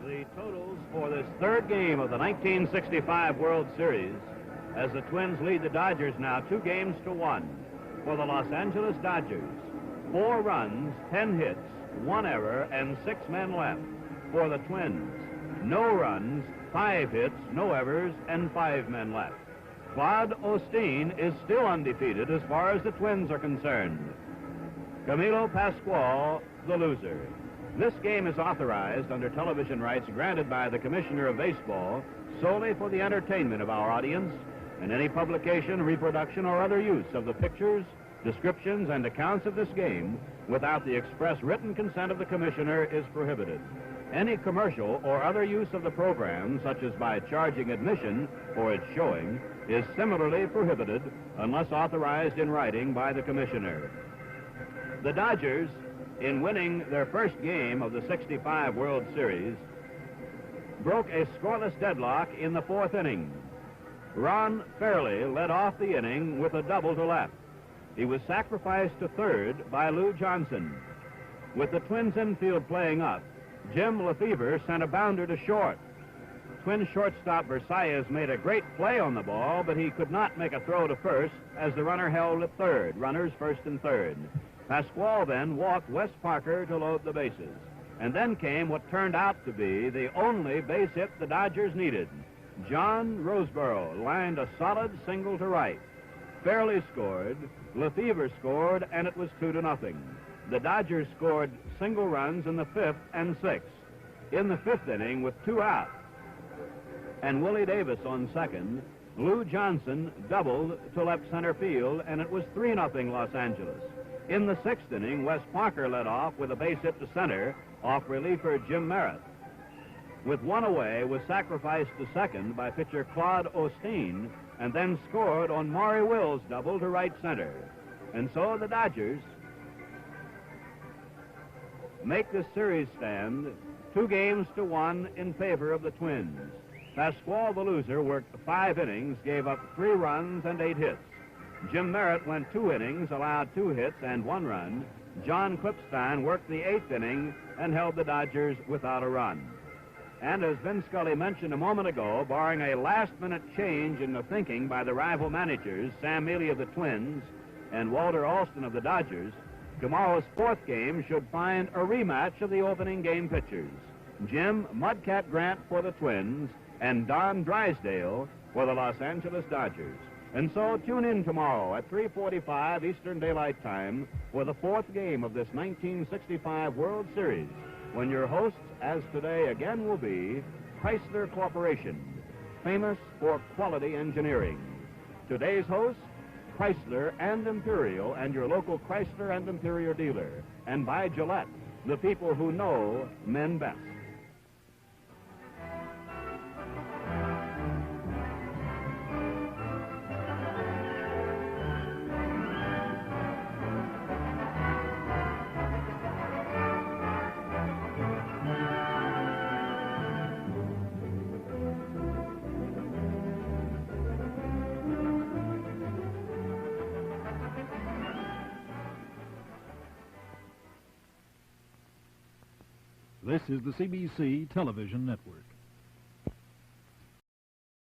The totals for this 3rd game of the 1965 World Series, as the Twins lead the Dodgers now 2-1. For the Los Angeles Dodgers, 4 runs, 10 hits, 1 error, and 6 men left. For the Twins, no runs, 5 hits, no errors, and 5 men left. Claude Osteen is still undefeated as far as the Twins are concerned. Camilo Pascual, the loser. This game is authorized under television rights granted by the Commissioner of Baseball solely for the entertainment of our audience, and any publication, reproduction, or other use of the pictures, descriptions, and accounts of this game without the express written consent of the Commissioner is prohibited. Any commercial or other use of the program, such as by charging admission for its showing, is similarly prohibited unless authorized in writing by the Commissioner. The Dodgers, in winning their first game of the 65 World Series, broke a scoreless deadlock in the 4th inning. Ron Fairley led off the inning with a double to left. He was sacrificed to 3rd by Lou Johnson. With the Twins infield playing up, Jim Lefevre sent a bounder to short. Twins shortstop Versailles made a great play on the ball, but he could not make a throw to first as the runner held at 3rd, runners 1st and 3rd. Pasquale then walked Wes Parker to load the bases. And then came what turned out to be the only base hit the Dodgers needed. John Roseborough lined a solid single to right. Fairley scored, Lefevre scored, and it was 2-0. The Dodgers scored single runs in the 5th and 6th. In the 5th inning with 2 out, and Willie Davis on second, Lou Johnson doubled to left center field, and it was 3-0 Los Angeles. In the 6th inning, Wes Parker led off with a base hit to center off reliever Jim Merritt. With 1 away, was sacrificed to second by pitcher Claude Osteen, and then scored on Maury Wills' double to right center. And so the Dodgers make the series stand 2-1 in favor of the Twins. Pasquale, the loser, worked 5 innings, gave up 3 runs and 8 hits. Jim Merritt went 2 innings, allowed 2 hits and 1 run. John Clipstein worked the 8th inning and held the Dodgers without a run. And as Vin Scully mentioned a moment ago, barring a last-minute change in the thinking by the rival managers, Sam Mealy of the Twins and Walter Alston of the Dodgers, tomorrow's 4th game should find a rematch of the opening game pitchers. Jim Mudcat Grant for the Twins and Don Drysdale for the Los Angeles Dodgers. And so tune in tomorrow at 3:45 Eastern Daylight Time for the 4th game of this 1965 World Series, when your hosts, as today again, will be Chrysler Corporation, famous for quality engineering. Today's hosts, Chrysler and Imperial, and your local Chrysler and Imperial dealer. And by Gillette, the people who know men best. This is the CBC Television Network.